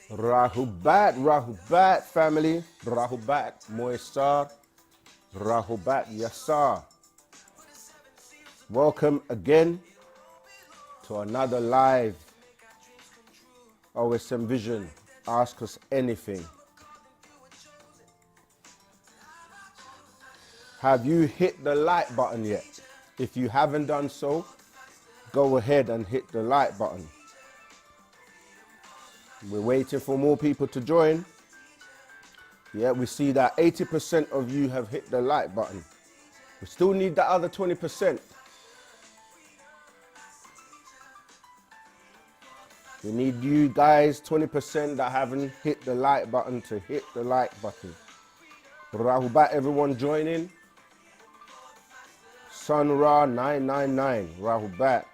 Rahubat, Rahubat family, Rahubat Moisar, Rahubat Yasar. Welcome again to another live OSM Vision. Ask us anything. Have you hit the like button yet? If you haven't done so, go ahead and hit the like button. We're waiting for more people to join. Yeah, we see that 80% of you have hit the like button. We still need that other 20%. We need you guys, 20% that haven't hit the like button, to hit the like button. Rahubat, everyone joining. Sun Ra 999, Rahubat.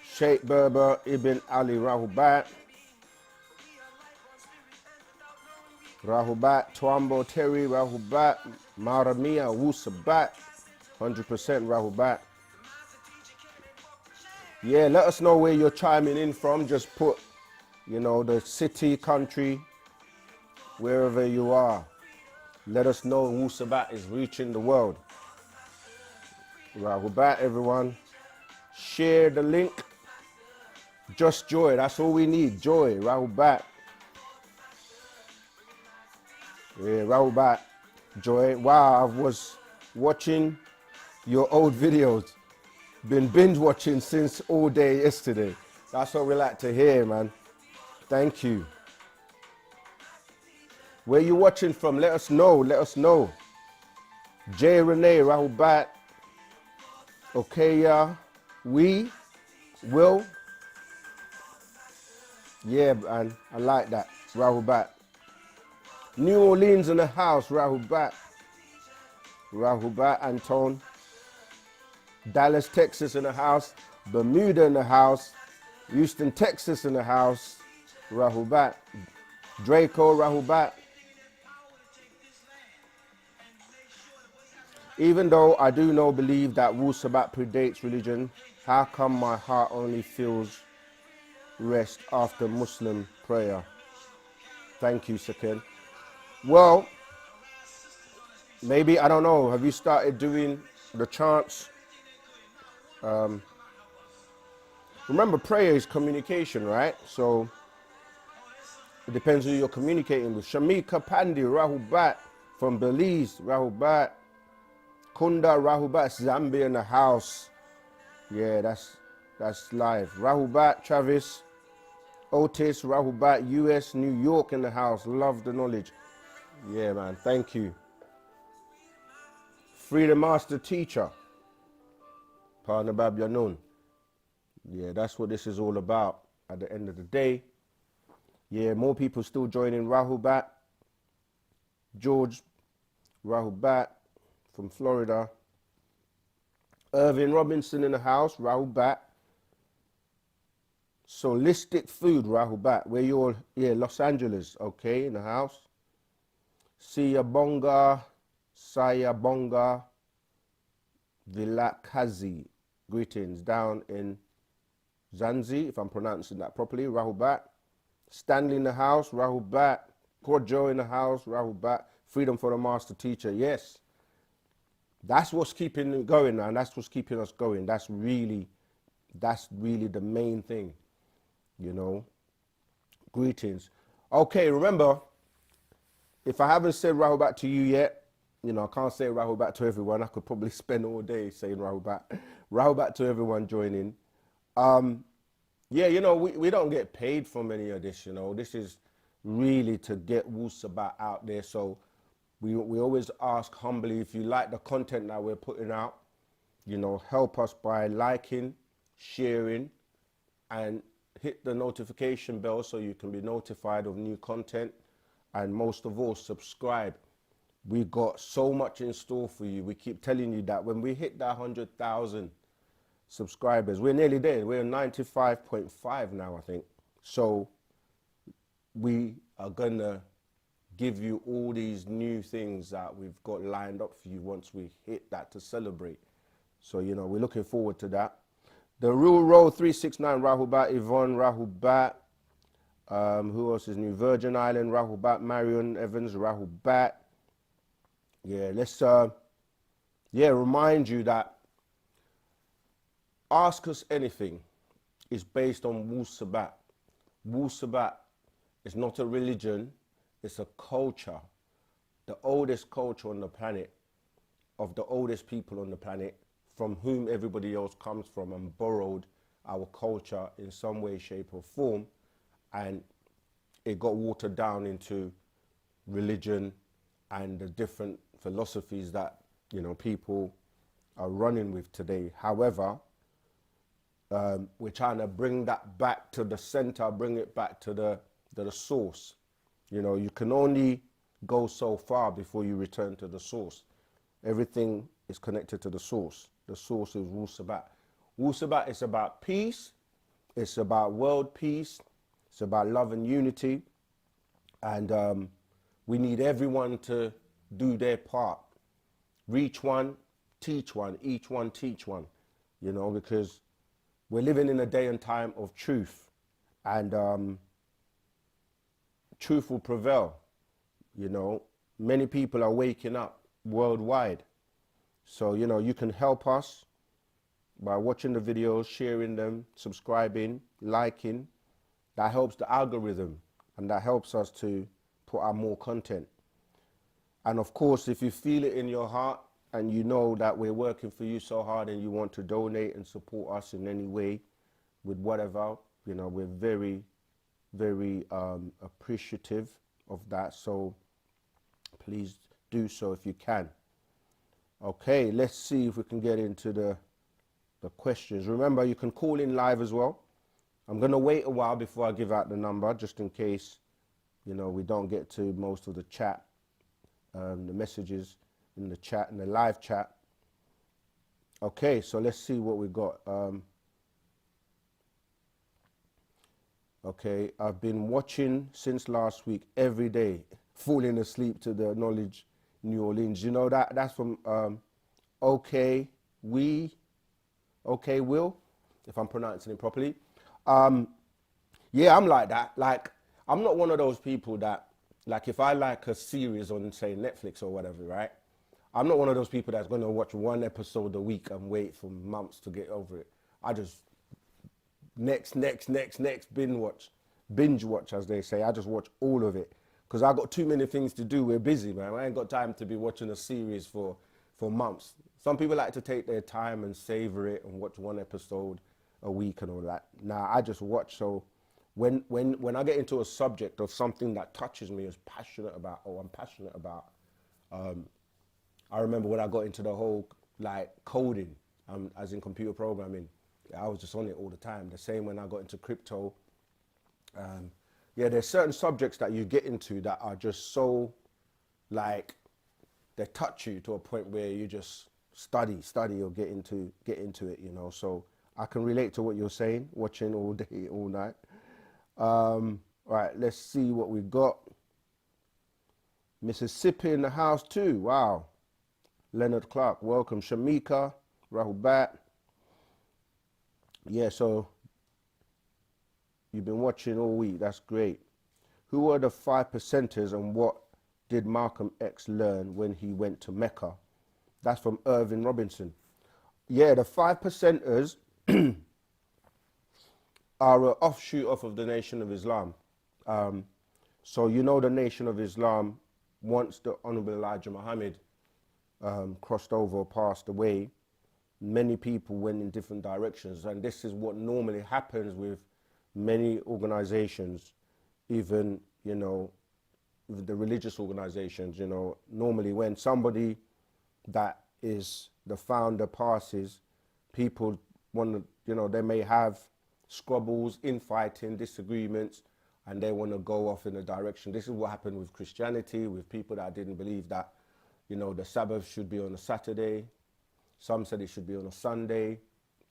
Sheikh Berber Ibn Ali, Rahubat. Rahubat, Twambo Terry, Rahubat. Maramia, Wu-Sabat, 100% Rahubat. Yeah, let us know where you're chiming in from. Just put, the city, country, wherever you are. Let us know Wu-Sabat is reaching the world. Rahubat, everyone. Share the link. Just joy, that's all we need, joy, Rahubat. Yeah, Rahubat, joy. Wow, I was watching your old videos. Been binge watching since all day yesterday. That's what we like to hear, man. Thank you. Where you watching from? Let us know, let us know. Jay Renee, Rahubat. Okay, we will. Yeah, man, I like that. Rahubat. New Orleans in the house, Rahubat. Rahubat, Anton. Dallas, Texas in the house. Bermuda in the house. Houston, Texas in the house. Rahubat. Draco, Rahubat. Even though I do believe that Wu-Sabat predates religion, how come my heart only feels rest after Muslim prayer? Thank you, Sakin. Well, maybe, I don't know, have you started doing the chants? Remember, prayer is communication, right? So it depends who you're communicating with. Shamika Pandi, Rahubat from Belize, Rahubat. Kunda, Rahubat, Zambia in the house. Yeah, that's live. Rahubat, Travis. Otis, Rahubat, US, New York in the house. Love the knowledge. Yeah, man, thank you. Freedom Master Teacher. Partner Bab Yanun. Yeah, that's what this is all about at the end of the day. Yeah, more people still joining. Rahubat. George, Rahubat from Florida. Irvin Robinson in the house. Rahubat. Solistic Food, Rahubat. Where you're, yeah, Los Angeles, okay, in the house. Siyabonga, Sayabonga, Vilakazi. Greetings down in Zanzi, if I'm pronouncing that properly, Rahubat. Stanley in the house, Rahubat. Corjo in the house, Rahubat. Freedom for the Master Teacher, yes. That's what's keeping it going, man. That's what's keeping us going. That's really the main thing, Greetings. Okay, remember, if I haven't said Rahubat to you yet, I can't say Rahubat to everyone. I could probably spend all day saying Rahubat. Rahubat to everyone joining. Yeah, we don't get paid from any of this, This is really to get Wu-Sabat out there. So we always ask humbly, if you like the content that we're putting out, help us by liking, sharing, and hit the notification bell so you can be notified of new content. And most of all, subscribe. We got so much in store for you. We keep telling you that when we hit that 100,000 subscribers, we're nearly there. We're 95.5 now, I think. So we are gonna give you all these new things that we've got lined up for you once we hit that to celebrate. So, we're looking forward to that. The Real Road 369, Rahubat, Yvonne, Rahubat. Who else is new? Virgin Island, Rahubat, Marion Evans, Rahubat. Yeah, let's remind you that Ask Us Anything is based on Wu-Sabat. Wu-Sabat is not a religion, it's a culture. The oldest culture on the planet, of the oldest people on the planet, from whom everybody else comes from, and borrowed our culture in some way, shape or form, and it got watered down into religion and the different philosophies that, you know, people are running with today. However, we're trying to bring that back to the center, bring it back to the source. You know, you can only go so far before you return to the source. Everything is connected to the source. The source is Wu-Sabat. Wu-Sabat is about peace. It's about world peace. It's about love and unity. And we need everyone to do their part. Reach one, teach one, each one teach one. You know, because we're living in a day and time of truth. And truth will prevail. You know, many people are waking up worldwide. So, you know, you can help us by watching the videos, sharing them, subscribing, liking. That helps the algorithm and that helps us to put out more content. And of course, if you feel it in your heart and you know that we're working for you so hard and you want to donate and support us in any way with whatever, you know, we're very, very appreciative of that. So please do so if you can. Okay, let's see if we can get into the questions. Remember, you can call in live as well. I'm going to wait a while before I give out the number, just in case, you know, we don't get to most of the chat, the messages in the chat, in the live chat. Okay, so let's see what we got. Okay, I've been watching since last week every day, falling asleep to the Knowledge New Orleans. You know, that's from Okay Will, if I'm pronouncing it properly. Yeah, I'm like that. Like, I'm not one of those people that, like, if I like a series on, say, Netflix or whatever, right? I'm not one of those people that's going to watch one episode a week and wait for months to get over it. I just next, binge watch, as they say. I just watch all of it because I got too many things to do. We're busy, man. I ain't got time to be watching a series for months. Some people like to take their time and savor it and watch one episode a week and all that. Nah, I just watch. So when I get into a subject of something that touches me, I'm passionate about, I remember when I got into the whole, like, coding, as in computer programming, I was just on it all the time. The same when I got into crypto. Yeah, there's certain subjects that you get into that are just so, like, they touch you to a point where you just study or get into it, you know. So I can relate to what you're saying, watching all day, all night. Right, let's see what we got. Mississippi in the house too, wow. Leonard Clark, welcome. Shamika, Rahubat. Yeah, so you've been watching all week, that's great. Who are the 5%ers and what did Malcolm X learn when he went to Mecca? That's from Irvin Robinson. Yeah, the 5%ers are an offshoot off of the Nation of Islam. So you know the Nation of Islam, once the Honorable Elijah Muhammad crossed over or passed away, many people went in different directions. And this is what normally happens with many organizations, even, you know, with the religious organizations, you know. Normally when somebody that is the founder passes, people want to, you know, they may have squabbles, infighting, disagreements, and they want to go off in a direction. This is what happened with Christianity, with people that didn't believe that, you know, the Sabbath should be on a Saturday. Some said it should be on a Sunday.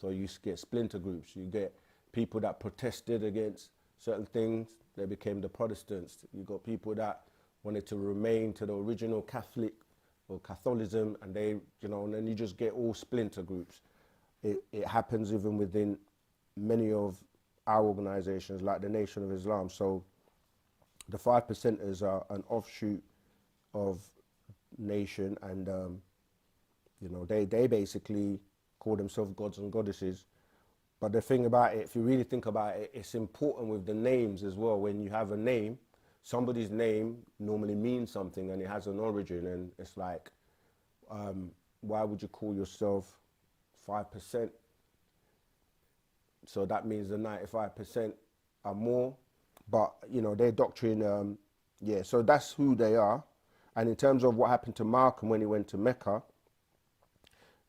So you get splinter groups. You get people that protested against certain things. They became the Protestants. You got people that wanted to remain to the original Catholic or Catholicism, and they, you know, and then you just get all splinter groups. it happens even within many of our organizations, like the Nation of Islam. So the 5%ers are an offshoot of Nation, and they basically call themselves gods and goddesses. But the thing about it, if you really think about it, it's important with the names as well. When you have a name, somebody's name normally means something and it has an origin, and it's like, why would you call yourself 5%? So that means the 95% are more. But, their doctrine, so that's who they are. And in terms of what happened to Malcolm when he went to Mecca,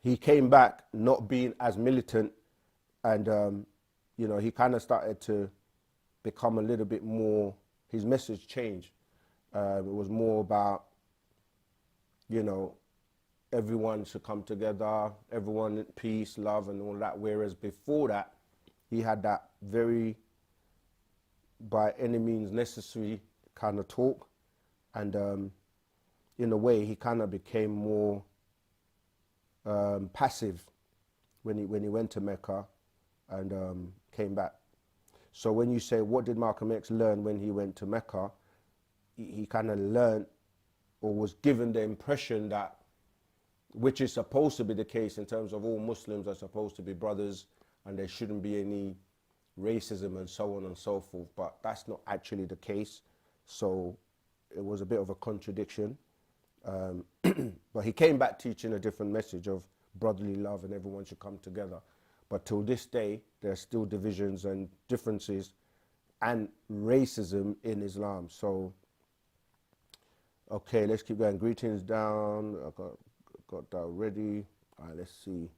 he came back not being as militant, and, he kind of started to become a little bit more, his message changed. It was more about, everyone should come together, everyone peace, love, and all that. Whereas before that, he had that very by any means necessary kind of talk. And in a way, he kind of became more passive when he went to Mecca and came back. So when you say, what did Malcolm X learn when he went to Mecca? He kind of learned, or was given the impression that, which is supposed to be the case in terms of all Muslims are supposed to be brothers and there shouldn't be any racism and so on and so forth, but that's not actually the case. So it was a bit of a contradiction. But he came back teaching a different message of brotherly love and everyone should come together. But till this day, there are still divisions and differences and racism in Islam. So, okay, let's keep going. Greetings down. I got that ready. All right, let's see.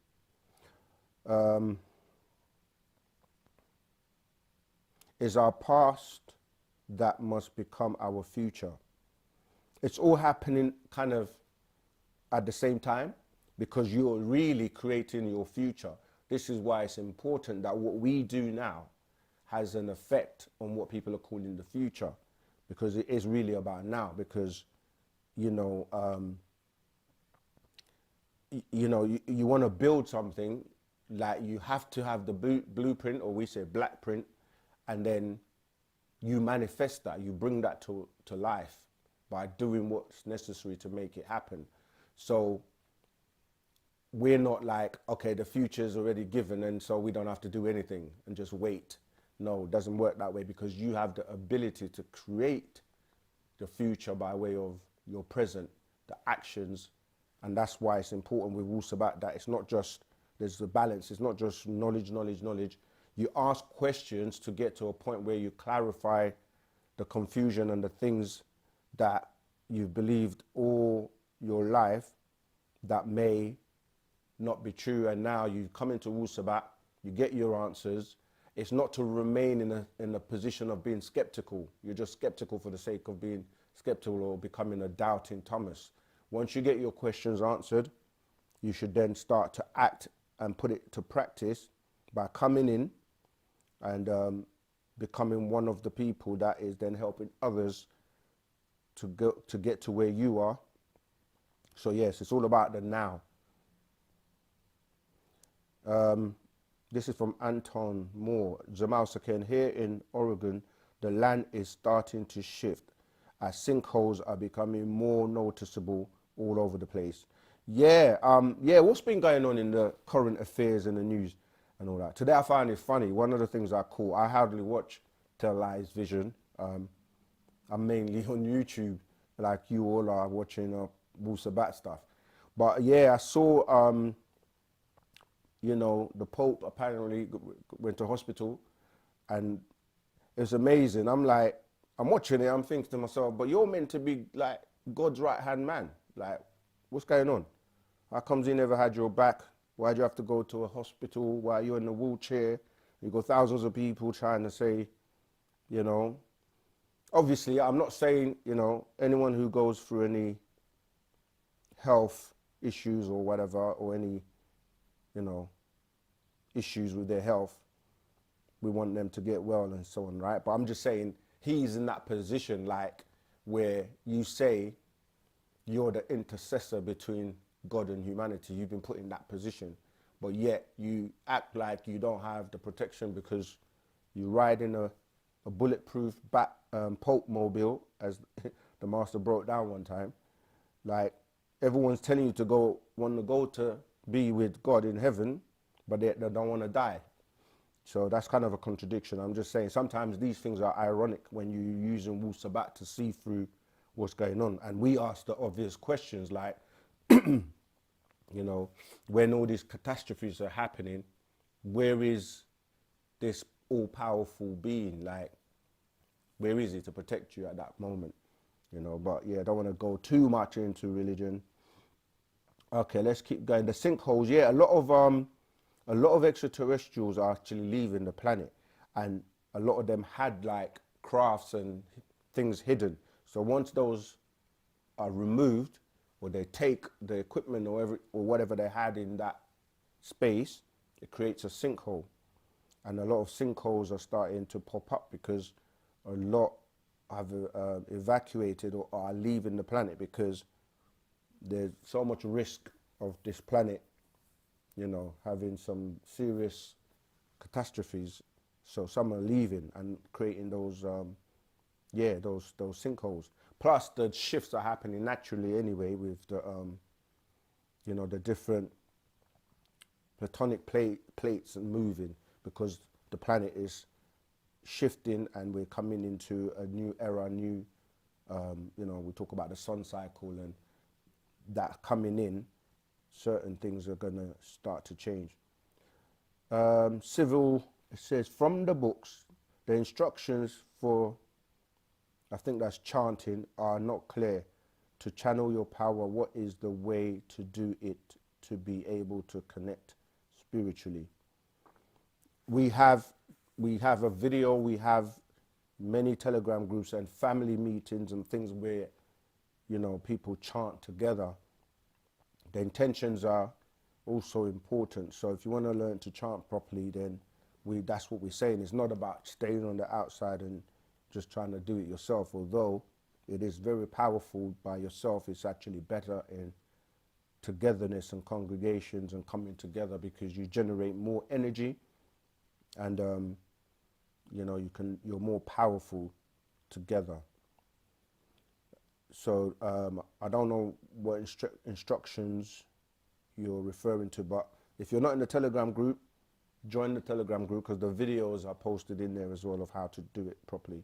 Is our past that must become our future? It's all happening kind of at the same time, because you're really creating your future. This is why it's important that what we do now has an effect on what people are calling the future, because it is really about now. Because you want to build something, like you have to have the blueprint, or we say black print, and then you manifest that, you bring that to life by doing what's necessary to make it happen. So we're not like, okay, the future is already given and so we don't have to do anything and just wait. No, it doesn't work that way, because you have the ability to create the future by way of your present, the actions. And that's why it's important with Wu-Sabat that it's not just, there's the balance, it's not just knowledge. You ask questions to get to a point where you clarify the confusion and the things that you've believed all your life that may not be true. And now you come into Wu-Sabat, you get your answers. It's not to remain in a position of being skeptical. You're just skeptical for the sake of being skeptical or becoming a doubting Thomas. Once you get your questions answered, you should then start to act and put it to practice by coming in and becoming one of the people that is then helping others to get to where you are. So yes, it's all about the now. This is from Anton Moore. Jamal Saken, here in Oregon, the land is starting to shift as sinkholes are becoming more noticeable all over the place. Yeah, what's been going on in the current affairs and the news and all that? Today I found it funny. One of the things I hardly watch televised vision. I'm mainly on YouTube, like you all are watching Wu-Sabat stuff. But yeah, I saw, the Pope apparently went to hospital, and it's amazing. I'm watching it, I'm thinking to myself, but you're meant to be like God's right-hand man. Like, what's going on? How comes he never had your back? Why'd you have to go to a hospital while you're in a wheelchair? You got thousands of people trying to say, obviously, I'm not saying, anyone who goes through any health issues or whatever, or any, issues with their health, we want them to get well and so on, right? But I'm just saying he's in that position, like, where you say you're the intercessor between God and humanity. You've been put in that position. but yet you act like you don't have the protection because you ride in a bulletproof Pope mobile, as the master broke down one time. Like, everyone's telling you to want to go to be with God in heaven, but they don't want to die. So that's kind of a contradiction. I'm just saying sometimes these things are ironic when you're using Wu-Sabat to see through what's going on. And we ask the obvious questions like, you know, when all these catastrophes are happening, where is this all-powerful being? Like, where is he to protect you at that moment? You know, but yeah, I don't want to go too much into religion. Okay, let's keep going. The sinkholes, yeah, a lot of extraterrestrials are actually leaving the planet, and a lot of them had like crafts and things hidden. So once those are removed, or they take the equipment or whatever they had in that space, it creates a sinkhole. And a lot of sinkholes are starting to pop up because a lot have evacuated or are leaving the planet because there's so much risk of this planet, you know, having some serious catastrophes. So some are leaving and creating those, those sinkholes. Plus the shifts are happening naturally anyway with the, you know, the different platonic plates and moving because the planet is shifting and we're coming into a new era, you know, we talk about the sun cycle and that coming in, certain things are going to start to change. Civil, it says, from the books, the instructions for, I think that's chanting, are not clear. To channel your power, what is the way to do it to be able to connect spiritually? We have a video, we have many Telegram groups and family meetings and things where, you know, people chant together. The intentions are also important. So if you want to learn to chant properly, then that's what we're saying. It's not about staying on the outside and just trying to do it yourself, although it is very powerful by yourself. It's actually better in togetherness and congregations and coming together because you generate more energy and you know, you're more powerful together. So I don't know what instructions you're referring to, but if you're not in the Telegram group, join the Telegram group because the videos are posted in there as well of how to do it properly.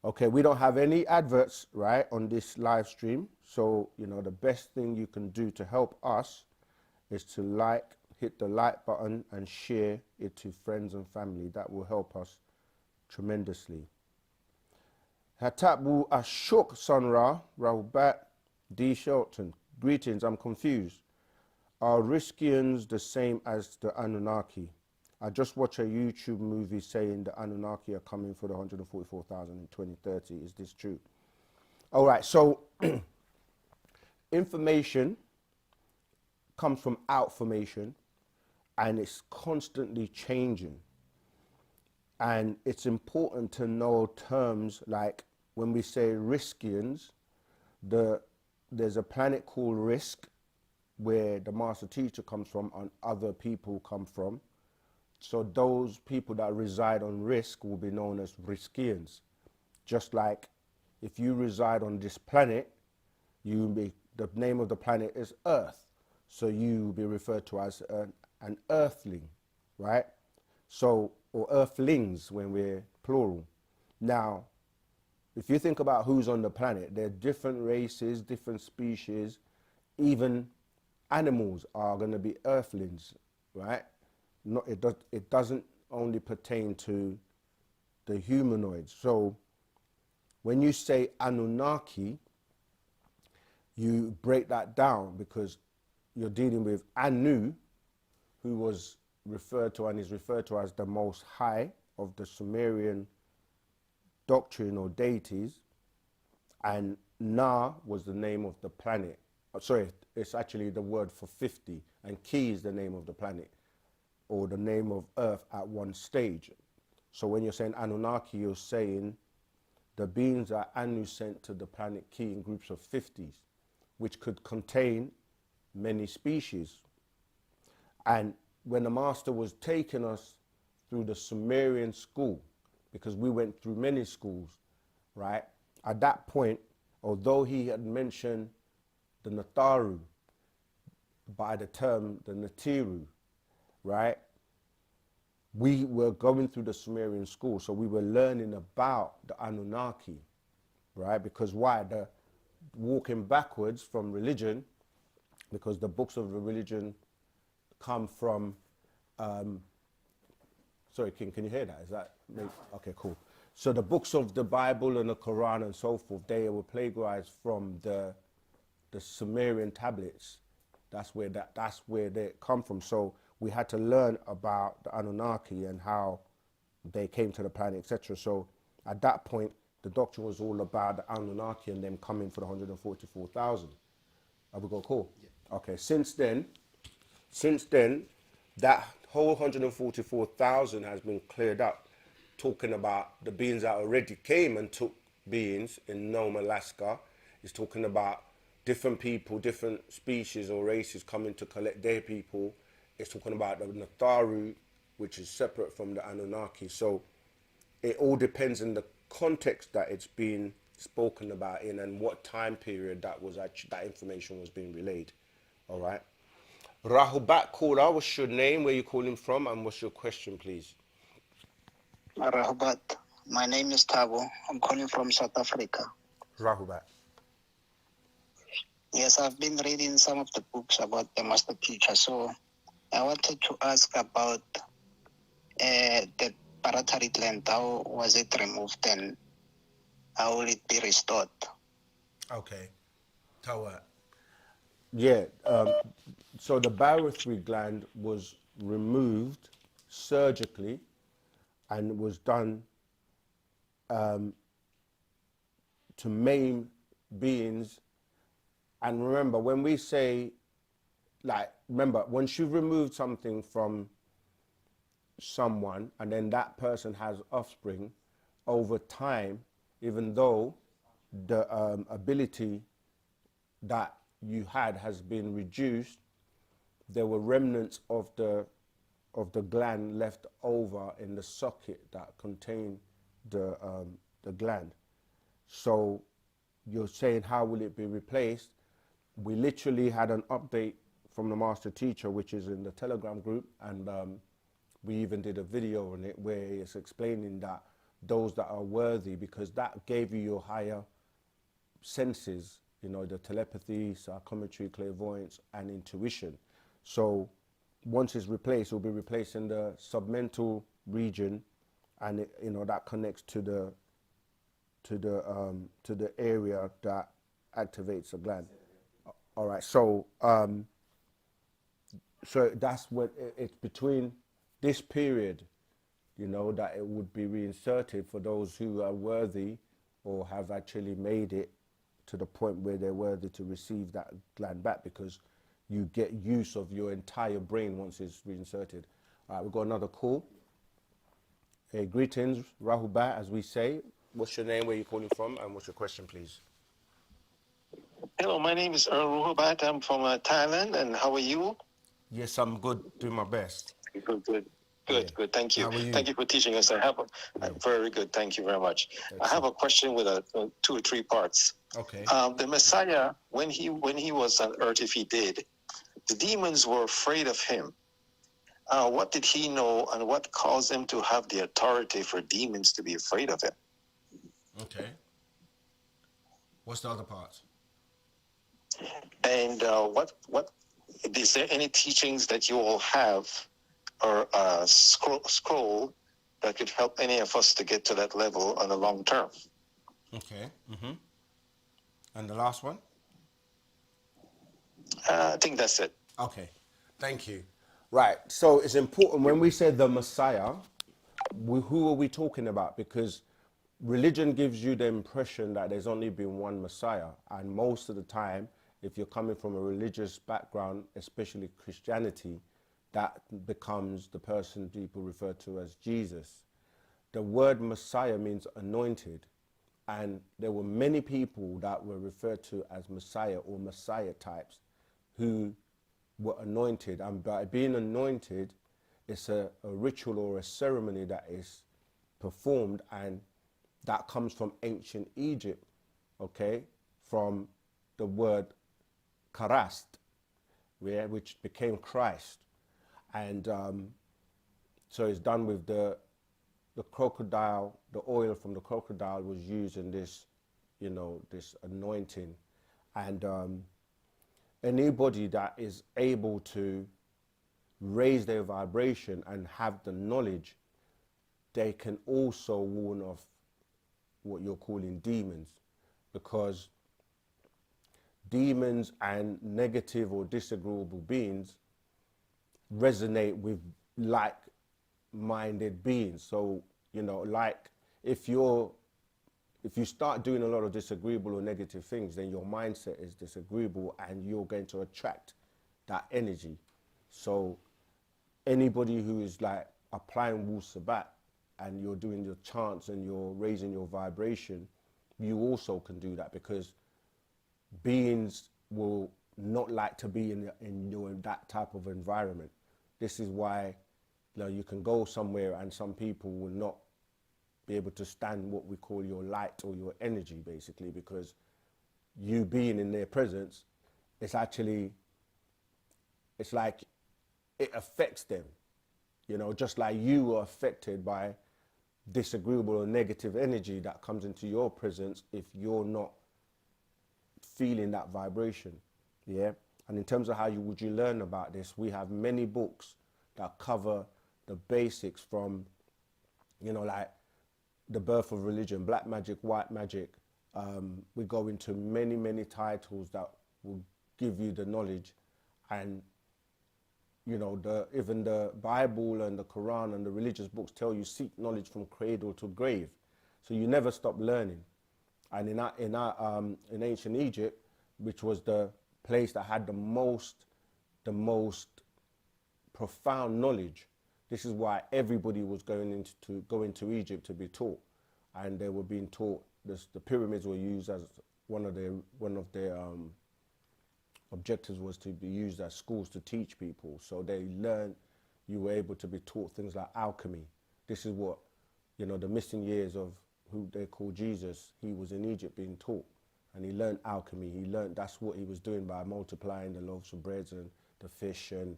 Okay, we don't have any adverts, right, on this live stream. So, you know, the best thing you can do to help us is to hit the like button and share it to friends and family. That will help us tremendously. Hatabu Ashok Sunra, Rahubat D. Shelton. Greetings, I'm confused. Are Riskians the same as the Anunnaki? I just watched a YouTube movie saying the Anunnaki are coming for the 144,000 in 2030. Is this true? All right, so information comes from outformation and it's constantly changing. And it's important to know terms like when we say Riskians, there's a planet called Risk where the master teacher comes from and other people come from. So those people that reside on Risk will be known as Riskians. Just like if you reside on this planet, the name of the planet is Earth. So you will be referred to as an Earthling, right? So, or Earthlings when we're plural. Now, if you think about who's on the planet, there are different races, different species, even animals are going to be Earthlings, right? It doesn't only pertain to the humanoids. So when you say Anunnaki, you break that down because you're dealing with Anu, who was referred to and is referred to as the most high of the Sumerian doctrine or deities, and Na was the name of the planet. Sorry, it's actually the word for 50, and Ki is the name of the planet or the name of Earth at one stage. So when you're saying Anunnaki, you're saying the beings that Anu sent to the planet Ki in groups of 50s, which could contain many species. And when the master was taking us through the Sumerian school, because we went through many schools, right? At that point, although he had mentioned the Nataru by the term the Natiru, right? We were going through the Sumerian school, so we were learning about the Anunnaki, right? Because why? The walking backwards from religion, because the books of the religion come from, sorry, King, can you hear that? Is that, okay, cool. So the books of the Bible and the Quran and so forth, they were plagiarized from the Sumerian tablets. That's where they come from. So we had to learn about the Anunnaki and how they came to the planet, etc. So at that point, the doctrine was all about the Anunnaki and them coming for the 144,000. Have we got cool? Yeah. Okay. Since then, that whole 144,000 has been cleared up, talking about the beings that already came and took beings in Nome, Alaska. It's talking about different people, different species or races coming to collect their people. It's talking about the Nataru, which is separate from the Anunnaki. So it all depends on the context that it's being spoken about in and what time period that information was being relayed. All right. Rahubat caller, what's your name, where you calling from, and what's your question, please? Rahubat. My name is Tabo. I'm calling from South Africa. Rahubat. Yes, I've been reading some of the books about the master teacher. So I wanted to ask about the parotid gland. How was it removed and how will it be restored? Okay. Tawat. Yeah. So the barothry gland was removed surgically and was done to maim beings. And remember, when we say, remember, once you've removed something from someone and then that person has offspring, over time, even though the ability that you had has been reduced, there were remnants of the gland left over in the socket that contained the gland. So you're saying, how will it be replaced? We literally had an update from the master teacher, which is in the Telegram group, and we even did a video on it where it's explaining that those that are worthy, because that gave you your higher senses, you know, the telepathy, psychometry, clairvoyance, and intuition. So once it's replaced, it will be replaced in the submental region, and it, you know, that connects to the area that activates the gland. All right, so so that's what it's between this period, you know, that it would be reinserted for those who are worthy or have actually made it to the point where they're worthy to receive that gland back, because you get use of your entire brain once it's reinserted. All right, we've got another call. Hey, greetings, Rahubat, as we say. What's your name, where you calling from, and what's your question, please? Hello, my name is Rahubat. I'm from Thailand, and how are you? Yes, I'm good, doing my best. Good. Good. Thank you. How are you? Thank you for teaching us. Very good. Thank you very much. Excellent. I have a question with 2 or 3 parts. Okay. The Messiah, when he was on earth, if he did, the demons were afraid of him. What did he know, and what caused him to have the authority for demons to be afraid of him? Okay. What's the other part? And what is there any teachings that you all have, or a scroll that could help any of us to get to that level on the long term? Okay. And the last one? I think that's it. Okay. Thank you. Right. So it's important when we say the Messiah, who are we talking about? Because religion gives you the impression that there's only been one Messiah. And most of the time, if you're coming from a religious background, especially Christianity, that becomes the person people refer to as Jesus. The word Messiah means anointed. And there were many people that were referred to as Messiah or Messiah types who were anointed, and by being anointed, it's a ritual or a ceremony that is performed, and that comes from ancient Egypt, okay, from the word karast, yeah, which became Christ. And so it's done with the crocodile, the oil from the crocodile was used in this, you know, this anointing. And anybody that is able to raise their vibration and have the knowledge, they can also warn off what you're calling demons, because demons and negative or disagreeable beings resonate with like-minded beings. So, you know, like if you start doing a lot of disagreeable or negative things, then your mindset is disagreeable and you're going to attract that energy. So anybody who is like applying Wu-Sabat and you're doing your chants and you're raising your vibration, you also can do that, because beings will not like to be in that type of environment. This is why, you know, you can go somewhere and some people will not be able to stand what we call your light or your energy, basically, because you being in their presence, it's actually, it's like it affects them, you know, just like you are affected by disagreeable or negative energy that comes into your presence if you're not feeling that vibration, yeah. And in terms of how would you learn about this, we have many books that cover the basics from, you know, like the birth of religion, black magic, white magic. We go into many titles that will give you the knowledge. And you know, even the Bible and the Quran and the religious books tell you seek knowledge from cradle to grave, so you never stop learning. And in ancient Egypt, which was the place that had the most profound knowledge, this is why everybody was going to Egypt to be taught, and they were being taught. The pyramids were used as one of their objectives was to be used as schools to teach people. So they learned, you were able to be taught things like alchemy. This is what, you know, the missing years of who they call Jesus, he was in Egypt being taught, and he learned alchemy. He learned, that's what he was doing by multiplying the loaves of bread and the fish and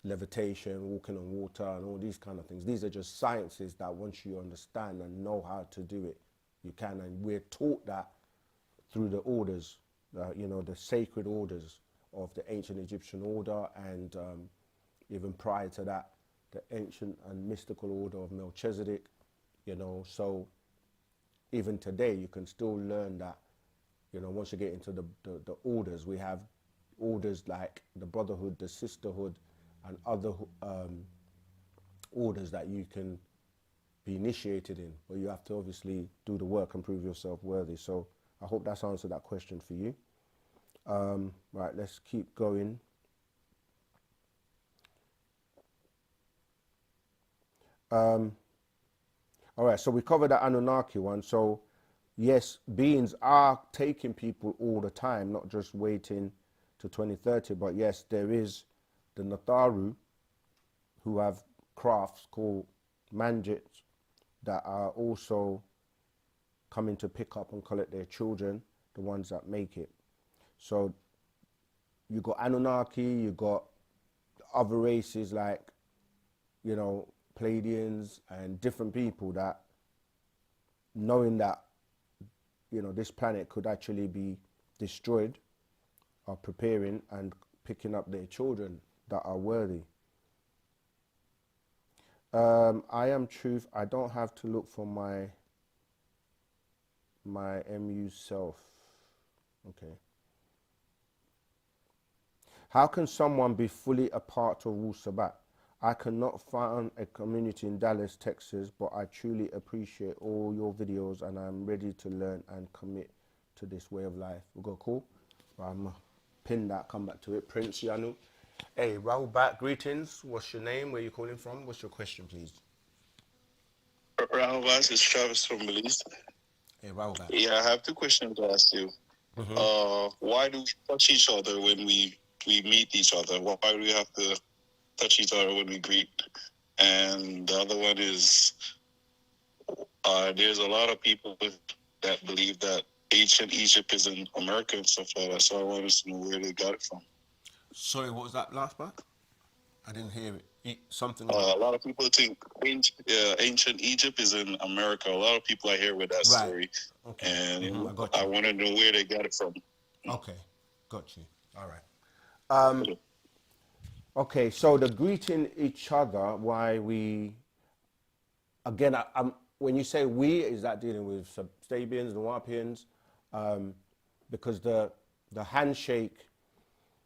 levitation, walking on water and all these kind of things. These are just sciences that once you understand and know how to do it, you can. And we're taught that through the orders, you know, the sacred orders of the ancient Egyptian order, and even prior to that, the ancient and mystical order of Melchizedek, you know. So even today, you can still learn that, you know, once you get into the orders, we have orders like the brotherhood, the sisterhood, and other orders that you can be initiated in, but you have to obviously do the work and prove yourself worthy. So I hope that's answered that question for you. Right, let's keep going. All right, so we covered the Anunnaki one. So yes, beings are taking people all the time, not just waiting to 2030, but yes, there is the Nataru, who have crafts called manjits that are also coming to pick up and collect their children, the ones that make it. So you got Anunnaki, you got other races like, you know, Pleiadians and different people that, knowing that, you know, this planet could actually be destroyed, are preparing and picking up their children that are worthy. I am truth. I don't have to look for my MU self. Okay. How can someone be fully a part of Wu-Sabat? I cannot find a community in Dallas, Texas, but I truly appreciate all your videos and I'm ready to learn and commit to this way of life. We'll go cool. I'm gonna pin that, come back to it. Prince Yanu. Hey, Rahul back, greetings. What's your name? Where are you calling from? What's your question, please? Rahul, it's Travis from Belize. Hey, Rahul back. Yeah, I have two questions to ask you. Why do we touch each other when we we meet each other? Why do we have to touch each other when we greet? And the other one is, there's a lot of people that believe that ancient Egypt is in America and stuff like that. So I wanted to know where they got it from. Sorry, what was that last part? I didn't hear it. Something. A lot of people think ancient Egypt is in America. A lot of people are here with that Right. story. Okay. And I got you. I want to know where they got it from. Okay, got you. All right. Okay, so the greeting each other, why we, again, when you say we, is that dealing with Sabians, Nuwaupians? Because the handshake,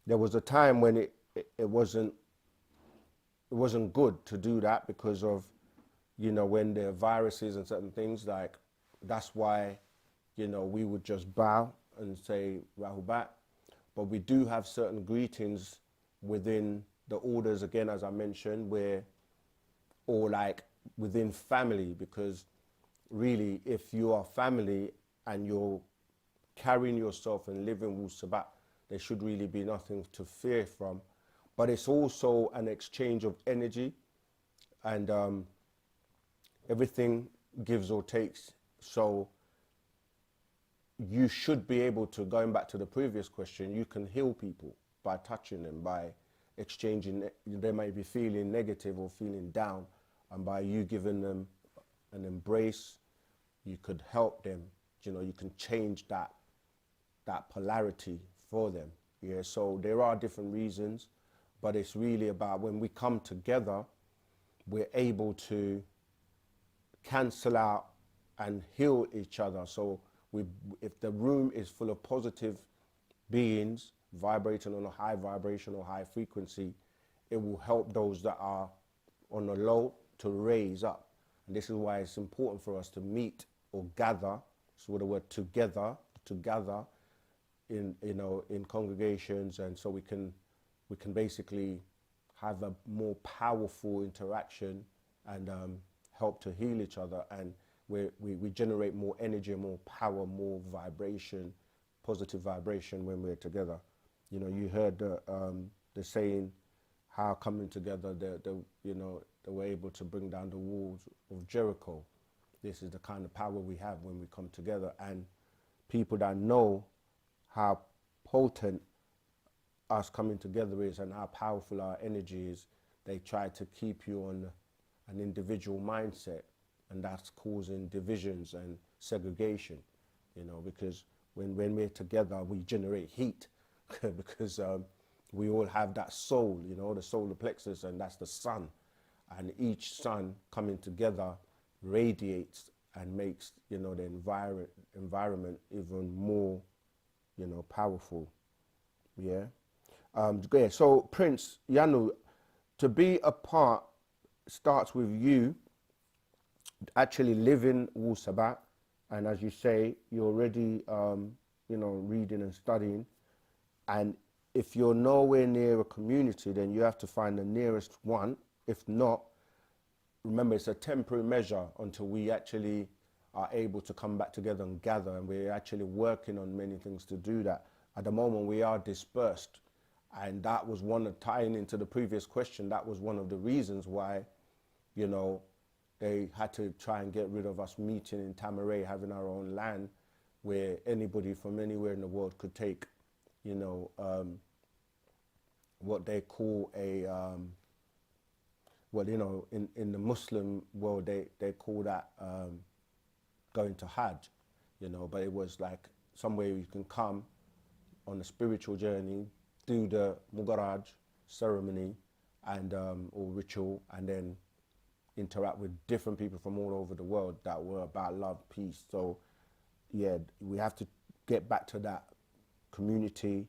there was a time when it wasn't good to do that because of, when there are viruses and certain things, like that's why, we would just bow and say Rahubat. But we do have certain greetings within the orders, again, as I mentioned, or like within family, because really, if you are family and you're carrying yourself and living Wu-Sabat, there should really be nothing to fear from. But it's also an exchange of energy, and everything gives or takes. So you should be able to, going back to the previous question, you can heal people by touching them, by exchanging. They might be feeling negative or feeling down, and by you giving them an embrace, you could help them. You can change that polarity for them. Yeah. So there are different reasons, but it's really about when we come together, we're able to cancel out and heal each other. So if the room is full of positive beings vibrating on a high vibration or high frequency, it will help those that are on the low to raise up. And this is why it's important for us to meet or gather. So the word together, to gather in congregations, and so we can basically have a more powerful interaction and help to heal each other, and we generate more energy, more power, more vibration, positive vibration when we're together. You heard the saying, how coming together, they were able to bring down the walls of Jericho. This is the kind of power we have when we come together, and people that know how potent us coming together is and how powerful our energy is, they try to keep you on an individual mindset, and that's causing divisions and segregation, because when we're together, we generate heat because we all have that soul, the solar plexus, and that's the sun. And each sun coming together radiates and makes, the environment even more, powerful. Yeah. Yeah. So Prince Yanu, to be a part starts with you actually living Wu-Sabat, and as you say, you're already, reading and studying. And if you're nowhere near a community, then you have to find the nearest one. If not, remember, it's a temporary measure until we actually are able to come back together and gather, and we're actually working on many things to do that. At the moment, we are dispersed, and that was tying into the previous question, that was one of the reasons why, they had to try and get rid of us meeting in Tamaray, having our own land, where anybody from anywhere in the world could take, what they call a, in the Muslim world, they call that going to Hajj, but it was like somewhere you can come on a spiritual journey, do the Mugaraj ceremony and or ritual, and then interact with different people from all over the world that were about love, peace. So yeah, we have to get back to that community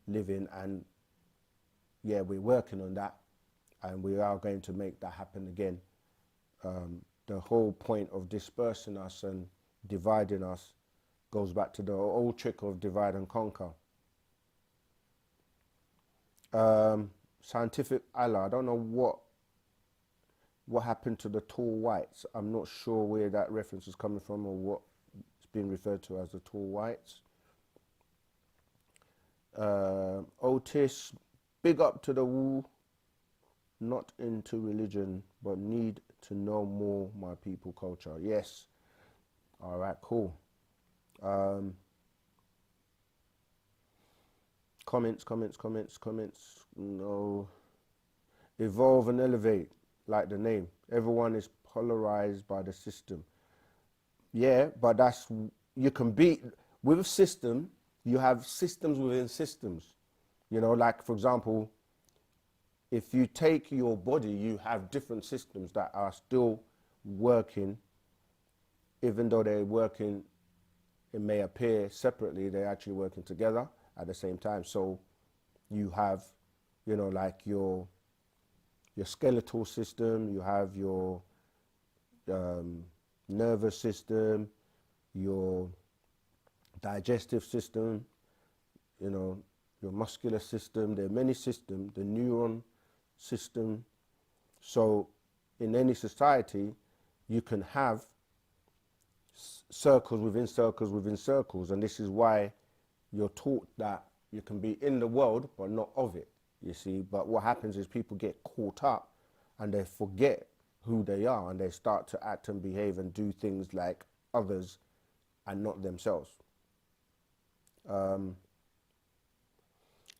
living, and yeah, we're working on that, and we are going to make that happen again. The whole point of dispersing us and dividing us goes back to the old trick of divide and conquer. Scientific Allah, I don't know what happened to the tall whites. I'm not sure where that reference is coming from or what it's being referred to as the tall whites. Otis Big up to the Wu, not into religion, but need to know more my people culture. Yes. All right, cool. Comments. No. Evolve and elevate, like the name. Everyone is polarized by the system. Yeah, but that's, you can be, with a system, you have systems within systems. You know, like for example, if you take your body, you have different systems that are still working, even though they're working, it may appear separately, they're actually working together at the same time. So you have, you know, like your skeletal system, you have your nervous system, your digestive system, you know, your muscular system. There are many systems, the neuron system. So in any society, you can have circles within circles within circles, and this is why you're taught that you can be in the world but not of it, you see. But what happens is people get caught up and they forget who they are, and they start to act and behave and do things like others and not themselves.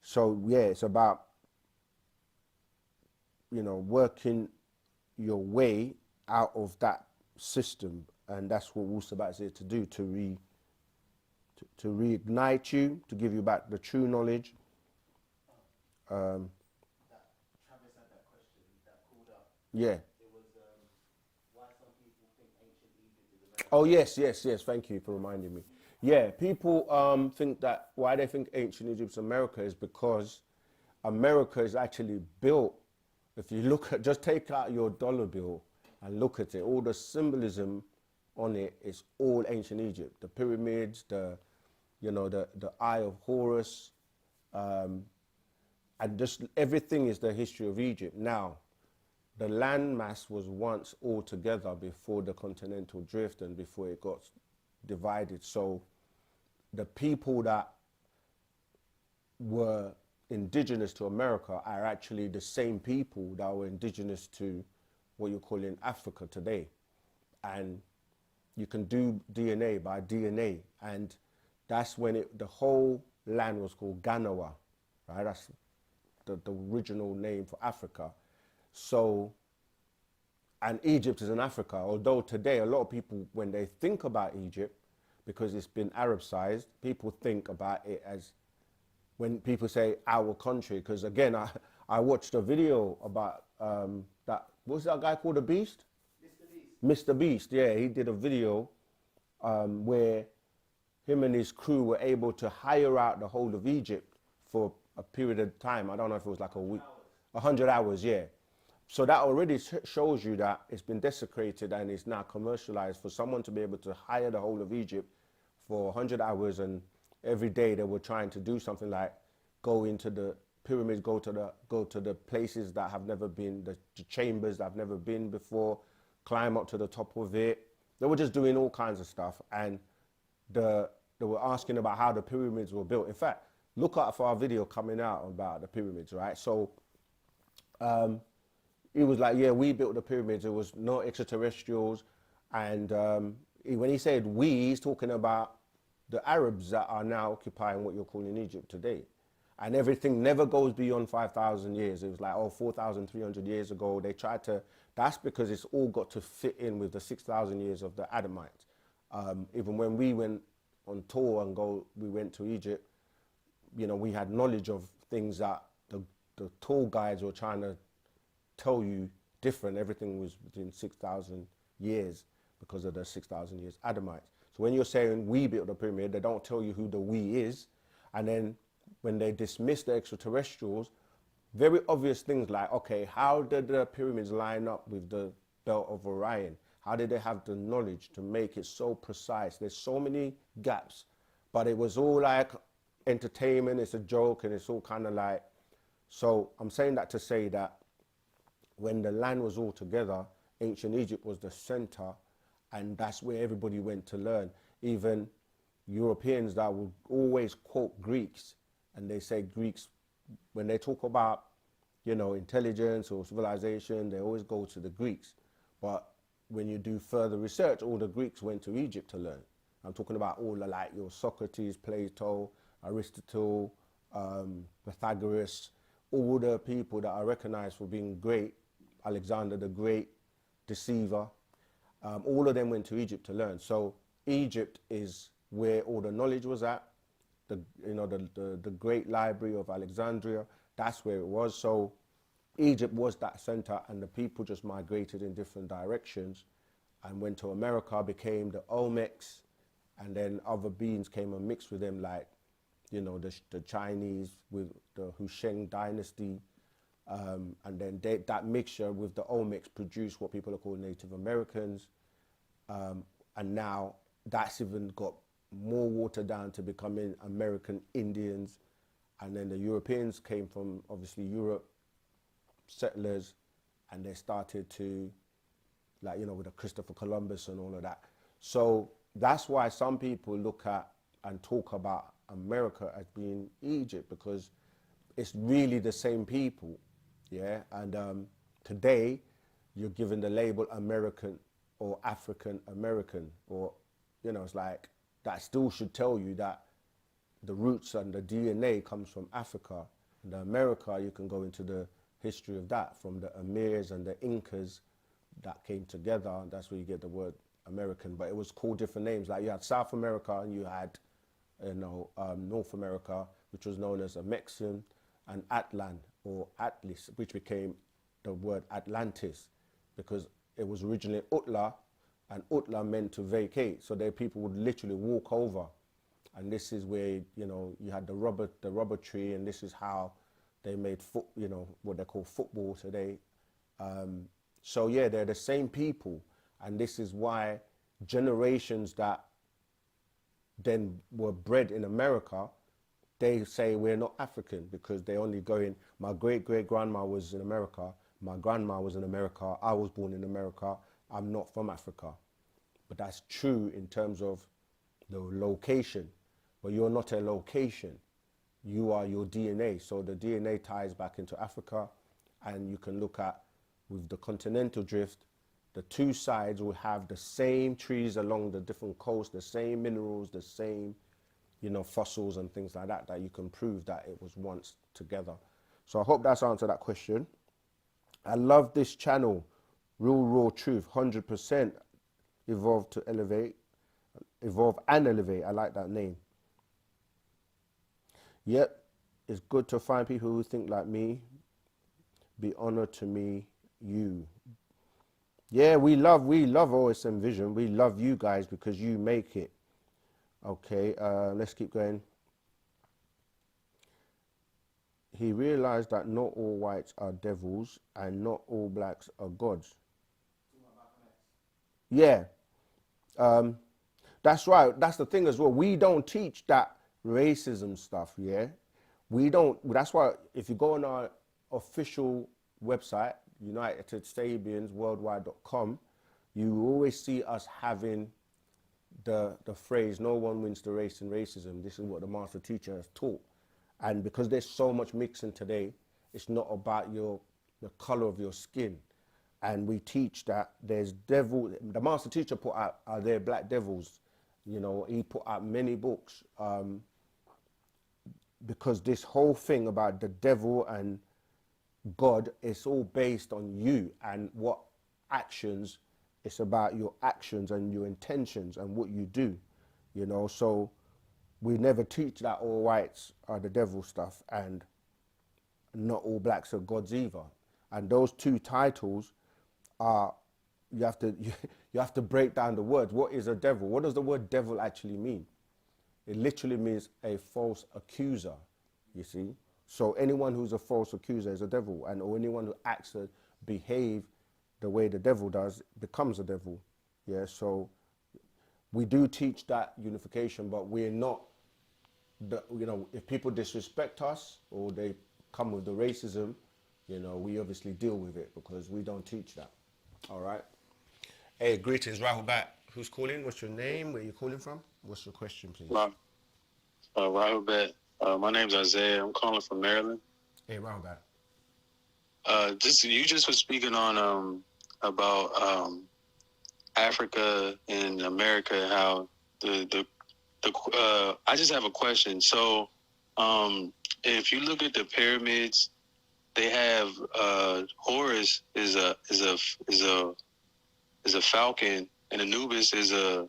So yeah, it's about, you know, working your way out of that system, and that's what Wu-Sabat is here to do, to reignite you, to give you back the true knowledge. Travis had that question that pulled up. Yeah. It was why some people think ancient Egypt is America. Oh yes. Thank you for reminding me. Yeah, people think that why they think ancient Egypt's America is because America is actually built. If you look at, just take out your dollar bill and look at it, all the symbolism on it is all ancient Egypt. The pyramids, the Eye of Horus, and just everything is the history of Egypt. Now, the landmass was once all together before the continental drift and before it got divided. So the people that were indigenous to America are actually the same people that were indigenous to what you're calling Africa today. And you can do DNA by DNA, and that's when the whole land was called Ganawa, right? That's the original name for Africa. So, and Egypt is in Africa, although today a lot of people, when they think about Egypt, because it's been Arabicized, people think about it as, when people say our country, because again, I watched a video about that, what's that guy called, The Beast? Mr. Beast, yeah, he did a video where him and his crew were able to hire out the whole of Egypt for a period of time. I don't know if it was like a week, 100 hours, yeah. So that already shows you that it's been desecrated and it's now commercialized for someone to be able to hire the whole of Egypt for 100 hours, and every day they were trying to do something like go into the pyramids, go to the places that have never been, the chambers that have never been before, climb up to the top of it. They were just doing all kinds of stuff, and they were asking about how the pyramids were built. In fact, look out for our video coming out about the pyramids, right? So he was like, yeah, we built the pyramids. There was no extraterrestrials. And when he said we, he's talking about the Arabs that are now occupying what you're calling Egypt today. And everything never goes beyond 5,000 years. It was like, 4,300 years ago. They tried to, that's because it's all got to fit in with the 6,000 years of the Adamites. Even when we went on tour and we went to Egypt, you know, we had knowledge of things that the tour guides were trying to tell you different. Everything was within 6,000 years because of the 6,000 years Adamites. So when you're saying we built the pyramid, they don't tell you who the we is. And then when they dismiss the extraterrestrials, very obvious things like, okay, how did the pyramids line up with the belt of Orion? How did they have the knowledge to make it so precise? There's so many gaps, but it was all like entertainment, it's a joke, and it's all kind of like, so I'm saying that to say that when the land was all together, ancient Egypt was the center, and that's where everybody went to learn. Even Europeans that would always quote Greeks, and they say Greeks when they talk about, you know, intelligence or civilization, they always go to the Greeks. But when you do further research, all the Greeks went to Egypt to learn. I'm talking about all the, like, your Socrates, Plato, Aristotle, Pythagoras, all the people that are recognized for being great, Alexander the Great, deceiver, all of them went to Egypt to learn. So Egypt is where all the knowledge was at. The, you know, the great library of Alexandria, that's where it was. So Egypt was that center, and the people just migrated in different directions and went to America, became the Olmecs, and then other beings came and mixed with them, like, you know, the Chinese with the Husheng dynasty, and then that mixture with the Olmecs produced what people are called Native Americans, and now that's even got more watered down to becoming American Indians. And then the Europeans came from, obviously, Europe, settlers, and they started to, like, you know, with the Christopher Columbus and all of that. So that's why some people look at and talk about America as being Egypt, because it's really the same people, yeah? And today, you're given the label American or African American, or, you know, it's like, that still should tell you that the roots and the DNA comes from Africa. And the America, you can go into the history of that, from the Emirs and the Incas that came together. That's where you get the word American. But it was called different names. Like, you had South America, and you had, you know, North America, which was known as a Mexican, and Atlan or Atlas, which became the word Atlantis, because it was originally Utla, and Utla meant to vacate. So there people would literally walk over. And this is where, you know, you had the rubber tree, and this is how they made you know, what they call football today. So yeah, they're the same people, and this is why generations that then were bred in America, they say we're not African, because they only go in, my great-great-grandma was in America, my grandma was in America, I was born in America, I'm not from Africa. But that's true in terms of the location, but you're not a location. You are your DNA. So the DNA ties back into Africa, and you can look at, with the continental drift, the two sides will have the same trees along the different coasts, the same minerals, the same, you know, fossils and things like that, that you can prove that it was once together. So I hope that's answered that question. I love this channel, Real Raw Truth, 100%. Evolve to elevate, evolve and elevate. I like that name. Yep, it's good to find people who think like me. Be honored to me, you. Yeah, we love OSM Vision. We love you guys because you make it. Okay, let's keep going. He realized that not all whites are devils and not all blacks are gods. Yeah, that's right. That's the thing as well. We don't teach that racism stuff, yeah? We don't. That's why if you go on our official website, UnitedSabiansWorldwide.com, you always see us having the phrase, no one wins the race in racism. This is what the master teacher has taught. And because there's so much mixing today, it's not about the color of your skin. And we teach that there's devil. The master teacher put out, Are There Black Devils? You know, he put out many books because this whole thing about the devil and God is all based on you and what actions. It's about your actions and your intentions and what you do, you know. So we never teach that all whites are the devil stuff and not all blacks are gods either. And those two titles are, you have to break down the words. What is a devil? What does the word devil actually mean? It literally means a false accuser, you see. So anyone who's a false accuser is a devil, and or anyone who acts or behave the way the devil does becomes a devil. Yeah, so we do teach that unification, but we're not, you know, if people disrespect us or they come with the racism, you know, we obviously deal with it because we don't teach that. All right. Hey, greetings, Rahubat. Who's calling? What's your name? Where you calling from? What's your question, please? Rahubat. My name's Isaiah. I'm calling from Maryland. Hey, Rahubat. Just you just were speaking on about Africa and America, how the I just have a question. So, if you look at the pyramids, they have Horus is a falcon, and Anubis is a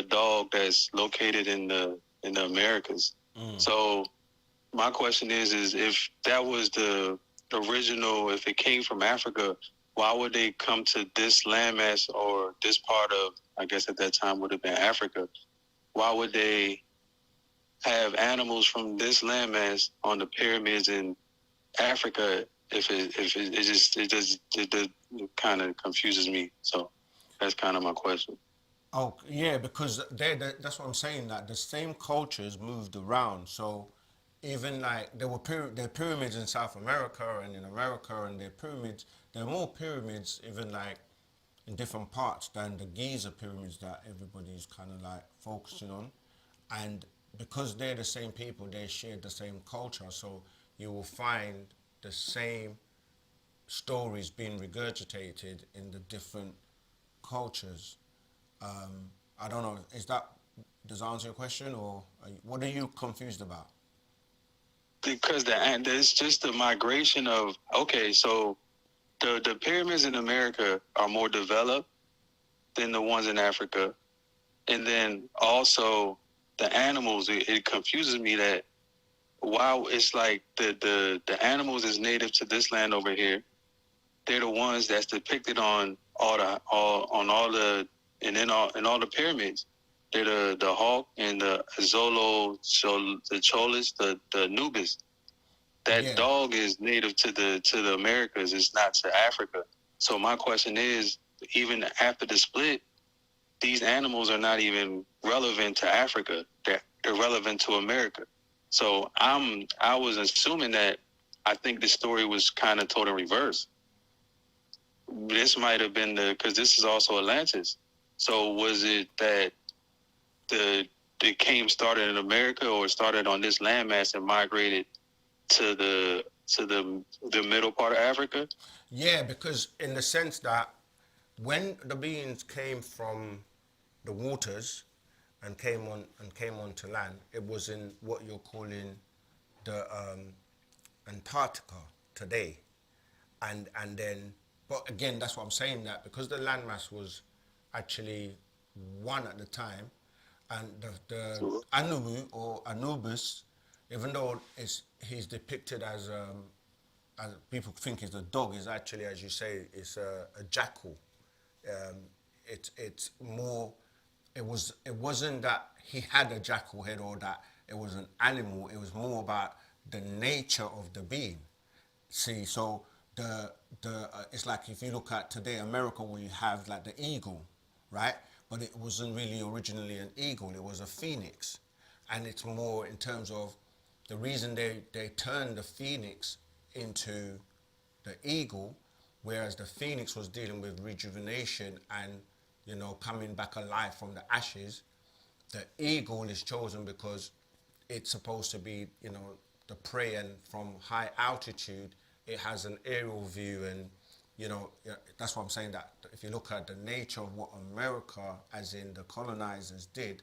dog that's located in the Americas. So my question is if that was the original, if it came from Africa, why would they come to this landmass or this part of, I guess at that time would have been Africa? Why would they have animals from this landmass on the pyramids in Africa? If it kind of confuses me. So that's kind of my question. Oh, yeah, because that's what I'm saying, that the same cultures moved around. So even like there are pyramids in South America and in America, and there are more pyramids even like in different parts than the Giza pyramids that everybody's kind of like focusing on. And because they're the same people, they share the same culture. So you will find the same stories being regurgitated in the different cultures. I don't know. Does that answer your question, or what are you confused about? Because there's just the migration of, okay, so the pyramids in America are more developed than the ones in Africa, and then also the animals. It confuses me that wow, it's like the animals is native to this land over here. They're the ones that's depicted on all the the pyramids. They're the hawk and the Zolo, so the Cholas, the Anubis. That dog is native to the Americas. It's not to Africa. So my question is, even after the split, these animals are not even relevant to Africa. They're relevant to America. So I was assuming that I think the story was kind of told in reverse. This might have been because this is also Atlantis. So was it that started in America, or started on this landmass and migrated to the middle part of Africa? Yeah, because in the sense that when the beings came from the waters and came onto land, it was in what you're calling the Antarctica today, and then, but again, that's what I'm saying, that because the landmass was actually one at the time, and the Anu or Anubis, even though he's depicted as people think is a dog, is actually, as you say, it's a jackal. It's more. It wasn't that he had a jackal head or that it was an animal. It was more about the nature of the being. See, so it's like if you look at today America, where you have like the eagle, right? But it wasn't really originally an eagle. It was a phoenix, and it's more in terms of the reason they turned the phoenix into the eagle, whereas the phoenix was dealing with rejuvenation and, you know, coming back alive from the ashes. The eagle is chosen because it's supposed to be, you know, the prey, and from high altitude it has an aerial view, and you know, that's what I'm saying, that if you look at the nature of what America, as in the colonizers, did,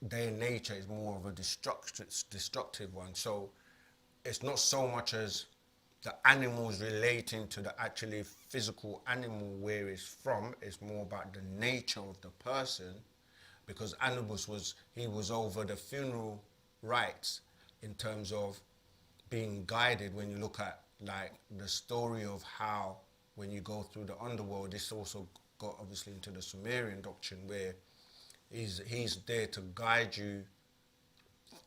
their nature is more of a destructive one. So it's not so much as the animals relating to the actually physical animal where it's from. It's more about the nature of the person, because Anubis was over the funeral rites in terms of being guided. When you look at like the story of how when you go through the underworld, this also got obviously into the Sumerian doctrine, where he's there to guide you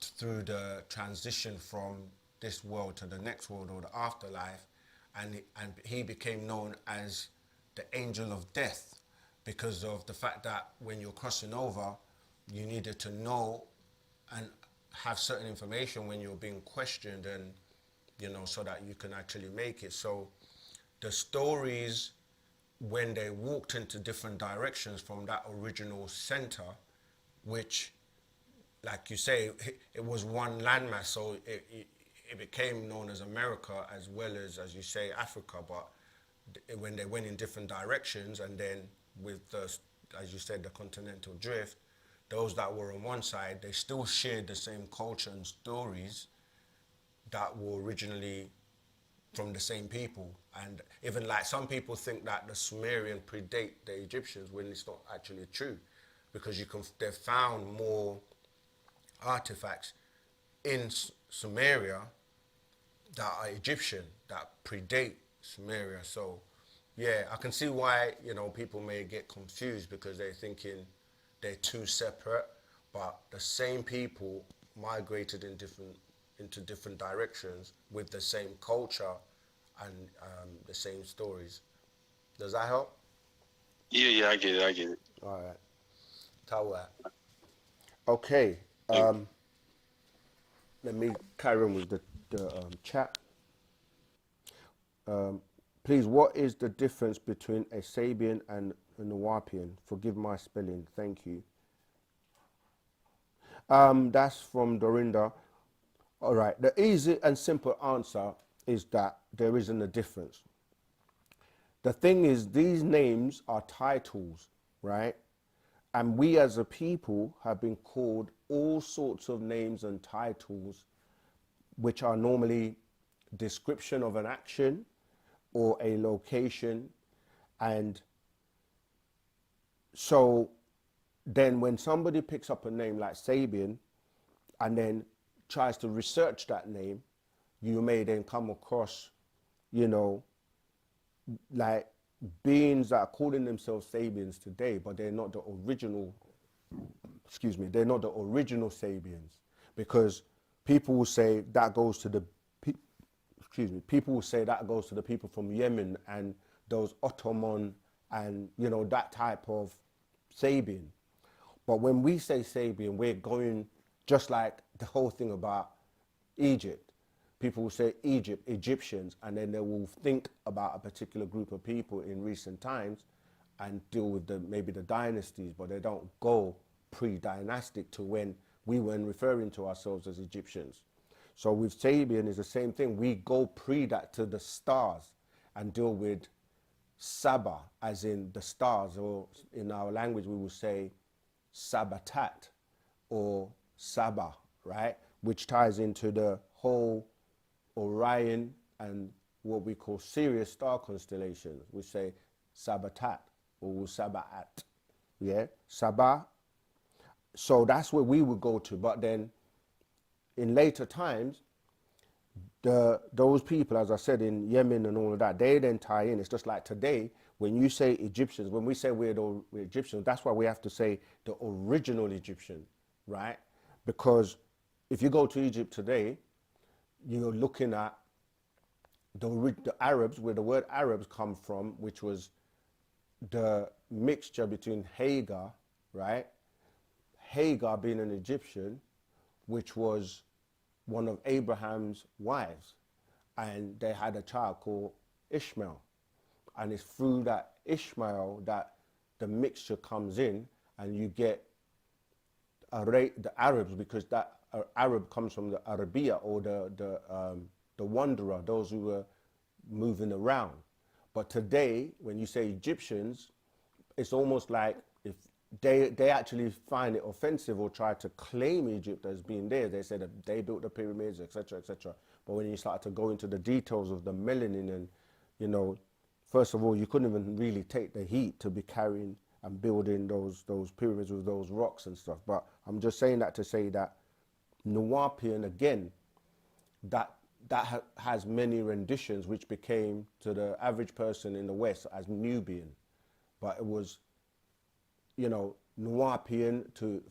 through the transition from this world to the next world or the afterlife, and he became known as the angel of death, because of the fact that when you're crossing over, you needed to know and have certain information when you're being questioned, and you know, so that you can actually make it. So the stories, when they walked into different directions from that original center, which, like you say, it was one landmass, so it became known as America as well as you say, Africa. But when they went in different directions, and then with the, as you said, the continental drift, those that were on one side, they still shared the same culture and stories that were originally from the same people. And even like some people think that the Sumerian predate the Egyptians when it's not actually true, because they've found more artifacts in Sumeria that are Egyptian, that predate Sumeria. So yeah, I can see why, you know, people may get confused because they're thinking they're two separate, but the same people migrated into different directions with the same culture and the same stories. Does that help? Yeah, I get it. All right. Tawa. Okay. Let me carry on with the chat. Please, what is the difference between a Sabian and a Nuwaupian? Forgive my spelling. Thank you. That's from Dorinda. All right. The easy and simple answer is that there isn't a difference. The thing is, these names are titles, right? And we as a people have been called all sorts of names and titles, which are normally description of an action or a location. And so then when somebody picks up a name like Sabian and then tries to research that name, you may then come across, you know, like beings that are calling themselves Sabians today, but they're not the original, they're not the original Sabians, because people will say that goes to the, people will say that goes to the people from Yemen and those Ottoman and, you know, that type of Sabian. But when we say Sabian, we're going just like the whole thing about Egypt. People will say Egypt, Egyptians, and then they will think about a particular group of people in recent times and deal with maybe the dynasties, but they don't go pre-dynastic to when we weren't referring to ourselves as Egyptians. So with Sabian is the same thing. We go pre that to the stars and deal with Saba, as in the stars, or in our language we will say Sabatat or Saba, right? Which ties into the whole Orion and what we call Sirius star constellations. We say Sabatat or Wu-Sabat, yeah, Sabah. So that's where we would go to. But then in later times, those people, as I said, in Yemen and all of that, they then tie in. It's just like today, when you say Egyptians, when we say we're Egyptians, that's why we have to say the original Egyptian, right? Because if you go to Egypt today, you're looking at the Arabs, where the word Arabs come from, which was the mixture between Hagar, right? Hagar being an Egyptian, which was one of Abraham's wives, and they had a child called Ishmael. And it's through that Ishmael that the mixture comes in, and you get the Arabs, because that Arab comes from the Arabia, or the wanderer, those who were moving around. But today, when you say Egyptians, it's almost like if they actually find it offensive or try to claim Egypt as being theirs. They said that they built the pyramids, etc., etc. But when you start to go into the details of the melanin, and, you know, first of all, you couldn't even really take the heat to be carrying and building those pyramids with those rocks and stuff. But I'm just saying that to say that Nuwaupian, again, that has many renditions, which became to the average person in the West as Nubian. But it was, you know, Nuwaupian,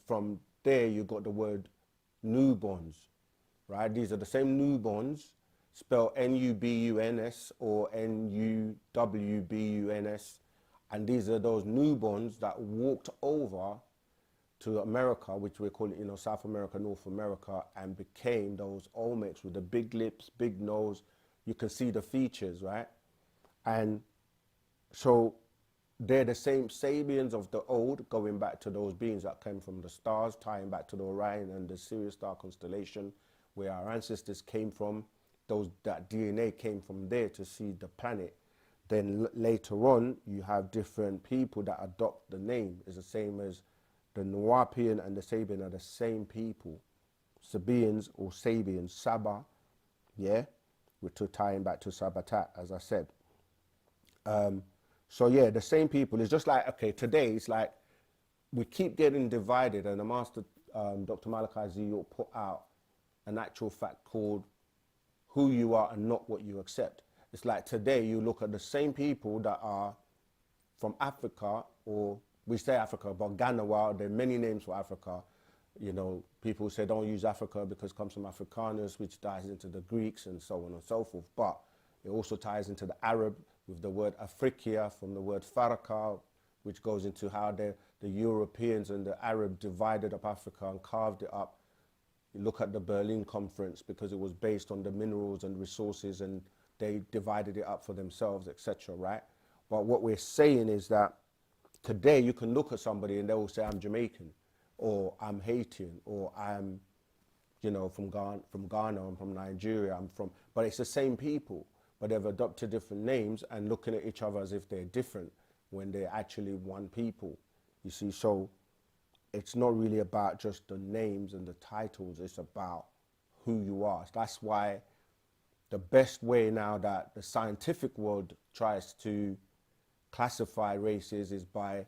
from there you got the word Nubons, right? These are the same Nubons, spelled Nubuns or Nuwbuns, and these are those Nubons that walked over to America, which we're calling, you know, South America, North America, and became those Olmecs with the big lips, big nose. You can see the features, right? And so they're the same Sabians of the old, going back to those beings that came from the stars, tying back to the Orion and the Sirius star constellation, where our ancestors came from, that DNA came from there to seed the planet. Then later on, you have different people that adopt the name. It's the same as the Nuwaupian and the Sabian are the same people. Sabians or Sabians, Saba, yeah, we're tying back to Sabatat, as I said. So yeah, the same people. It's just like, okay, today it's like we keep getting divided, and the master, Dr. Malachi Z, put out an actual fact called who you are and not what you accept. It's like today you look at the same people that are from Africa, or we say Africa, but Ghana, while there are many names for Africa. You know, people say don't use Africa because it comes from Africanus, which ties into the Greeks and so on and so forth. But it also ties into the Arab with the word Afrikia from the word Faraka, which goes into how the Europeans and the Arab divided up Africa and carved it up. You look at the Berlin Conference because it was based on the minerals and resources, and they divided it up for themselves, etc., right? But what we're saying is that today you can look at somebody and they will say, I'm Jamaican, or I'm Haitian, or I'm, you know, from Ghana, I'm from Nigeria, but it's the same people, but they've adopted different names and looking at each other as if they're different when they're actually one people, you see. So it's not really about just the names and the titles, it's about who you are. That's why the best way now that the scientific world tries to classify races is by,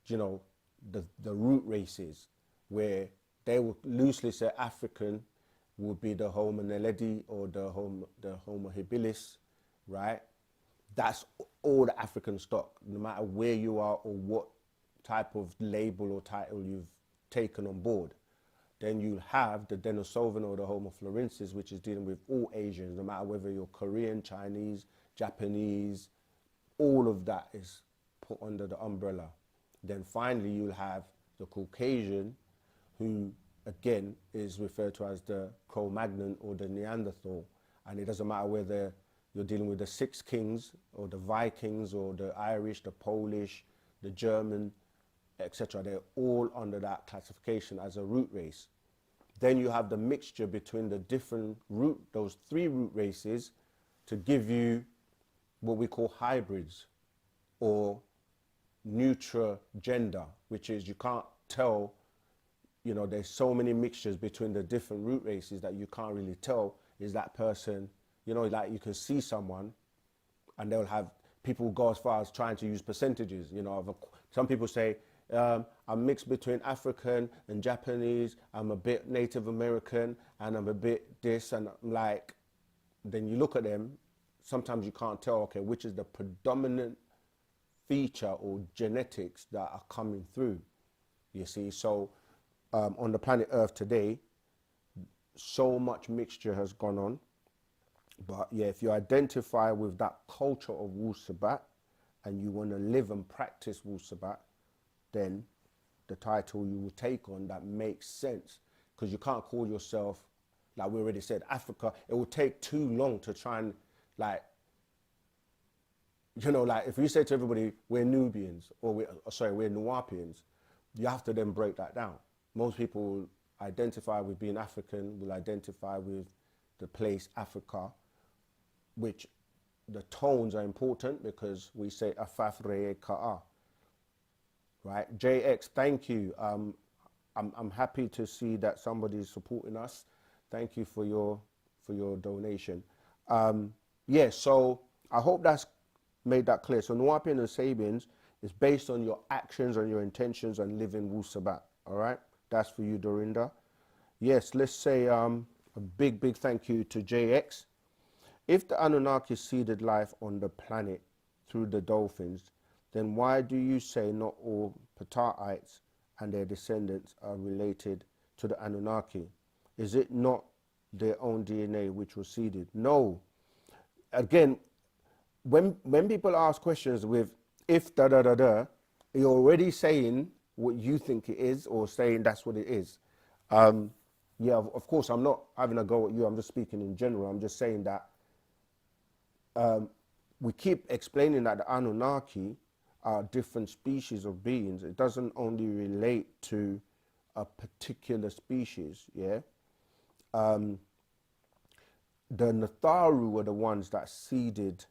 you know, the root races, where they will loosely say African would be the Homo naledi or the Homo habilis, right? That's all the African stock, no matter where you are or what type of label or title you've taken on board. Then you have the Denisovan or the Homo florensis, which is dealing with all Asians, no matter whether you're Korean, Chinese, Japanese, all of that is put under the umbrella. Then finally you'll have the Caucasian, who again is referred to as the Cro-Magnon or the Neanderthal. And it doesn't matter whether you're dealing with the Six Kings or the Vikings or the Irish, the Polish, the German, etc. They're all under that classification as a root race. Then you have the mixture between the different those three root races to give you what we call hybrids or neutral gender, which is you can't tell, you know, there's so many mixtures between the different root races that you can't really tell is that person, you know, like you can see someone and they'll have, people go as far as trying to use percentages, you know, some people say, I'm mixed between African and Japanese, I'm a bit Native American, and I'm a bit this, and I'm like, then you look at them, sometimes you can't tell, okay, which is the predominant feature or genetics that are coming through, you see. So on the planet Earth today, so much mixture has gone on. But yeah, if you identify with that culture of Wu-Sabat and you want to live and practice Wu-Sabat, then the title you will take on that makes sense, because you can't call yourself, like we already said, Africa. It will take too long to try and, like, you know, like if you say to everybody we're Nubians or we're Nuwaupians, you have to then break that down. Most people will identify with being African, will identify with the place Africa, which the tones are important because we say Afafre Ka'a. Right, JX, thank you. I'm happy to see that somebody is supporting us. Thank you for your donation. Yeah, so I hope that's made that clear. So Nuwaupian and Sabians is based on your actions and your intentions and living Wu-Sabat. All right, that's for you, Dorinda. Yes, let's say a big thank you to JX. If the Anunnaki seeded life on the planet through the dolphins, then why do you say not all Pataites and their descendants are related to the Anunnaki? Is it not their own DNA which was seeded? No. Again, when people ask questions with if da-da-da-da, you're already saying what you think it is or saying that's what it is. Yeah, of course, I'm not having a go at you. I'm just speaking in general. I'm just saying that we keep explaining that the Anunnaki are different species of beings. It doesn't only relate to a particular species, yeah? the Nataru were the ones that seeded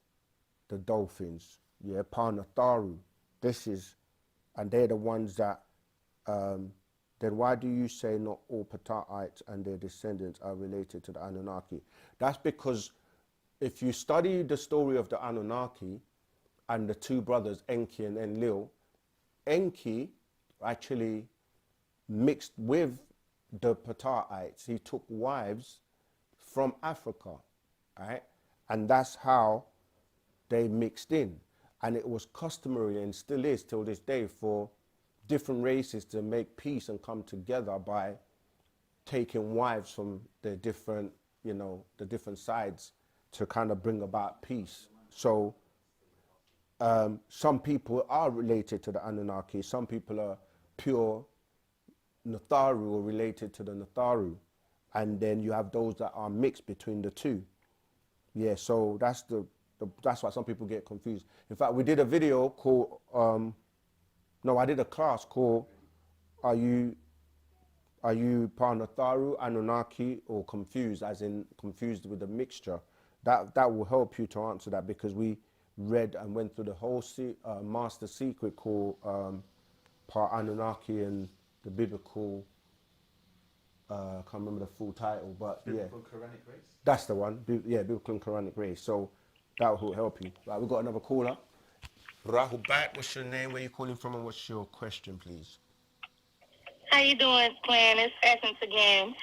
the dolphins. Yeah, Nataru. And they're the ones that, then why do you say not all Pataites and their descendants are related to the Anunnaki? That's because if you study the story of the Anunnaki and the two brothers, Enki and Enlil, Enki actually mixed with the Pataites. He took wives from Africa, right? And that's how they mixed in. And it was customary and still is till this day for different races to make peace and come together by taking wives from the different, the different sides to kind of bring about peace. So some people are related to the Anunnaki, some people are pure Nataru or related to the Nataru, and then you have those that are mixed between the two. Yeah, so that's that's why some people get confused. In fact, we did a video called, I did a class called, Are you Nataru, Anunnaki, or confused, as in confused with the mixture? That will help you to answer that, because we read and went through the whole master secret called Part Anunnaki and the biblical, I can't remember the full title, but Biblical Quranic race? that's the one. Biblical and Quranic race. So that will help you. Right, we've got another caller. Rahul Bat, what's your name? Where you calling from, and what's your question, please? How you doing, Glenn? It's Essence again.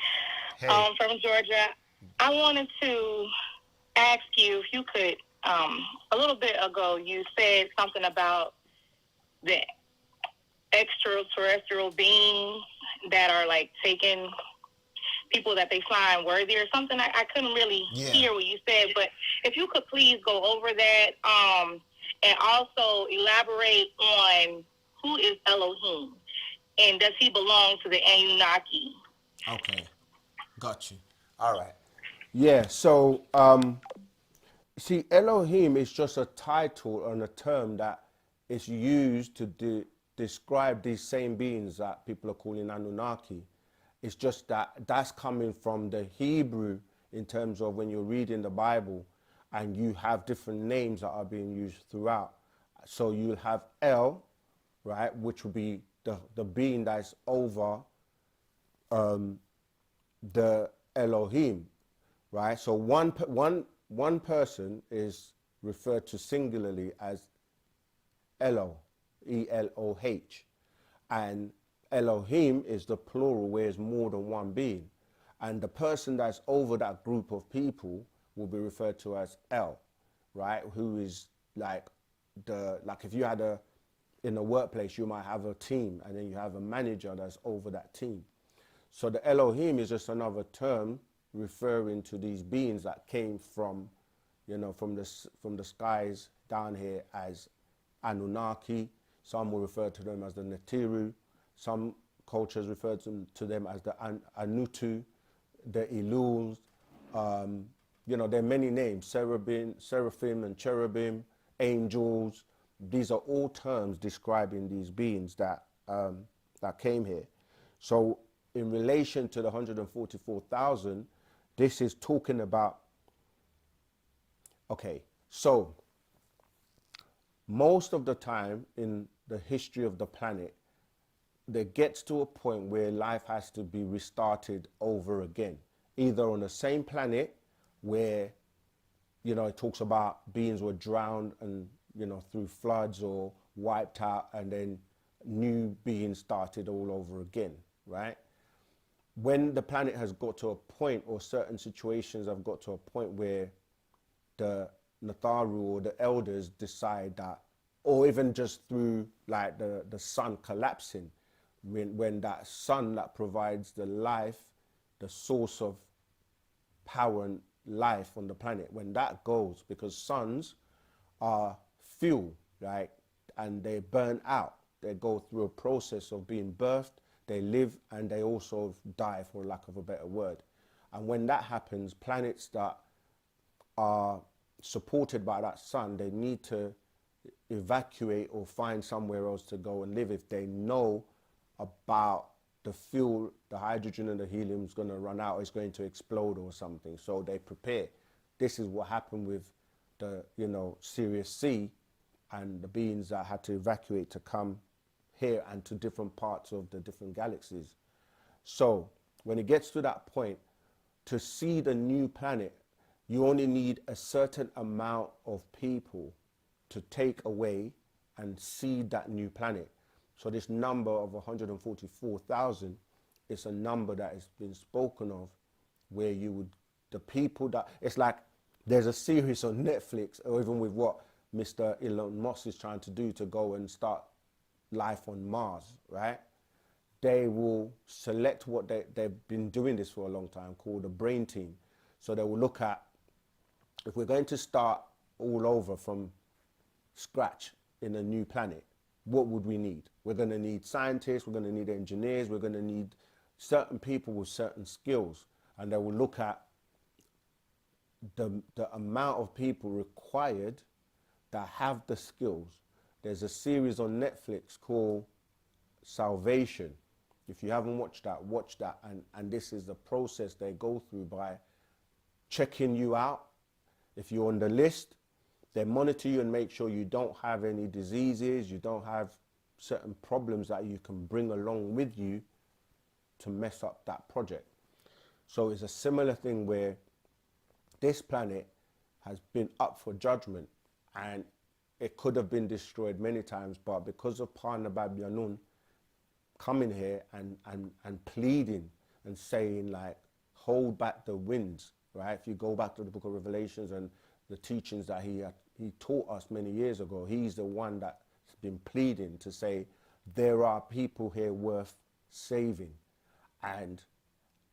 Hey. From Georgia. I wanted to ask you if you could, a little bit ago, you said something about the extraterrestrial beings that are like taking people that they find worthy or something. I couldn't really hear what you said, but if you could please go over that, and also elaborate on who is Elohim, and does he belong to the Anunnaki? Okay, got you. All right. Yeah, so see, Elohim is just a title and a term that is used to describe these same beings that people are calling Anunnaki. It's just that that's coming from the Hebrew in terms of when you're reading the Bible and you have different names that are being used throughout. So you'll have El, right, which will be the being that's over the Elohim, right? So one person is referred to singularly as Elo, E-L-O-H, and Elohim is the plural where it's more than one being, and the person that's over that group of people will be referred to as El, right? Who is like if you had in a workplace, you might have a team, and then you have a manager that's over that team. So the Elohim is just another term referring to these beings that came from, from the skies down here as Anunnaki. Some will refer to them as the Nataru. Some cultures refer to them as the Anutu, the Ilus. There are many names: seraphim and cherubim, angels. These are all terms describing these beings that came here. So in relation to the 144,000, this is talking about, okay, so most of the time in the history of the planet, there gets to a point where life has to be restarted over again, either on the same planet where, it talks about beings were drowned and, through floods or wiped out, and then new beings started all over again, right? When the planet has got to a point, or certain situations have got to a point where the Nataru or the elders decide that, or even just through like the sun collapsing, when that sun that provides the life, the source of power and life on the planet, when that goes, because suns are fuel, right? And they burn out. They go through a process of being birthed, they live, and they also die, for lack of a better word. And when that happens, planets that are supported by that sun, they need to evacuate or find somewhere else to go and live if they know about the fuel, the hydrogen and the helium is going to run out, it's going to explode or something. So they prepare. This is what happened with the, you know, Sirius C and the beings that had to evacuate to come here and to different parts of the different galaxies. So when it gets to that point, to see the new planet, you only need a certain amount of people to take away and see that new planet. So this number of 144,000 is a number that has been spoken of, where you would, the people that, it's like there's a series on Netflix, or even with what Mr. Elon Musk is trying to do to go and start life on Mars, right? They will select what they've been doing this for a long time, called a brain team. So they will look at, if we're going to start all over from scratch in a new planet, what would we need? We're going to need scientists, we're going to need engineers, we're going to need certain people with certain skills. And they will look at the amount of people required that have the skills. There's a series on Netflix called Salvation. If you haven't watched that, watch that. And this is the process they go through by checking you out. If you're on the list, they monitor you and make sure you don't have any diseases, you don't have certain problems that you can bring along with you to mess up that project. So it's a similar thing where this planet has been up for judgment, and it could have been destroyed many times, but because of Parnabab coming here and pleading and saying, like, hold back the winds, right? If you go back to the book of Revelations and the teachings that he taught us many years ago, he's the one that's been pleading to say, there are people here worth saving. And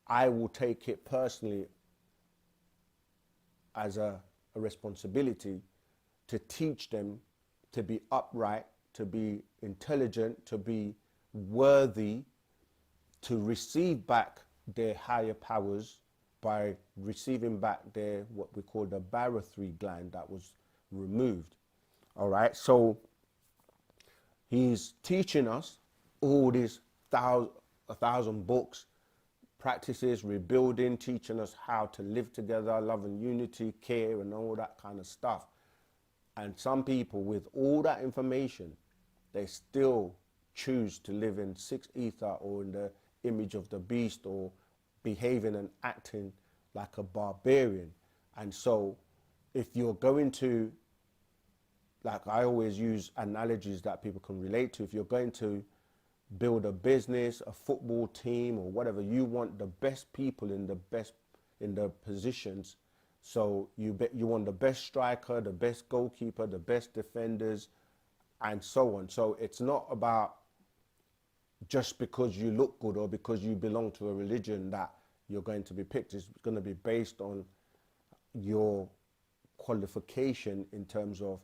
I will take it personally as a responsibility to teach them to be upright, to be intelligent, to be worthy, to receive back their higher powers by receiving back their, what we call the barothry gland that was removed. All right, so he's teaching us all these 1,000 books, practices, rebuilding, teaching us how to live together, love and unity, care, and all that kind of stuff. And some people, with all that information, they still choose to live in sixth ether or in the image of the beast, or behaving and acting like a barbarian. And so if you're going to, like I always use analogies that people can relate to, if you're going to build a business, a football team, or whatever, you want the best people in the positions. So you want the best striker, the best goalkeeper, the best defenders, and so on. So it's not about just because you look good or because you belong to a religion that you're going to be picked. It's going to be based on your qualification in terms of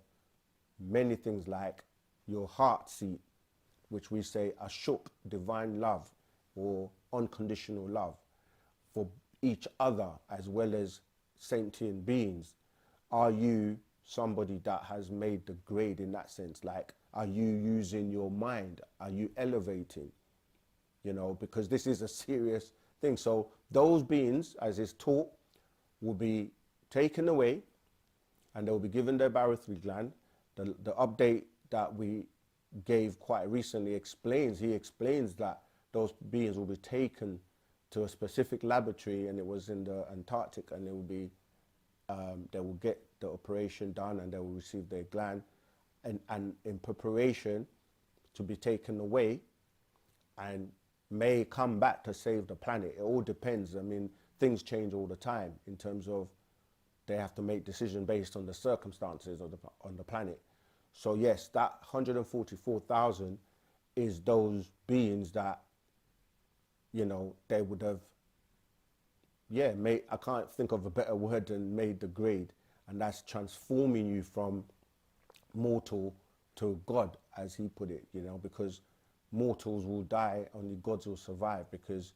many things, like your heart seat, which we say ashuk, divine love, or unconditional love for each other as well as sentient beings. Are you somebody that has made the grade in that sense? Like, are you using your mind? Are you elevating? You know, because this is a serious thing. So those beings, as is taught, will be taken away and they will be given their barothry gland. The update that we gave quite recently he explains that those beings will be taken to a specific laboratory, and it was in the Antarctic, and they will get the operation done and they will receive their gland and in preparation to be taken away and may come back to save the planet. It all depends. I mean, things change all the time in terms of they have to make decisions based on the circumstances on the planet. So yes, that 144,000 is those beings that, you know, they would have, I can't think of a better word than made the grade. And that's transforming you from mortal to God, as he put it, you know, because mortals will die, only gods will survive, because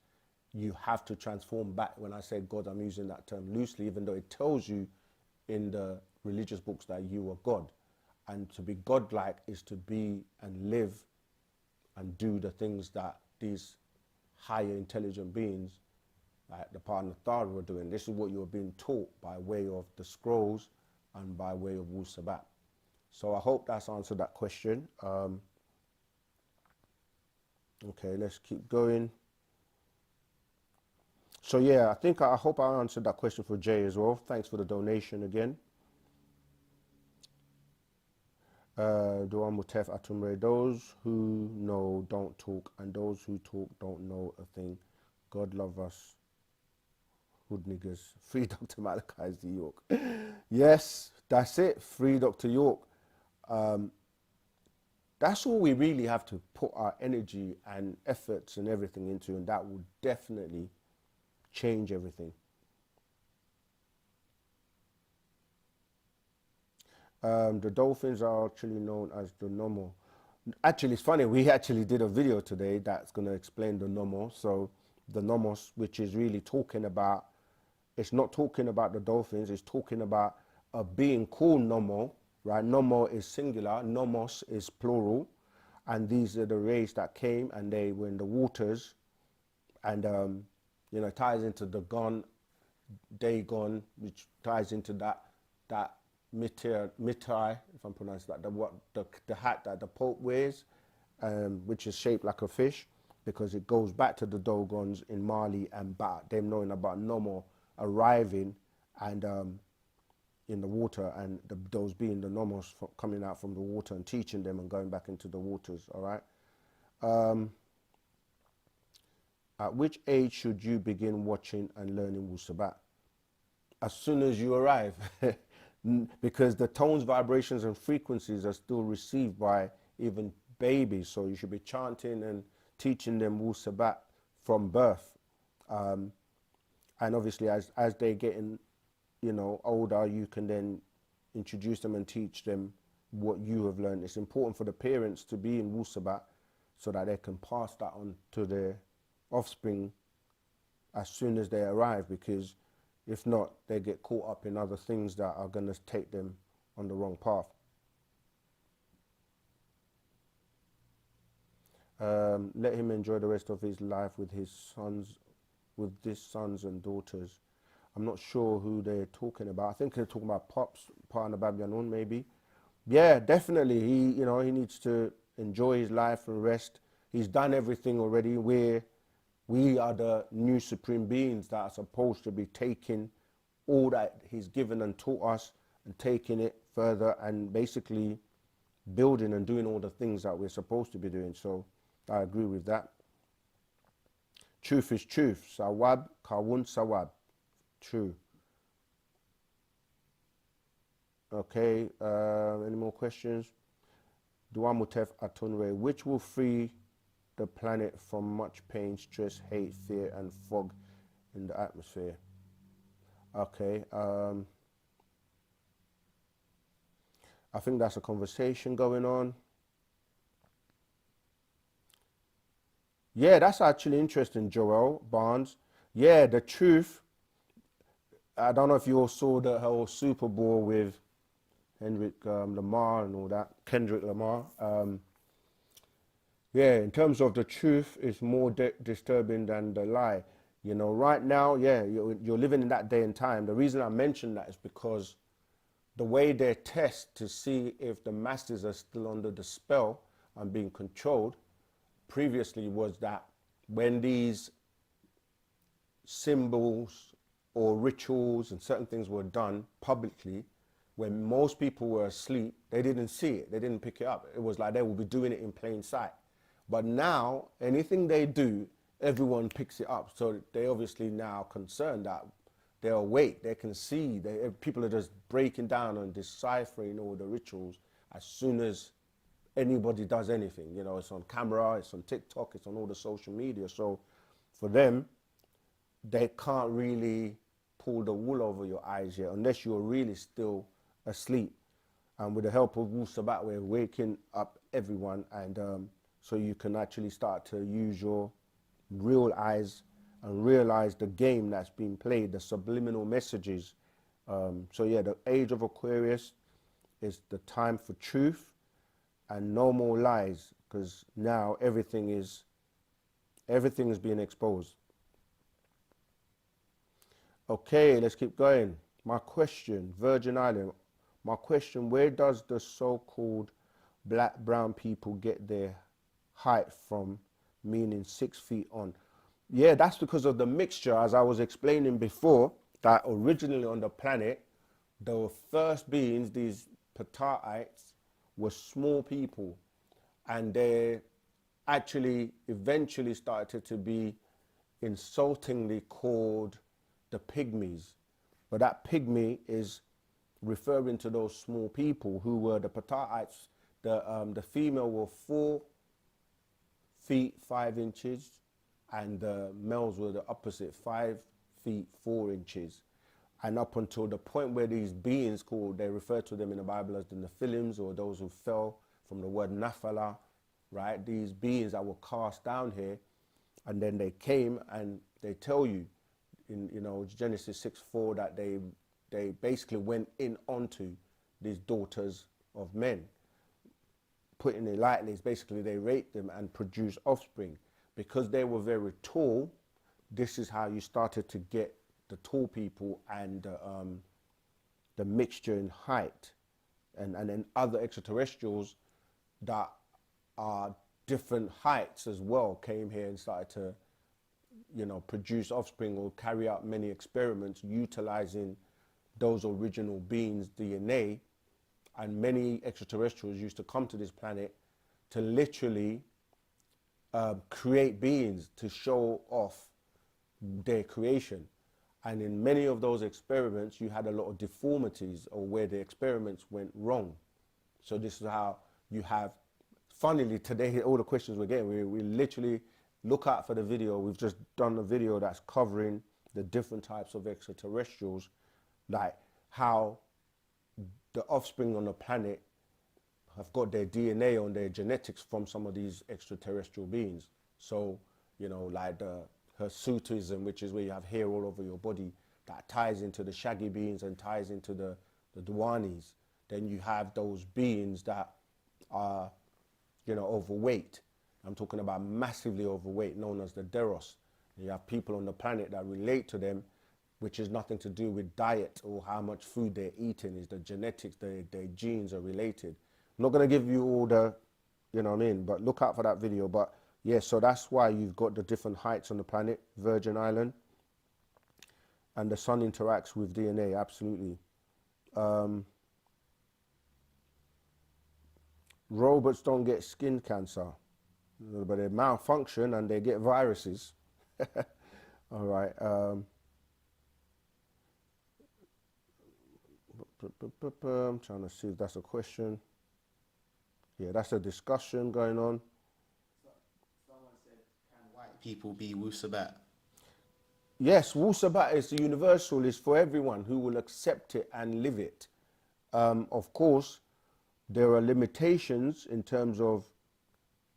you have to transform back. When I say God, I'm using that term loosely, even though it tells you in the religious books that you are God. And to be godlike is to be and live and do the things that these higher intelligent beings, like the part Nataru were doing. This is what you're being taught by way of the scrolls and by way of Wu-Sabat. So I hope that's answered that question. Okay, let's keep going. So yeah, I hope I answered that question for Jay as well. Thanks for the donation again. Duan Mutef Atumre, those who know don't talk, and those who talk don't know a thing. God love us, hood niggas. Free Dr. Malachi Z. York. Yes, that's it. Free Dr. York. That's all we really have to put our energy and efforts and everything into, and that will definitely change everything. The dolphins are actually known as the Nomo. Actually, it's funny, we actually did a video today that's going to explain the Nomo. So the Nomos, which is really talking about, it's not talking about the dolphins, it's talking about a being called Nomo, right? Nomo is singular, Nomos is plural, and these are the rays that came and they were in the waters, and you know, it ties into the Dagon, which ties into that mitai, if I'm pronouncing that, the hat that the Pope wears, which is shaped like a fish, because it goes back to the Dogons in Mali and about them knowing about Nomo arriving and in the water, and those being the Nomos coming out from the water and teaching them and going back into the waters, all right? At which age should you begin watching and learning Wu-Sabat? As soon as you arrive. Because the tones, vibrations, and frequencies are still received by even babies. So you should be chanting and teaching them Wu-Sabat from birth. And obviously, as they get in, you know, older, you can then introduce them and teach them what you have learned. It's important for the parents to be in Wu-Sabat so that they can pass that on to their offspring as soon as they arrive, because if not, they get caught up in other things that are going to take them on the wrong path. Let him enjoy the rest of his life with his sons, and daughters. I'm not sure who they're talking about. I think they're talking about Pops, Partner Babyanon, maybe. Yeah, definitely. He needs to enjoy his life and rest. He's done everything already. We are the new supreme beings that are supposed to be taking all that he's given and taught us and taking it further and basically building and doing all the things that we're supposed to be doing. So I agree with that. Truth is truth. Sawab, kawun sawab. True. Okay, any more questions? Duamutef Atunre, which will free the planet from much pain, stress, hate, fear, and fog in the atmosphere? Okay, I think that's a conversation going on. Yeah, that's actually interesting, Joel Barnes. Yeah, the truth. I don't know if you all saw the whole Super Bowl with Kendrick Lamar and all that. Kendrick Lamar. Yeah, in terms of the truth, it's more disturbing than the lie. You know, right now, yeah, you're living in that day and time. The reason I mention that is because the way they test to see if the masses are still under the spell and being controlled previously was that when these symbols or rituals and certain things were done publicly, when most people were asleep, they didn't see it, they didn't pick it up. It was like they would be doing it in plain sight. But now, anything they do, everyone picks it up. So they obviously now concerned that they're awake, they can see, people are just breaking down and deciphering all the rituals as soon as anybody does anything. You know, it's on camera, it's on TikTok, it's on all the social media. So for them, they can't really pull the wool over your eyes yet unless you're really still asleep. And with the help of Wu-Sabat, we're waking up everyone, and so you can actually start to use your real eyes and realize the game that's being played, the subliminal messages. So yeah, the age of Aquarius is the time for truth and no more lies, because now everything is Everything is being exposed. Okay, let's keep going. My question, Virgin Island. My question, where does the so-called black brown people get their height from, meaning 6 feet on? Yeah, that's because of the mixture, as I was explaining before, that originally on the planet, the first beings, these Pataites, were small people, and they actually eventually started to be insultingly called the pygmies. But that pygmy is referring to those small people who were the Pataites. The female were 4 feet 5 inches, and the males were the opposite, 5 feet 4 inches. And up until the point where these beings called, they refer to them in the Bible as the Nephilims, or those who fell from the word Naphala, right? These beings that were cast down here, and then they came and they tell you in, you know, Genesis 6:4 that they basically went in onto these daughters of men. Putting it lightly, it's basically they raped them and produced offspring. Because they were very tall, this is how you started to get the tall people and the mixture in height. And then other extraterrestrials that are different heights as well came here and started to, you know, produce offspring or carry out many experiments utilizing those original beings' DNA. And many extraterrestrials used to come to this planet to literally create beings to show off their creation. And in many of those experiments, you had a lot of deformities, or where the experiments went wrong. So this is how you have, funnily today, all the questions we're getting, we literally look out for the video. We've just done a video that's covering the different types of extraterrestrials, like how the offspring on the planet have got their DNA on their genetics from some of these extraterrestrial beings. So, you know, like the hirsutism, which is where you have hair all over your body, that ties into the shaggy beings and ties into the Duanis. Then you have those beings that are, you know, overweight. I'm talking about massively overweight, known as the Deros. And you have people on the planet that relate to them, which is nothing to do with diet or how much food they're eating. Is the genetics, their genes are related. I'm not going to give you all the, you know what I mean, but look out for that video. But yeah, so that's why you've got the different heights on the planet, Virgin Island, and the sun interacts with DNA, absolutely. Robots don't get skin cancer, but they malfunction and they get viruses. All right. I'm trying to see if that's a question. Yeah, that's a discussion going on. Someone said, can white people be Wu-Sabat? Yes, Wu-Sabat is universal, is for everyone who will accept it and live it. Of course, there are limitations in terms of,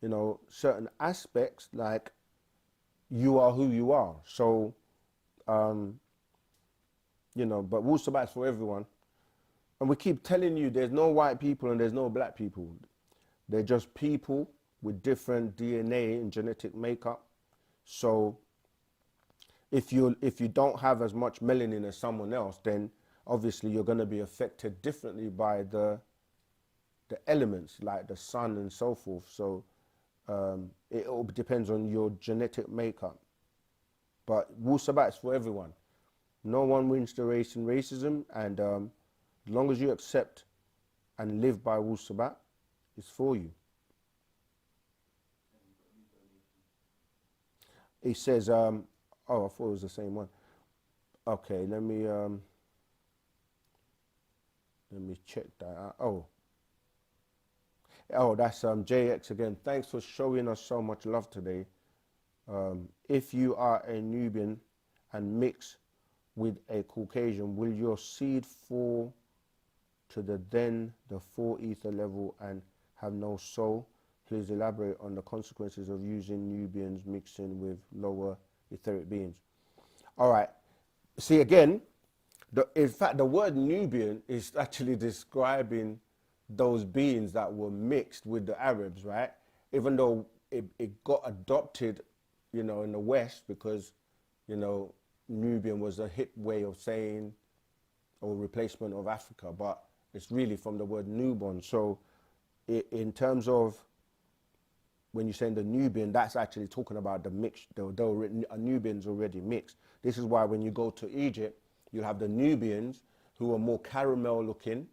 you know, certain aspects, like you are who you are. So, you know, but Wu-Sabat is for everyone. And we keep telling you there's no white people and there's no black people. They're just people with different DNA and genetic makeup. So if you don't have as much melanin as someone else, then obviously you're going to be affected differently by the elements, like the sun and so forth. So it all depends on your genetic makeup. But Wu-Sabat is for everyone. No one wins the race in racism, and as long as you accept and live by Wu-Sabat, it's for you. He says, oh, I thought it was the same one. Okay, let me check that out. Oh, that's JX again. Thanks for showing us so much love today. If you are a Nubian and mix with a Caucasian, will your seed fall to the 4 ether level and have no soul? Please elaborate on the consequences of using Nubians mixing with lower etheric beings. All right. See, again, in fact, the word Nubian is actually describing those beings that were mixed with the Arabs, right? Even though it got adopted, you know, in the West because, you know, Nubian was a hip way of saying or replacement of Africa, but it's really from the word newborn. So in terms of when you're saying the Nubian, that's actually talking about the mix. A Nubian's already mixed. This is why when you go to Egypt, you have the Nubians who are more caramel looking,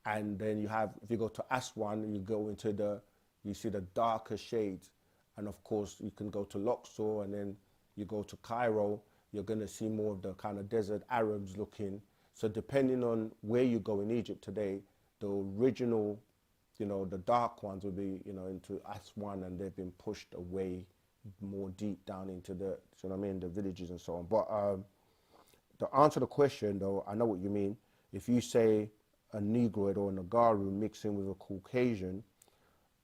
and then you have, if you go to Aswan, you go into you see the darker shades, and of course you can go to Luxor, and then you go to Cairo, you're going to see more of the kind of desert Arabs looking. So depending on where you go in Egypt today, the original, you know, the dark ones will be, you know, into Aswan, and they've been pushed away more deep down into the, you know what I mean, the villages and so on. But to answer the question though, I know what you mean. If you say a Negroid or a Nagaru mixing with a Caucasian,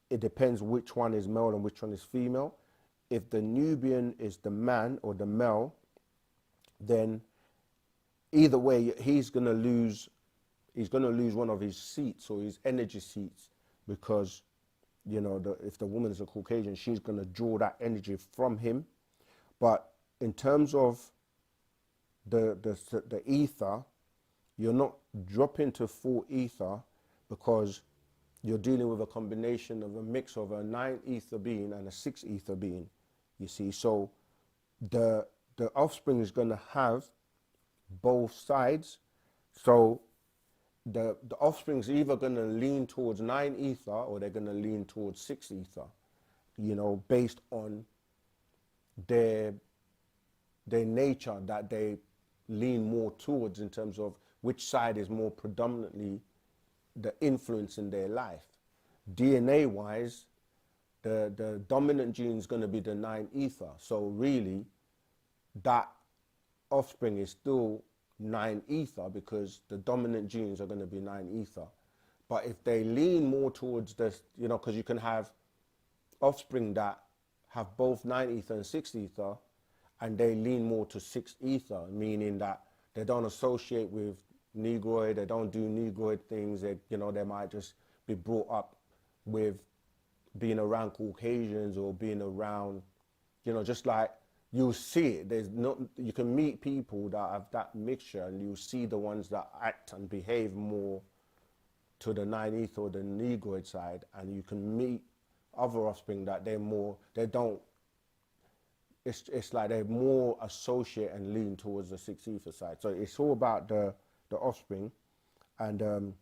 it depends which one is male and which one is female. If the Nubian is the man or the male, then either way he's gonna lose one of his seats or his energy seats, because, you know, if the woman is a Caucasian, she's gonna draw that energy from him. But in terms of the ether, you're not dropping to full ether because you're dealing with a combination of a mix of a 9 ether being and a 6 ether being, you see. So the offspring is going to have both sides. So the offspring is either going to lean towards 9 ether or they're going to lean towards 6 ether, you know, based on their nature that they lean more towards in terms of which side is more predominantly the influence in their life. DNA wise, the dominant gene is going to be the 9 ether. So really that offspring is still 9 ether because the dominant genes are going to be 9 ether. But if they lean more towards this, you know, because you can have offspring that have both 9 ether and 6 ether, and they lean more to 6 ether, meaning that they don't associate with Negroid, they don't do Negroid things, you know, they might just be brought up with being around Caucasians or being around, you know, just like you'll see it. You can meet people that have that mixture, and you'll see the ones that act and behave more to the 9 ether or the Negroid side, and you can meet other offspring that it's like they more associate and lean towards the 6 ether side. So it's all about the offspring. And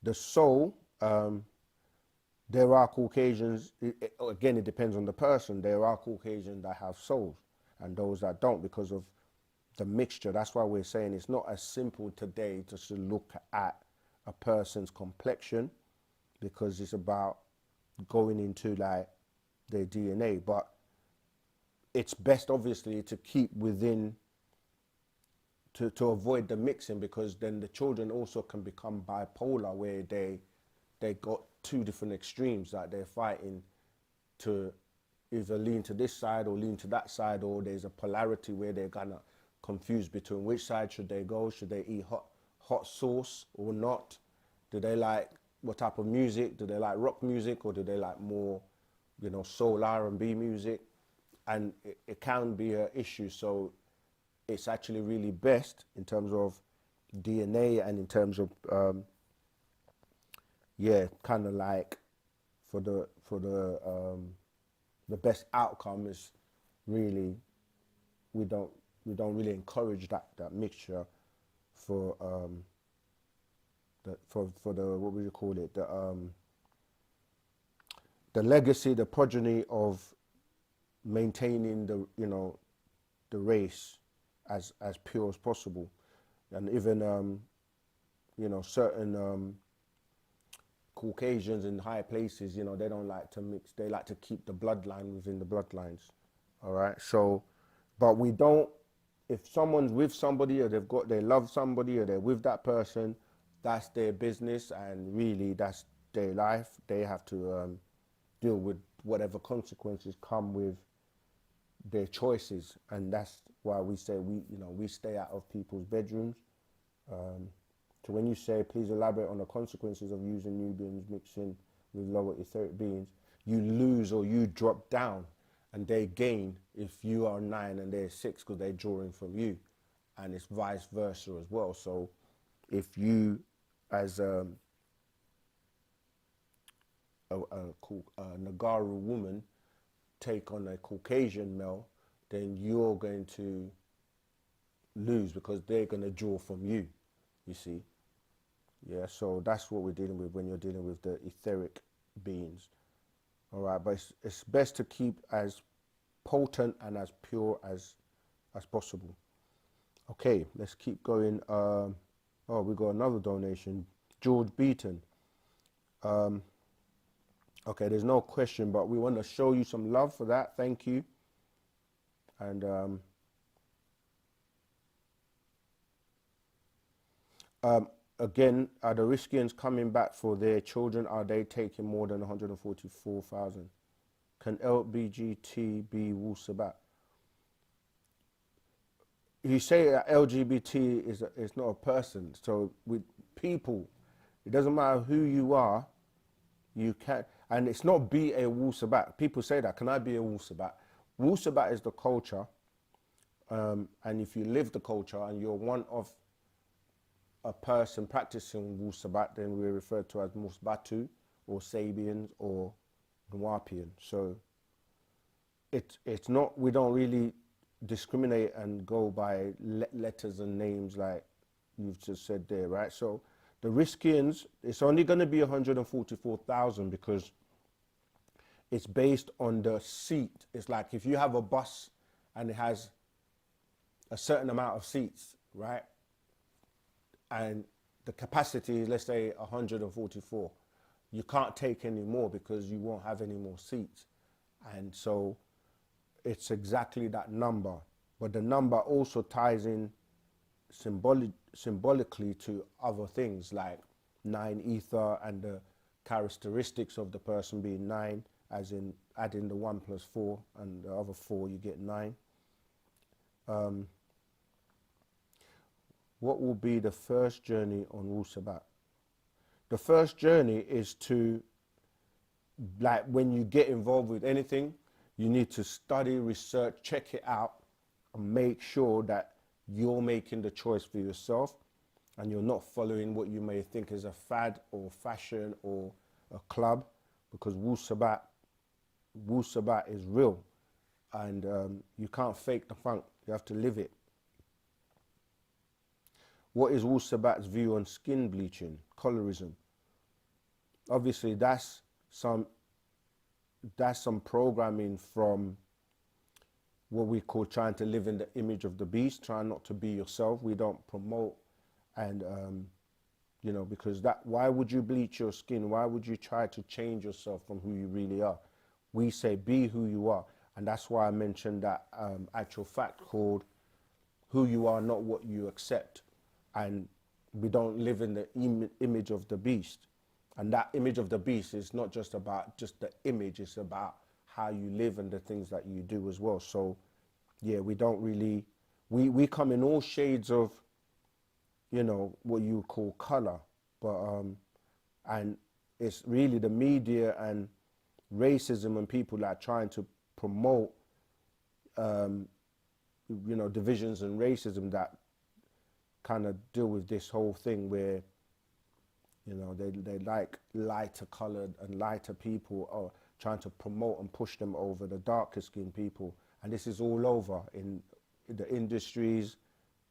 the soul, there are Caucasians, again, it depends on the person. There are Caucasians that have souls and those that don't because of the mixture. That's why we're saying it's not as simple today just to look at a person's complexion, because it's about going into like their DNA. But it's best obviously to keep within, to avoid the mixing, because then the children also can become bipolar, where they got two different extremes that they're fighting to either lean to this side or lean to that side, or there's a polarity where they're gonna confused between which side should they go. Should they eat hot sauce or not? Do they like, what type of music? Do they like rock music, or do they like more, you know, soul R&B music? And it can be an issue. So it's actually really best in terms of DNA and in terms of kind of like for the best outcome is really, we don't really encourage that mixture for the what would you call it, the legacy, the progeny of maintaining the, you know, the race as pure as possible. And even you know, certain Caucasians in high places, you know, they don't like to mix. They like to keep the bloodline within the bloodlines. All right. So, but we don't, if someone's with somebody or they love somebody or they're with that person, that's their business, and really that's their life. They have to deal with whatever consequences come with their choices. And that's why we say we stay out of people's bedrooms. So when you say, please elaborate on the consequences of using Nubians mixing with lower etheric beings, you lose or you drop down. and they gain if you are 9 and they're 6 because they're drawing from you, and it's vice versa as well. So if you, as a Nagaru woman, take on a Caucasian male, then you're going to lose because they're going to draw from you, you see. Yeah, so that's what we're dealing with when you're dealing with the etheric beings. All right, but it's best to keep as potent and as pure as possible. Okay, let's keep going. Oh, we got another donation. George Beaton. Okay, there's no question, but we want to show you some love for that. Thank you. And again, are the Riskians coming back for their children? Are they taking more than 144,000? Can LBGT be Wu-Sabat? You say that LGBT is not a person. So with people, it doesn't matter who you are, you can, and it's not be a Wu-Sabat. People say that, can I be a Wu-Sabat? Wu-Sabat is the culture, and if you live the culture and you're one of a person practicing Wu-Sabat, then we're referred to as Musbatu or Sabians or Nuwaupian. So it's not, we don't really discriminate and go by letters and names like you've just said there, right? So the Riskians, it's only going to be 144,000 because it's based on the seat. It's like if you have a bus and it has a certain amount of seats, right? And the capacity is, let's say, 144. You can't take any more because you won't have any more seats. And so it's exactly that number. But the number also ties in symbolically to other things like 9 ether and the characteristics of the person being 9, as in adding the 1 plus 4 and the other 4, you get 9. What will be the first journey on Wu-Sabat? The first journey is to, like, when you get involved with anything, you need to study, research, check it out, and make sure that you're making the choice for yourself and you're not following what you may think is a fad or fashion or a club, because Wu-Sabat is real, and you can't fake the funk, you have to live it. What is Wu-Sabat's view on skin bleaching, colorism? Obviously, that's some programming from what we call trying to live in the image of the beast, trying not to be yourself. We don't promote, and you know, because why would you bleach your skin? Why would you try to change yourself from who you really are? We say be who you are, and that's why I mentioned that actual fact called who you are, not what you accept. And we don't live in the image of the beast. And that image of the beast is not just about just the image, it's about how you live and the things that you do as well. So yeah, we don't really, we come in all shades of, you know, what you would call color, but and it's really the media and racism and people that are trying to promote you know, divisions and racism that kind of deal with this whole thing where, you know, they like lighter colored and lighter people, or trying to promote and push them over the darker skinned people. And this is all over in the industries,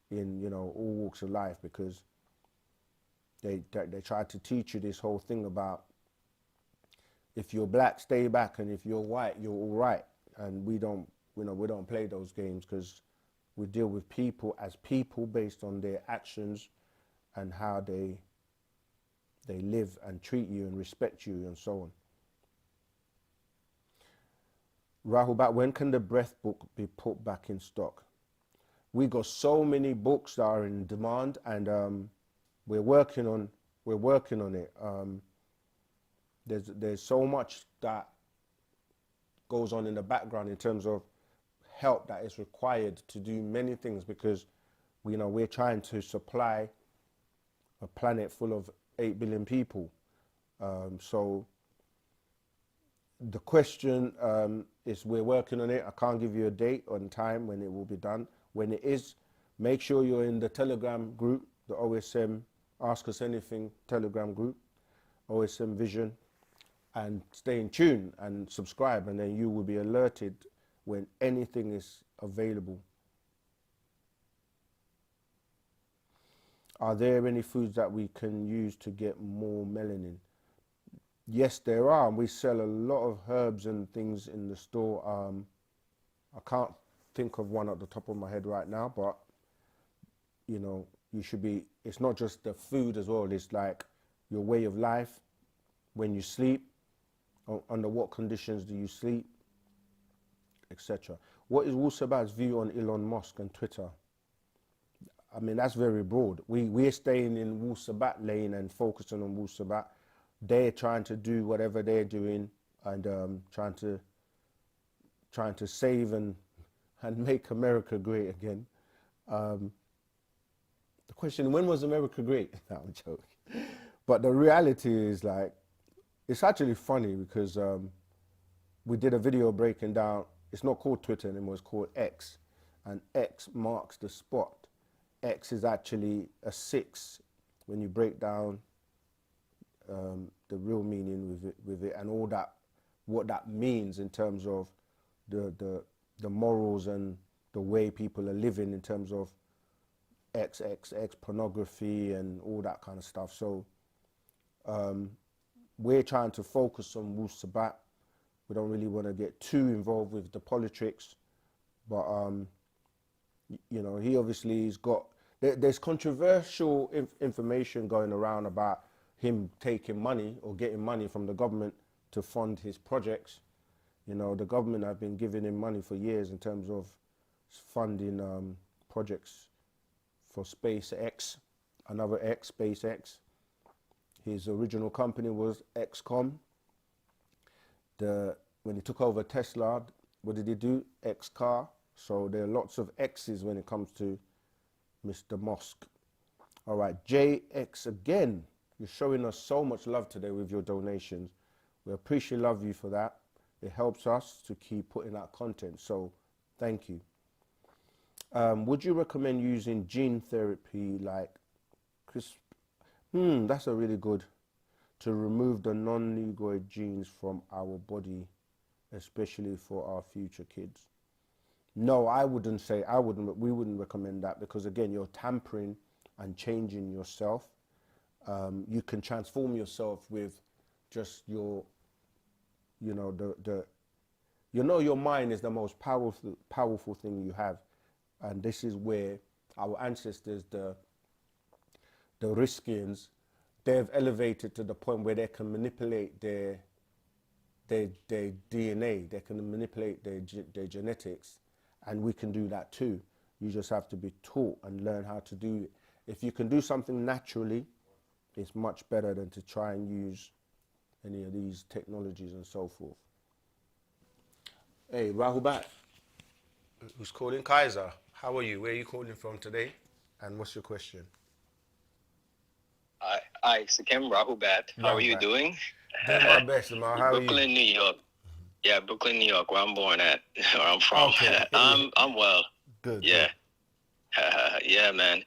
in, you know, all walks of life, because they try to teach you this whole thing about if you're black, stay back, and if you're white, you're all right. And we don't, you know, we don't play those games, because we deal with people as people based on their actions and how they live and treat you and respect you and so on. Rahul, when can the breath book be put back in stock? We got so many books that are in demand, and we're working on it. There's so much that goes on in the background in terms of help that is required to do many things, because we're trying to supply a planet full of 8 billion people. So the question is, we're working on it. I can't give you a date on time when it will be done. When it is, make sure you're in the Telegram group, the OSM Ask Us Anything Telegram group, OSM Vision, and stay in tune and subscribe, and then you will be alerted when anything is available. Are there any foods that we can use to get more melanin? Yes, there are. We sell a lot of herbs and things in the store. I can't think of one at the top of my head right now, but you know, you should be, it's not just the food as well, it's like your way of life, when you sleep, under what conditions do you sleep, etc. What is Wu-Sabat's view on Elon Musk and Twitter? I mean, that's very broad. We're staying in Wu-Sabat lane and focusing on Wu-Sabat. They're trying to do whatever they're doing, and trying to save and make America great again. The question, when was America great? No, I'm joking. But the reality is, like, it's actually funny because we did a video breaking down, it's not called Twitter anymore, it's called X. And X marks the spot. X is actually a 6 when you break down the real meaning with it and all that, what that means in terms of the morals and the way people are living in terms of XXX pornography and all that kind of stuff. So we're trying to focus on Wu-Sabat. We don't really want to get too involved with the politics, but you know, he obviously has got, there's controversial information going around about him taking money or getting money from the government to fund his projects. You know, the government have been giving him money for years in terms of funding projects for SpaceX, another X, SpaceX. His original company was XCOM. When he took over Tesla, what did he do? X car. So there are lots of X's when it comes to Mr. Musk. All right, JX again. You're showing us so much love today with your donations. We appreciate love you for that. It helps us to keep putting out content. So thank you. Would you recommend using gene therapy like CRISPR? That's a really good, to remove the non-negroid genes from our body, especially for our future kids. No, I wouldn't say, we wouldn't recommend that, because again, you're tampering and changing yourself. You can transform yourself with just your, you know, your mind is the most powerful thing you have. And this is where our ancestors, the Riskians, they've elevated to the point where they can manipulate their DNA, they can manipulate their genetics, and we can do that too. You just have to be taught and learn how to do it. If you can do something naturally, it's much better than to try and use any of these technologies and so forth. Hey, Rahubat, who's calling? Kaiser, how are you? Where are you calling from today? And what's your question? Hi, Sakem Rahubat. How are you doing? Doing my best, man. How are you? Brooklyn, New York. Yeah, Brooklyn, New York, where I'm born at, where I'm from. Okay. I'm well. Good. Yeah. Good. Yeah, man.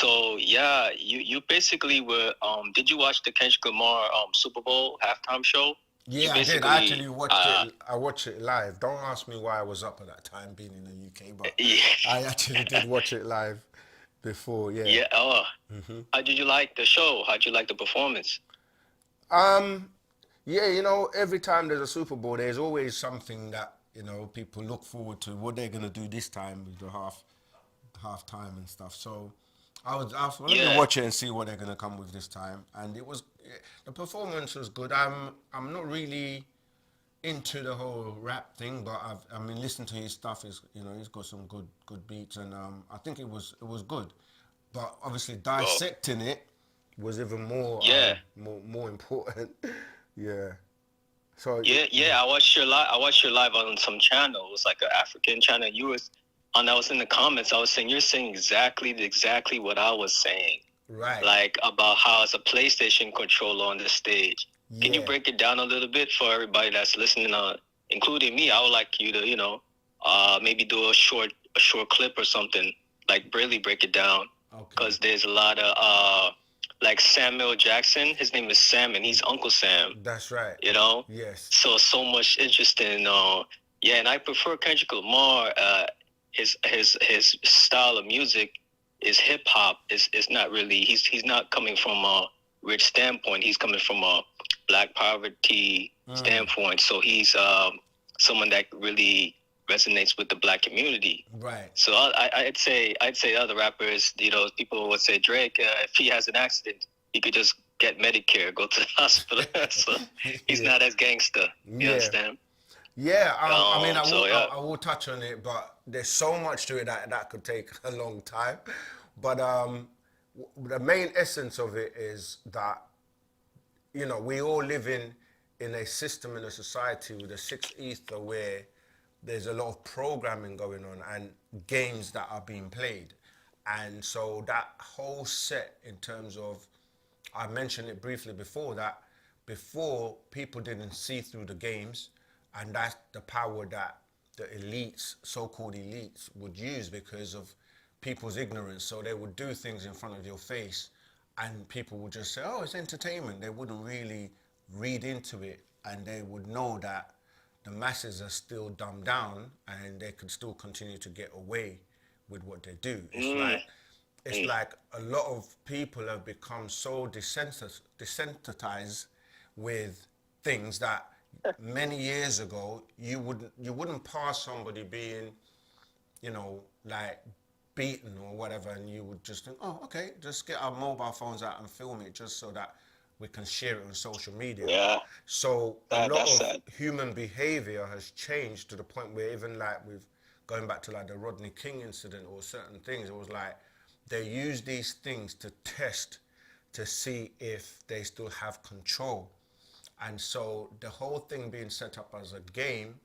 So yeah, you basically were, did you watch the Kendrick Lamar Super Bowl halftime show? Yeah, I did. I actually watched it. I watched it live. Don't ask me why I was up at that time, being in the UK, but yeah. I actually did watch it live before. Yeah. Yeah. Oh. How did you like the show? How did you like the performance? Yeah, you know, every time there's a Super Bowl, there's always something that, you know, people look forward to, what they're gonna do this time with the half time and stuff. So I was let me watch it and see what they're gonna come with this time. And it was, the performance was good. I'm not really into the whole rap thing, but I mean, listening to his stuff is, you know, he's got some good beats, and I think it was good. But obviously dissecting it was even more more important. Yeah. So yeah, I watched your live on some channel. It was like an African channel. I was in the comments. I was saying, you're saying exactly what I was saying. Right. Like about how it's a PlayStation controller on the stage. Can you break it down a little bit for everybody that's listening, including me? I would like you to, maybe do a short clip or something, like really break it down. Because there's a lot of, like Samuel Jackson, his name is Sam, and he's Uncle Sam. That's right. Yes. So much interesting. And I prefer Kendrick Lamar. His style of music is hip hop. It's not really. He's not coming from a rich standpoint. He's coming from a black poverty standpoint. So he's someone that really resonates with the black community. Right. So I'd say other rappers, people would say Drake, if he has an accident, he could just get Medicare, go to the hospital. So he's not as gangster. You understand? Yeah, I will touch on it, but there's so much to it that could take a long time. But the main essence of it is that, we all live in a system, in a society with a sixth ether where there's a lot of programming going on and games that are being played. And so that whole set, in terms of, I mentioned it briefly before, that before people didn't see through the games, and that's the power that the elites, so-called elites, would use because of people's ignorance. So they would do things in front of your face and people would just say, oh, it's entertainment. They wouldn't really read into it, and they would know that the masses are still dumbed down and they could still continue to get away with what they do. It's like a lot of people have become so desensitized with things that many years ago you wouldn't pass somebody being, like beaten or whatever, and you would just think, oh, okay, just get our mobile phones out and film it just so that we can share it on social media. Yeah. So a lot of human behavior has changed to the point where even like with going back to like the Rodney King incident or certain things, it was like they use these things to test to see if they still have control. And so the whole thing being set up as a game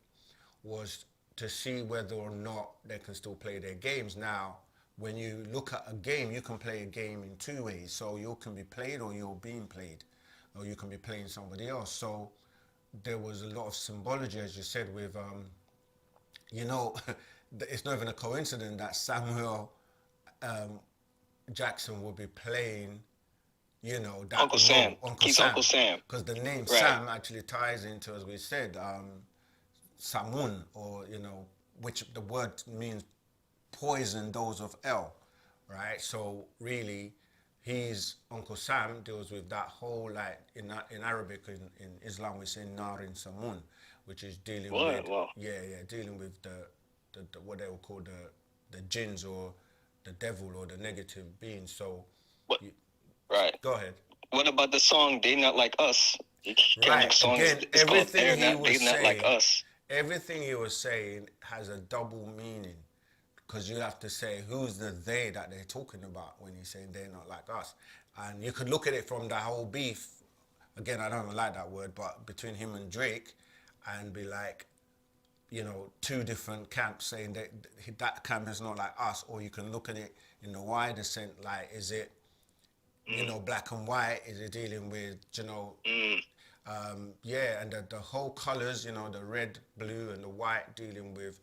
was to see whether or not they can still play their games. Now, when you look at a game, you can play a game in two ways. So you can be played or you're being played, or you can be playing somebody else. So there was a lot of symbology, as you said, with, it's not even a coincidence that Samuel Jackson will be playing, that Uncle Sam. Uncle Uncle Sam. Because the name Sam actually ties into, as we said, Samun, or, which the word means poison dose of L, right? So really, Uncle Sam deals with that whole, like, in Arabic, in Islam, we say Narin Samun, which is dealing dealing with the what they will call the jinns or the devil or the negative beings. So, go ahead. What about the song "They Not Like Us"? Right. Again, everything he was saying, like us. Everything he was saying has a double meaning, because you have to say who's the they that they're talking about when he's saying they're not like us. And you could look at it from the whole beef. Again, I don't like that word, but between him and Drake, and be like, two different camps saying that camp is not like us. Or you can look at it in the wider sense, like, is it, black and white? Is it dealing with, and the whole colors, the red, blue, and the white, dealing with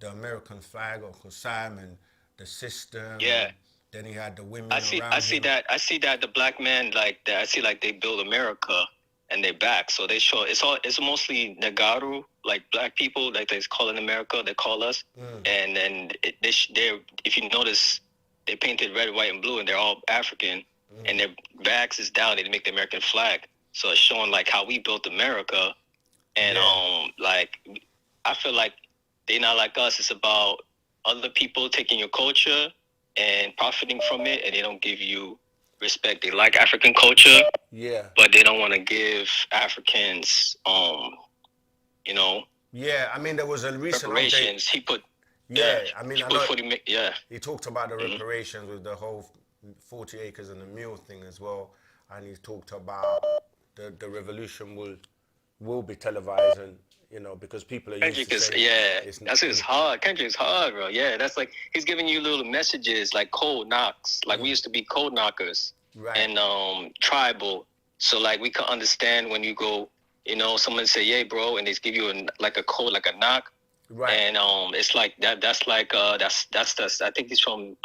the American flag, Uncle Sam, and the system. Yeah. Then he had the women I see him. I see that the black man, like that. I see like they build America and they're back. So they show it's mostly Nagaru, like black people, like they call in America, they call us. And then if you notice, they painted red, white, and blue, and they're all African. And their backs is down. They make the American flag. So it's showing like how we built America. And like I feel like They Not Like Us. It's about other people taking your culture and profiting from it, and they don't give you respect. They like African culture, but they don't want to give Africans, Yeah, I mean, there was a recent reparations. He put. He talked about the reparations with the whole 40 acres and a mule thing as well, and he talked about the revolution will be televised, and because people are used to saying, it's hard. Kendrick's hard, bro. Yeah, that's like he's giving you little messages like code knocks. Like we used to be code knockers, right? And tribal, So like we can understand when you go, you know, someone say, "Yeah, bro," and they give you like a code, like a knock. Right. And it's like that. That's like that's I think he's from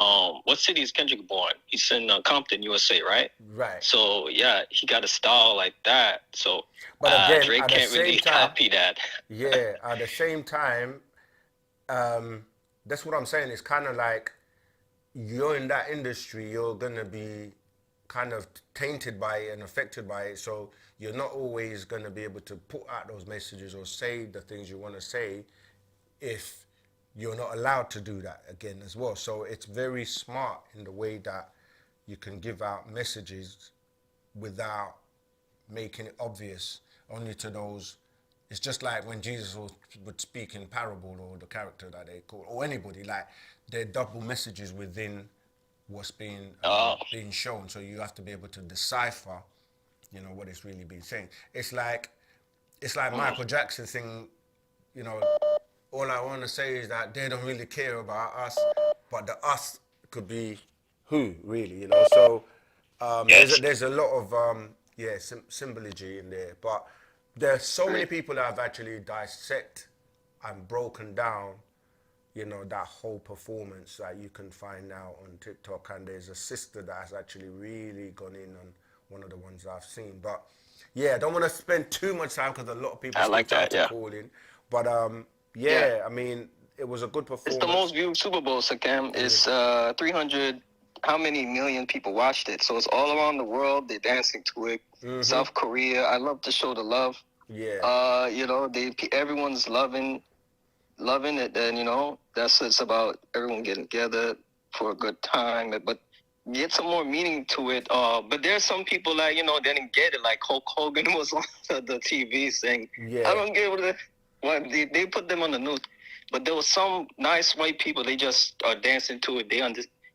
what city is Kendrick born? He's in Compton, USA, right? Right. So yeah, he got a style like that. So But again, Drake at the can't same really time, copy that. Yeah, at the same time, that's what I'm saying. It's kind of like you're in that industry, you're gonna be kind of tainted by it and affected by it. So you're not always gonna be able to put out those messages or say the things you want to say if you're not allowed to do that again as well. So it's very smart in the way that you can give out messages without making it obvious only to those. It's just like when Jesus would speak in parable, or the character that they call, or anybody, like they're double messages within what's being shown. So you have to be able to decipher, you know, what it's really being saying. It's like Michael Jackson thing, you know, all I want to say is that they don't really care about us, but the us could be who, really, you know. So there's a lot of symbology in there, but there's so many people that have actually dissect and broken down, you know, that whole performance that you can find now on TikTok. And there's a sister that has actually really gone in on one of the ones I've seen. But yeah, I don't want to spend too much time because a lot of people like that, yeah. call in. But I mean, it was a good performance. It's the most viewed Super Bowl, Sakam. It's 300. How many million people watched it? So it's all around the world. They're dancing to it. Mm-hmm. South Korea. I love to show the love. Yeah. You know, everyone's loving it, and you know, it's about everyone getting together for a good time, but get some more meaning to it. But there's some people that, you know, didn't get it. Like Hulk Hogan was on the TV saying, "I don't get what they put them on the news." But there was some nice white people. They just are dancing to it.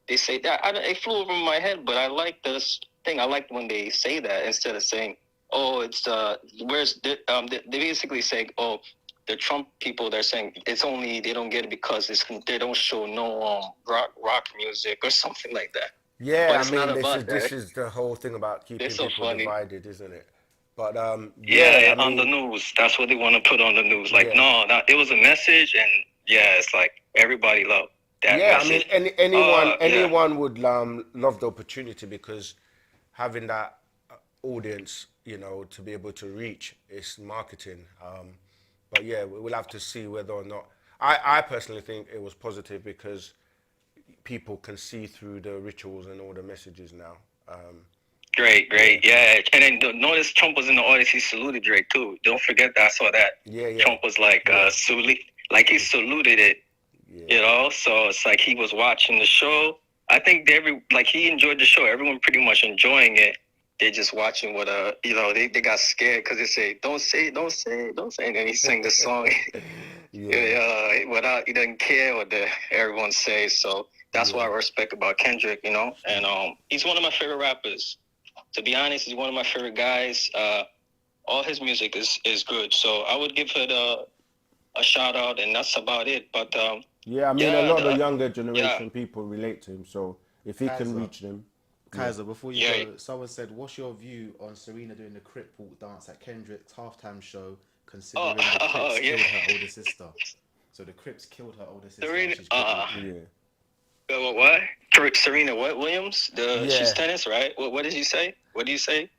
They say that. It flew over my head, but I like this thing. I like when they say that instead of saying, "Oh, it's where's the, they basically say, oh, the Trump people, they're saying it's only, they don't get it because they don't show no rock music or something like that." Yeah, I mean, this is the whole thing about keeping people divided, isn't it? But I on mean, the news, that's what they want to put on the news. Like, no, it was a message, and yeah, it's like everybody loved that message. I mean, anyone would love the opportunity, because having that audience, you know, to be able to reach is marketing. But yeah, we'll have to see whether or not. I personally think it was positive because people can see through the rituals and all the messages now. Great, yeah. And then notice Trump was in the audience. He saluted Drake too. Don't forget that. I saw that. Yeah. Trump was like he saluted it. Yeah. You know, so it's like he was watching the show. I think he enjoyed the show. Everyone pretty much enjoying it. They're just watching what you know, they got scared because they say, don't say it, and then he sang the song. Without, he doesn't care what everyone says. So that's what I respect about Kendrick, you know. And he's one of my favorite rappers. To be honest, he's one of my favorite guys. All his music is good. So I would give it a shout out, and that's about it. But I mean, a lot of the younger generation people relate to him. So if he can reach them. Kaiser, before you go, someone said, "What's your view on Serena doing the Crip Walk dance at Kendrick's halftime show, considering the Crips killed her older sister?" So the Crips killed her older sister. Serena, what? Serena Williams? She's tennis, right? What did you say? What do you say?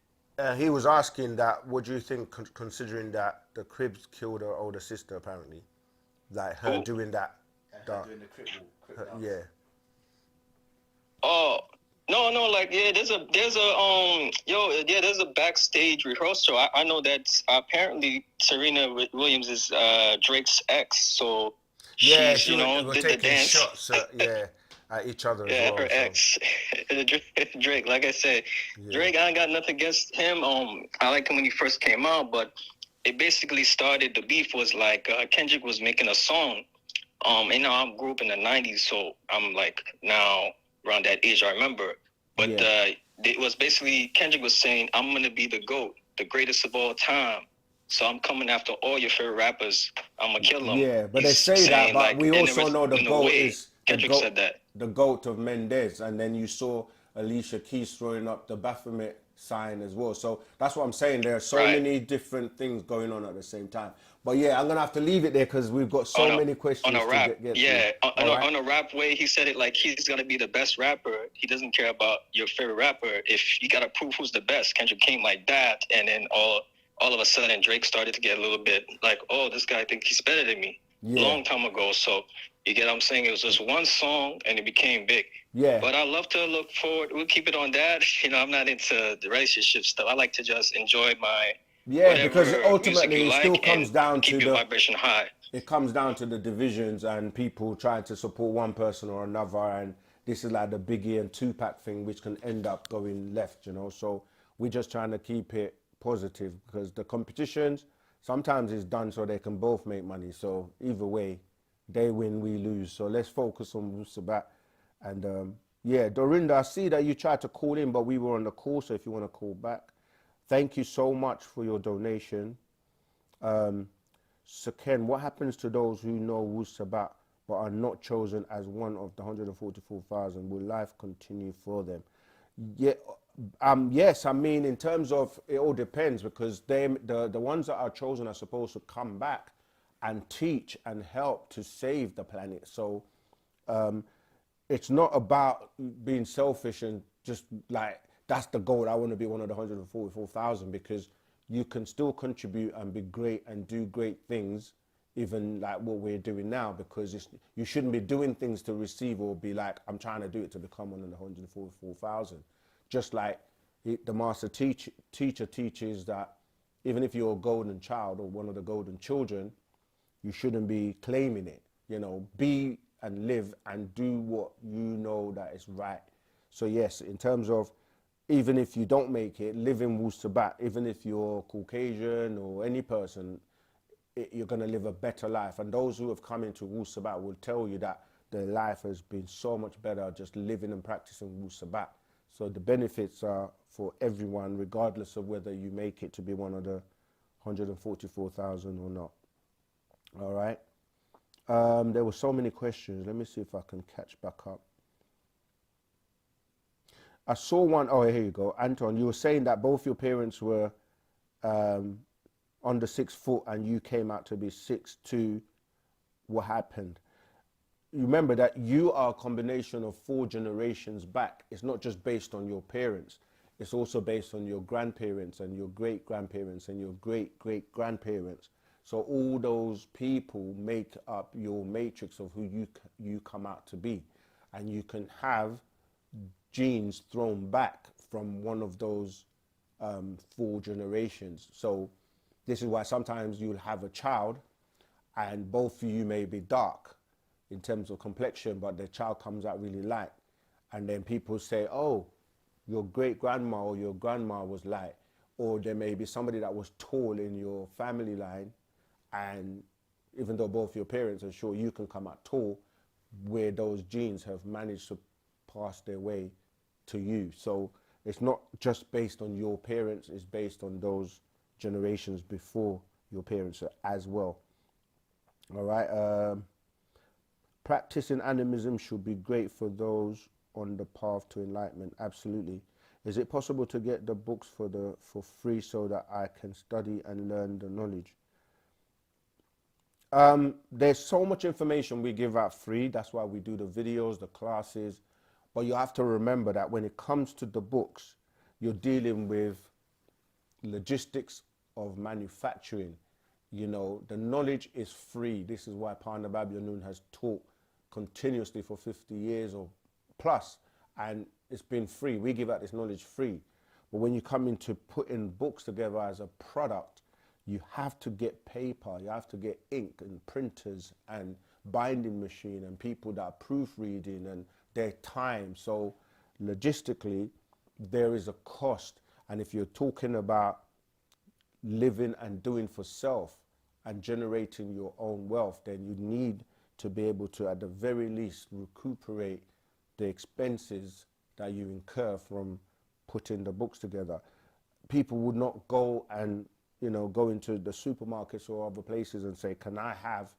He was asking that, what do you think, considering that the Crips killed her older sister, apparently? Like her doing that. Doing the Crip Walk dance. Oh. No, like, yeah, there's a backstage rehearsal. I know that apparently Serena Williams is Drake's ex, so she's, you know, did the dance. Shots at each other as well. Her ex, Drake. Like I said, Drake, I ain't got nothing against him. I liked him when he first came out, but it basically started, the beef was like Kendrick was making a song. And I grew up in the 90s, so I'm like now around that age, I remember. But it was basically, Kendrick was saying, "I'm going to be the GOAT, the greatest of all time. So I'm coming after all your favorite rappers. I'm going to kill them." Yeah, but they say that, but like, we also know the GOAT is Kendrick said that. The GOAT of Mendez. And then you saw Alicia Keys throwing up the Baphomet sign as well. So that's what I'm saying. There are so Right. many different things going on at the same time. But yeah, I'm gonna have to leave it there because we've got so many questions on a rap. to get Yeah, through. on a rap way, he said it like he's gonna be the best rapper. He doesn't care about your favorite rapper. If you gotta prove who's the best, Kendrick came like that, and then all of a sudden Drake started to get a little bit like, oh, this guy thinks he's better than me. Yeah. Long time ago. So you get what I'm saying? It was just one song and it became big. Yeah. But I love to look forward. We'll keep it on that. You know, I'm not into the relationship stuff. I like to just enjoy my because ultimately it still comes down to the vibration high. It comes down to the divisions and people trying to support one person or another, and this is like the Biggie and Tupac thing, which can end up going left, you know. So we're just trying to keep it positive because the competitions sometimes is done so they can both make money. So either way, they win, we lose. So let's focus on Wu-Sabat. And yeah, Dorinda, I see that you tried to call in, but we were on the call. So if you want to call back, thank you so much for your donation. So Ken, what happens to those who know Wu-Sabat but are not chosen as one of the 144,000? Will life continue for them? Yeah, yes, I mean, in terms of, it all depends because the ones that are chosen are supposed to come back and teach and help to save the planet. So it's not about being selfish and just like, that's the goal. I want to be one of the 144,000 because you can still contribute and be great and do great things, even like what we're doing now, because you shouldn't be doing things to receive or be like, I'm trying to do it to become one of the 144,000. Just like the master teacher teaches that even if you're a golden child or one of the golden children, you shouldn't be claiming it, you know, be and live and do what you know that is right. So yes, in terms of, even if you don't make it, live in Wu-Sabat, even if you're Caucasian or any person, you're going to live a better life. And those who have come into Wu-Sabat will tell you that their life has been so much better just living and practicing Wu-Sabat. So the benefits are for everyone, regardless of whether you make it to be one of the 144,000 or not. All right. There were so many questions. Let me see if I can catch back up. I saw one. Oh, here you go. Anton, you were saying that both your parents were under 6 foot and you came out to be 6'2". What happened? You remember that you are a combination of 4 generations back. It's not just based on your parents. It's also based on your grandparents and your great-grandparents and your great-great-grandparents. So all those people make up your matrix of who you come out to be. And you can have genes thrown back from one of those 4 generations. So this is why sometimes you'll have a child and both of you may be dark in terms of complexion, but the child comes out really light. And then people say, oh, your great-grandma or your grandma was light. Or there may be somebody that was tall in your family line, and even though both your parents are short, you can come out tall, where those genes have managed to pass their way to you. So it's not just based on your parents, it's based on those generations before your parents as well. All right. Practicing animism should be great for those on the path to enlightenment. Absolutely. Is it possible to get the books for free so that I can study and learn the knowledge? There's so much information we give out free. That's why we do the videos, the classes. But you have to remember that when it comes to the books, you're dealing with logistics of manufacturing. You know, the knowledge is free. This is why Pana Babylon has taught continuously for 50 years or plus, and it's been free. We give out this knowledge free. But when you come into putting books together as a product, you have to get paper, you have to get ink and printers and binding machine and people that are proofreading and their time. So logistically, there is a cost. And if you're talking about living and doing for self and generating your own wealth, then you need to be able to, at the very least, recuperate the expenses that you incur from putting the books together. People would not go and, you know, go into the supermarkets or other places and say, can I have,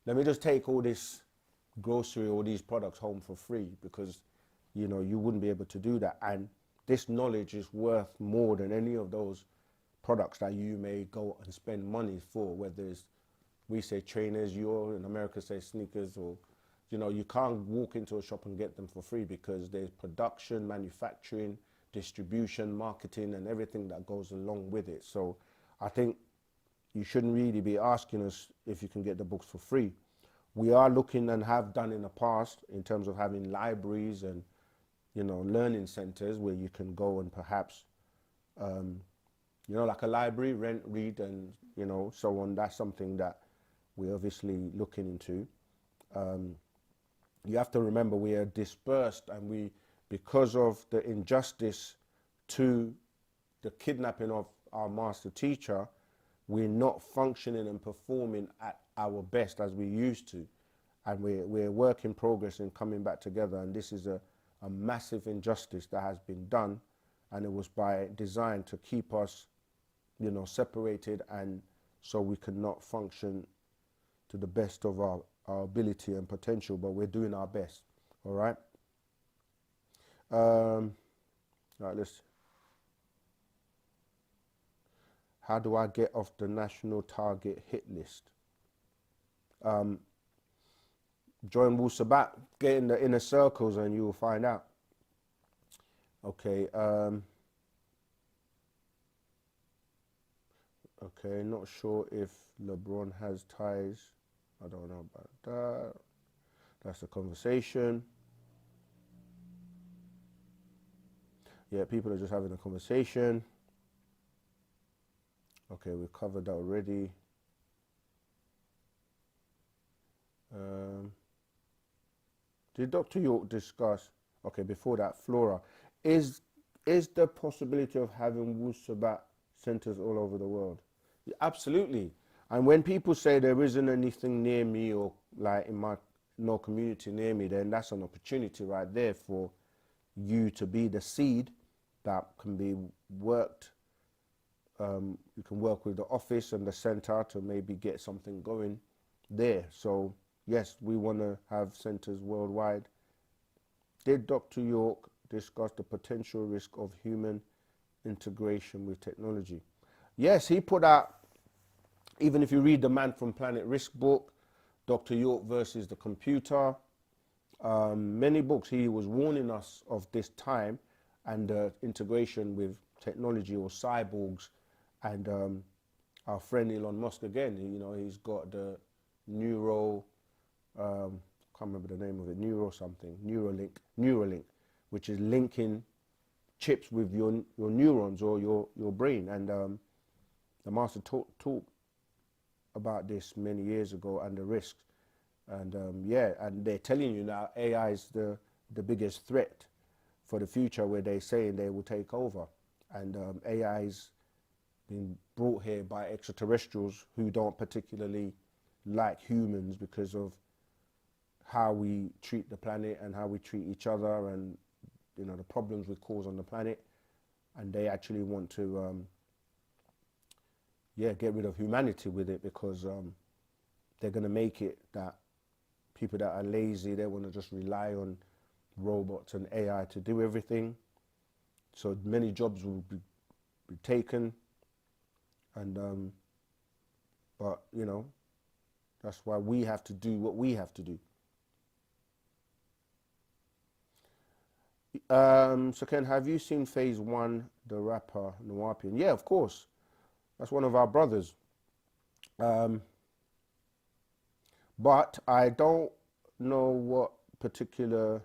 let me just take all this grocery or these products home for free, because, you know, you wouldn't be able to do that. And this knowledge is worth more than any of those products that you may go and spend money for, whether it's, we say trainers, you in America say sneakers, or, you know, you can't walk into a shop and get them for free because there's production, manufacturing, distribution, marketing, and everything that goes along with it. So I think you shouldn't really be asking us if you can get the books for free. We are looking and have done in the past in terms of having libraries and, you know, learning centers where you can go and perhaps, you know, like a library, rent, read, and, you know, so on. That's something that we're obviously looking into. You have to remember we are dispersed, and we, because of the injustice to the kidnapping of our master teacher, we're not functioning and performing at our best as we used to. And we're work in progress in coming back together. And this is a massive injustice that has been done. And it was by design to keep us, you know, separated, and so we could not function to the best of our ability and potential, but we're doing our best. All right. Right, let's. How do I get off the national target hit list? Join Wu-Sabat, get in the inner circles, and you will find out. Okay. Okay, not sure if LeBron has ties. I don't know about that. That's a conversation. Yeah, people are just having a conversation. Okay, we covered that already. Did Dr. York discuss, okay, before that, Flora, is the possibility of having Wu-Sabat centers all over the world? Yeah, absolutely. And when people say there isn't anything near me, or like in my no community near me, then that's an opportunity right there for you to be the seed that can be worked. You can work with the office and the center to maybe get something going there. So yes, we want to have centers worldwide. Did Dr. York discuss the potential risk of human integration with technology? Yes, he put out, even if you read the Man from Planet Risk book, Dr. York versus the computer, many books, he was warning us of this time and integration with technology or cyborgs. And our friend Elon Musk, again, you know, he's got the can't remember the name of it, Neuralink, which is linking chips with your neurons or your brain. And the master talked about this many years ago and the risks. And yeah, and they're telling you now AI is the biggest threat for the future, where they're saying they will take over. And AI is being brought here by extraterrestrials who don't particularly like humans because of how we treat the planet and how we treat each other, and, you know, the problems we cause on the planet. And they actually want to yeah, get rid of humanity with it, because they're going to make it that people that are lazy, they want to just rely on robots and AI to do everything. So many jobs will be taken. And but, you know, that's why we have to do what we have to do. So Ken, have you seen Phase 1, the rapper Nuwaupian? Yeah, of course. That's one of our brothers. But I don't know what particular,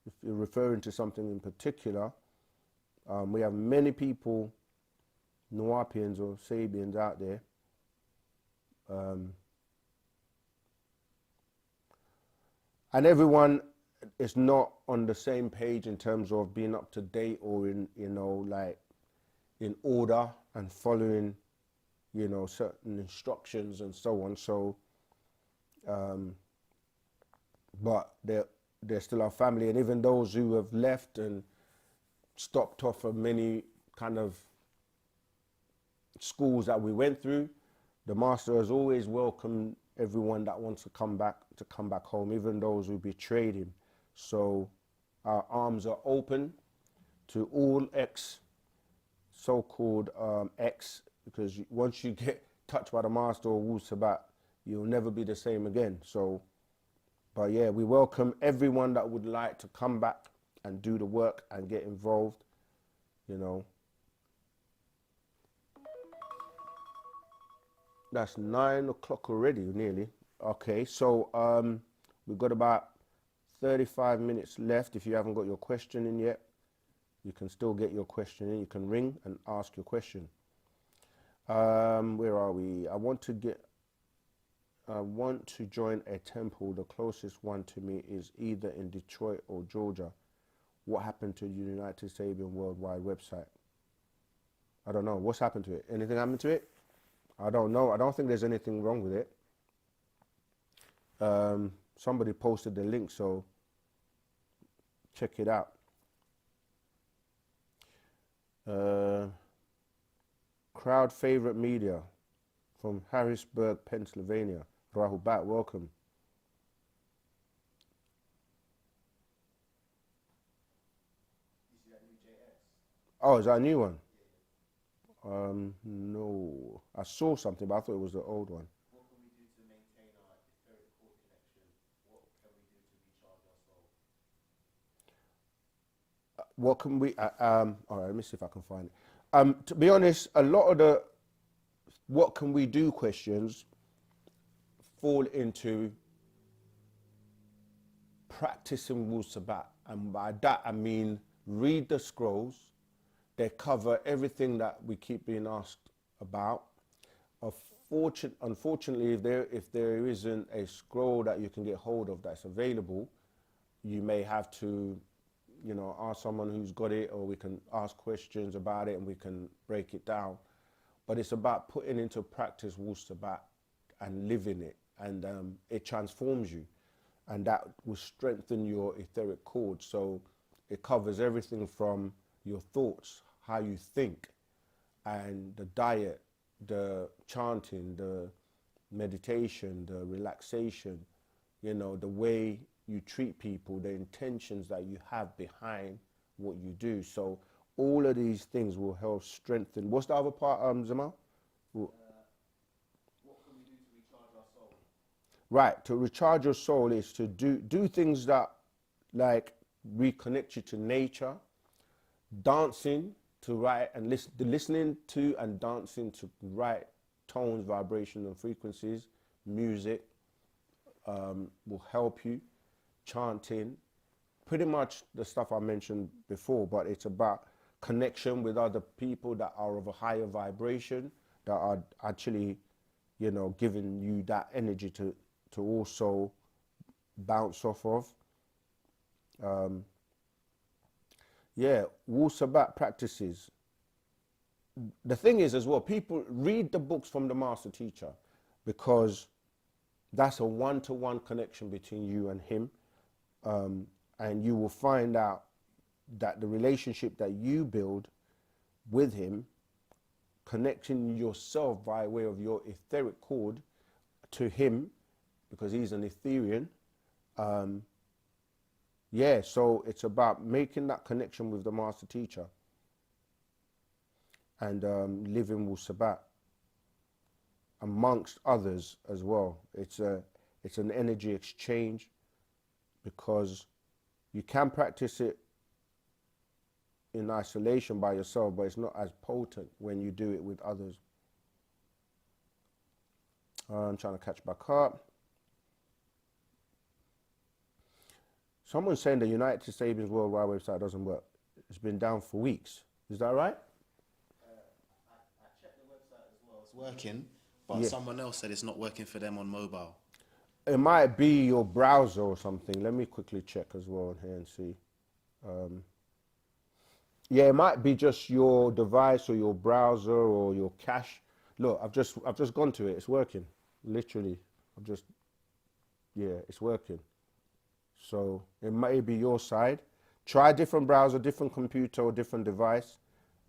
if you're referring to something in particular. We have many people, Nuwaupians or Sabians out there. And everyone is not on the same page in terms of being up to date or in, you know, like in order and following, you know, certain instructions and so on. So, but they're still our family. And even those who have left and stopped off of many kind of schools that we went through, the master has always welcomed everyone that wants to come back home, even those who betrayed him. So our arms are open to all so-called ex, because once you get touched by the master or Wu-Sabat, you'll never be the same again. So, but yeah, we welcome everyone that would like to come back and do the work and get involved, you know. That's 9 o'clock already, nearly. Okay, so we've got about 35 minutes left. If you haven't got your question in yet, you can still get your question in. You can ring and ask your question. Where are we? I want to join a temple. The closest one to me is either in Detroit or Georgia. What happened to the United Sabian Worldwide website? I don't know. What's happened to it? Anything happened to it? I don't know. I don't think there's anything wrong with it. Somebody posted the link, so check it out. Crowd favorite media from Harrisburg, Pennsylvania. Rahubat, welcome. Oh, is that a new one? No. I saw something, but I thought it was the old one. What can we do to maintain our etheric core connection? What can we do to recharge our soul? What can we, all right, let me see if I can find it. To be honest, a lot of the what can we do questions fall into practicing Wu-Sabat. And by that, I mean, read the scrolls. They cover everything that we keep being asked about. Unfortunately, if there isn't a scroll that you can get hold of that's available, you may have to, you know, ask someone who's got it, or we can ask questions about it and we can break it down. But it's about putting into practice Wu-Sabat and living it, and it transforms you, and that will strengthen your etheric cord. So it covers everything from your thoughts, how you think, and the diet, the chanting, the meditation, the relaxation, you know, the way you treat people, the intentions that you have behind what you do. So all of these things will help strengthen. What's the other part, Zamal? What can we do to recharge our soul? Right, to recharge your soul is to do things that like reconnect you to nature, dancing to right and listening to and dancing to right tones, vibrations and frequencies. Music will help you. Chanting, pretty much the stuff I mentioned before, but it's about connection with other people that are of a higher vibration, that are actually, you know, giving you that energy to also bounce off of. Yeah, Wu-Sabat practices. The thing is as well, people read the books from the master teacher, because that's a one-to-one connection between you and him. And you will find out that the relationship that you build with him, connecting yourself by way of your etheric cord to him, because he's an Etherean. Yeah, so it's about making that connection with the master teacher and living Wu-Sabat amongst others as well. It's an energy exchange, because you can practice it in isolation by yourself, but it's not as potent when you do it with others. I'm trying to catch back up. Someone's saying the United Sabians Worldwide website doesn't work. It's been down for weeks. Is that right? I checked the website as well. It's working, but someone else said it's not working for them on mobile. It might be your browser or something. Let me quickly check as well here and see. Yeah, it might be just your device or your browser or your cache. Look, I've just gone to it. It's working. Literally, it's working. So it may be your side. Try a different browser, different computer or different device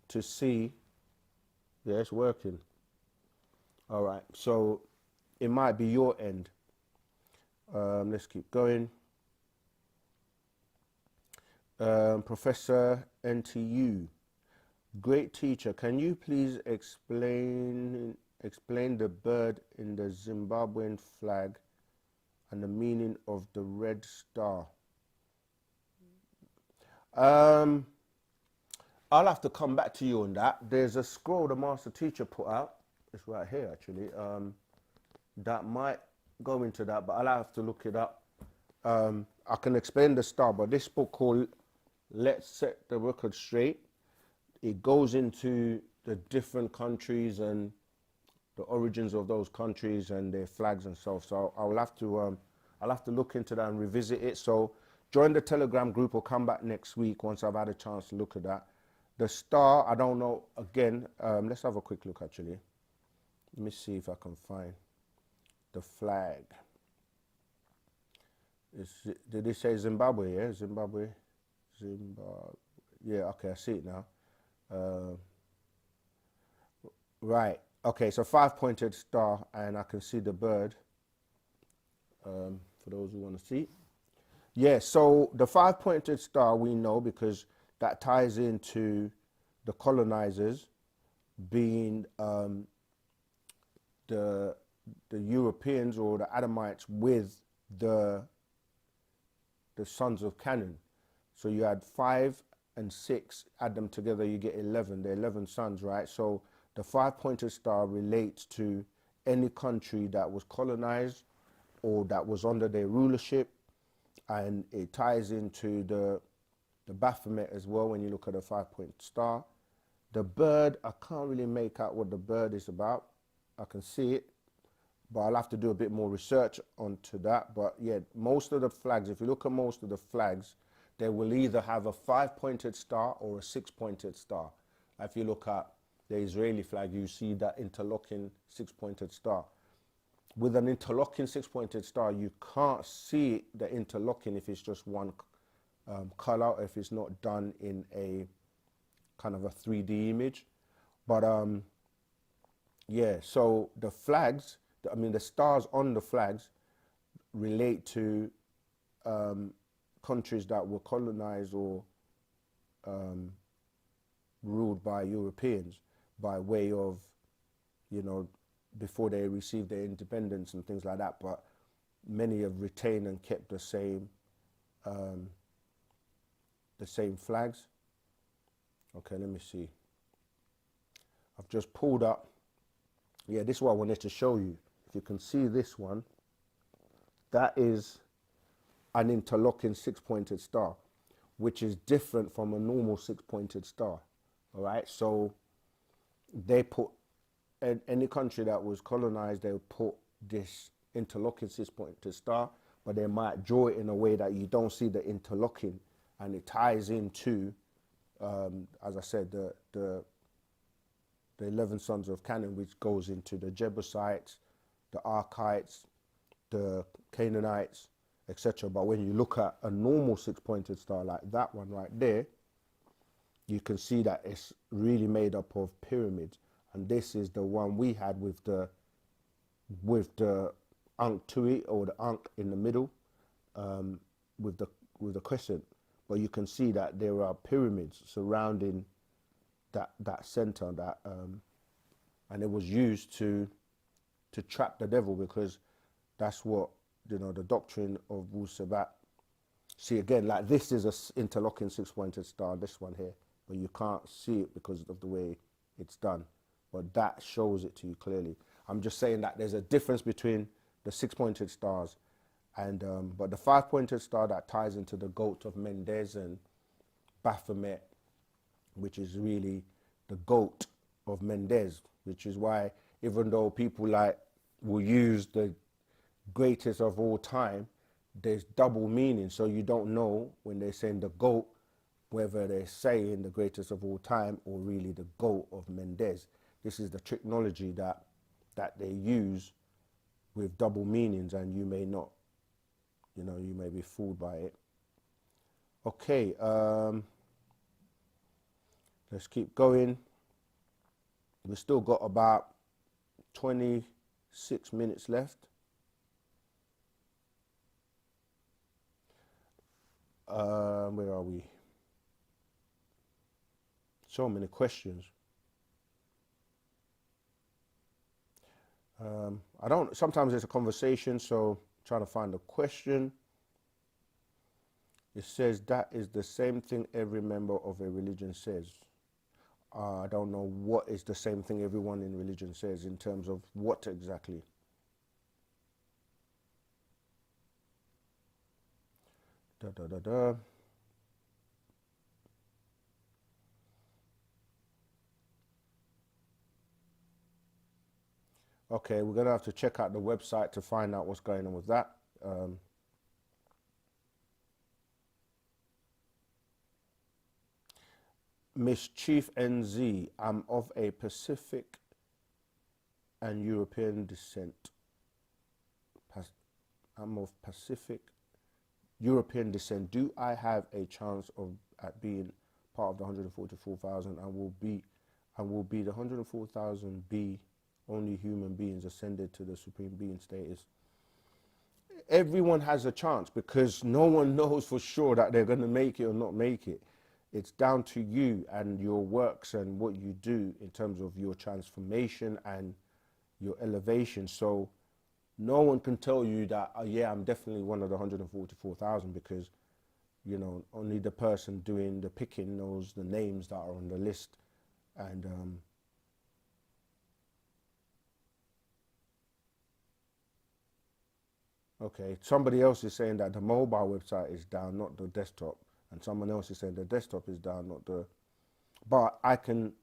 to see. Yeah, it's working. All right, so it might be your end. Let's keep going. Professor NTU, great teacher. Can you please explain the bird in the Zimbabwean flag and the meaning of the red star? I'll have to come back to you on that. There's a scroll the master teacher put out. It's right here, actually. That might go into that, but I'll have to look it up. I can explain the star, but this book called Let's Set the Record Straight, it goes into the different countries and the origins of those countries and their flags and stuff. So I'll have to look into that and revisit it. So join the Telegram group or come back next week once I've had a chance to look at that. The star, I don't know. Again, let's have a quick look actually. Let me see if I can find the flag. Did it say Zimbabwe? Yeah, Zimbabwe. Yeah, okay, I see it now. Right. Okay, so 5-pointed star, and I can see the bird. For those who want to see. Yeah, so the 5-pointed star we know because that ties into the colonizers being the Europeans or the Adamites with the sons of Canaan. So you had 5 and 6, add them together, you get 11. They're 11 sons, right? So the 5-pointed star relates to any country that was colonized or that was under their rulership, and it ties into the Baphomet as well when you look at a 5-point star. The bird, I can't really make out what the bird is about. I can see it, but I'll have to do a bit more research onto that. But yeah, most of the flags, if you look at most of the flags, they will either have a 5-pointed star or a 6-pointed star. If you look at the Israeli flag, you see that interlocking 6-pointed star. With an interlocking 6-pointed star, you can't see the interlocking if it's just one color, if it's not done in a kind of a 3D image. But yeah, so the flags, I mean the stars on the flags relate to countries that were colonized or ruled by Europeans by way of, you know, before they received their independence and things like that. But many have retained and kept the same flags. Okay, let me see. I've just pulled up. Yeah, this is what I wanted to show you. If you can see this one, that is an interlocking 6-pointed star, which is different from a normal 6-pointed star. All right, so they put any country that was colonized, they would put this interlocking 6-pointed star, but they might draw it in a way that you don't see the interlocking, and it ties into, as I said, the 11 sons of Canaan, which goes into the Jebusites, the Archites, the Canaanites, etc. But when you look at a normal 6-pointed star like that one right there, you can see that it's really made up of pyramids. And this is the one we had with the Ankh to it, or the Ankh in the middle, with the crescent. But you can see that there are pyramids surrounding that center, and it was used to trap the devil, because that's what, you know, the doctrine of Wu-Sabat. See, again, like this is a interlocking 6-pointed star, this one here, but you can't see it because of the way it's done. But that shows it to you clearly. I'm just saying that there's a difference between the 6-pointed stars and but the 5-pointed star that ties into the goat of Mendez and Baphomet, which is really the goat of Mendez, which is why even though people like will use the greatest of all time, there's double meaning. So you don't know when they're saying the goat, whether they're saying the greatest of all time or really the goat of Mendez. This is the technology that they use with double meanings, and you may not, you know, you may be fooled by it. Okay, let's keep going. We've still got about 26 minutes left. Where are we? So many questions. Sometimes it's a conversation, so trying to find a question. It says that is the same thing every member of a religion says. I don't know what is the same thing everyone in religion says in terms of what exactly. Da, da, da, da. Okay, we're going to have to check out the website to find out what's going on with that. Mischief NZ, I'm of a Pacific and European descent. I'm of Pacific European descent. Do I have a chance of at being part of the 144,000 and will be the 104,000 be only human beings ascended to the supreme being status? Everyone has a chance because no one knows for sure that they're going to make it or not make it. It's down to you and your works and what you do in terms of your transformation and your elevation. So no one can tell you that, oh, yeah, I'm definitely one of the 144,000 because, you know, only the person doing the picking knows the names that are on the list. And okay, somebody else is saying that the mobile website is down, not the desktop. And someone else is saying the desktop is down, not the... But I can...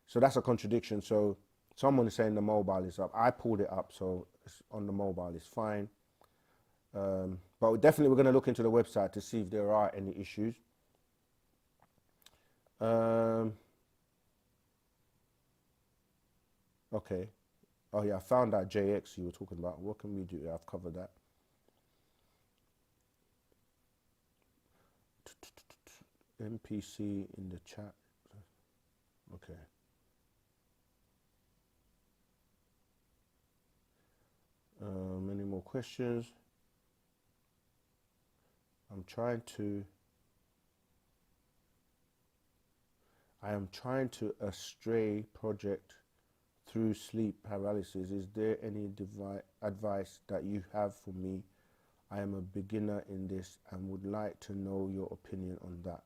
So that's a contradiction. So someone is saying the mobile is up. I pulled it up, so it's on the mobile, it's fine. But definitely we're going to look into the website to see if there are any issues. Okay. Oh yeah, I found that JX you were talking about. What can we do? I've covered that. NPC in the chat. Okay. Any more questions? I am trying to astray project through sleep paralysis. Is there any advice that you have for me? I am a beginner in this and would like to know your opinion on that.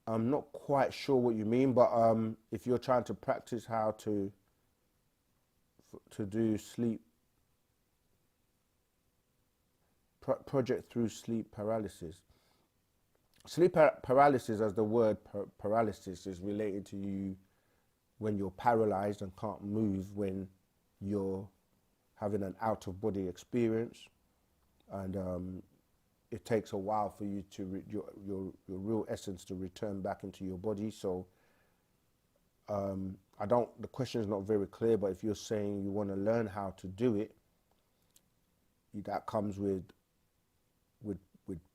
I'm not quite sure what you mean, but if you're trying to practice how to do sleep, project through sleep paralysis. Sleep paralysis, as the word paralysis, is related to you when you're paralyzed and can't move, when you're having an out-of-body experience, and it takes a while for you to your real essence to return back into your body. So the question is not very clear, but if you're saying you want to learn how to do it, that comes with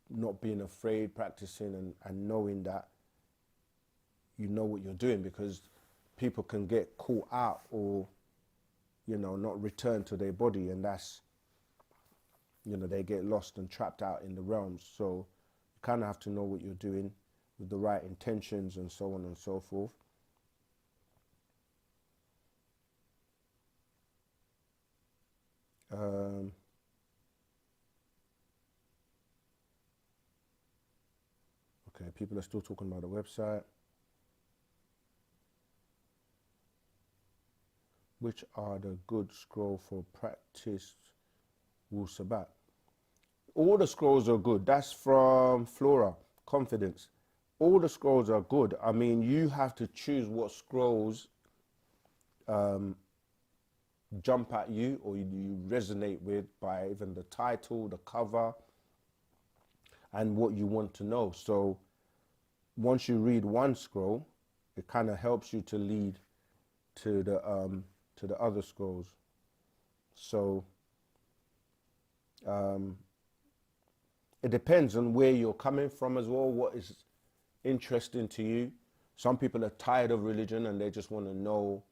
not being afraid, practicing and knowing that you know what you're doing, because people can get caught out or, you know, not return to their body, and that's, you know, they get lost and trapped out in the realms. So you kind of have to know what you're doing with the right intentions and so on and so forth. Okay, people are still talking about the website. Which are the good scroll for practice Wu-Sabat? All the scrolls are good. That's from Flora, Confidence. All the scrolls are good. I mean, you have to choose what scrolls jump at you or you resonate with by even the title, the cover, and what you want to know. So once you read one scroll, it kind of helps you to lead to the other scrolls. So it depends on where you're coming from as well, what is interesting to you. Some people are tired of religion and they just want to know,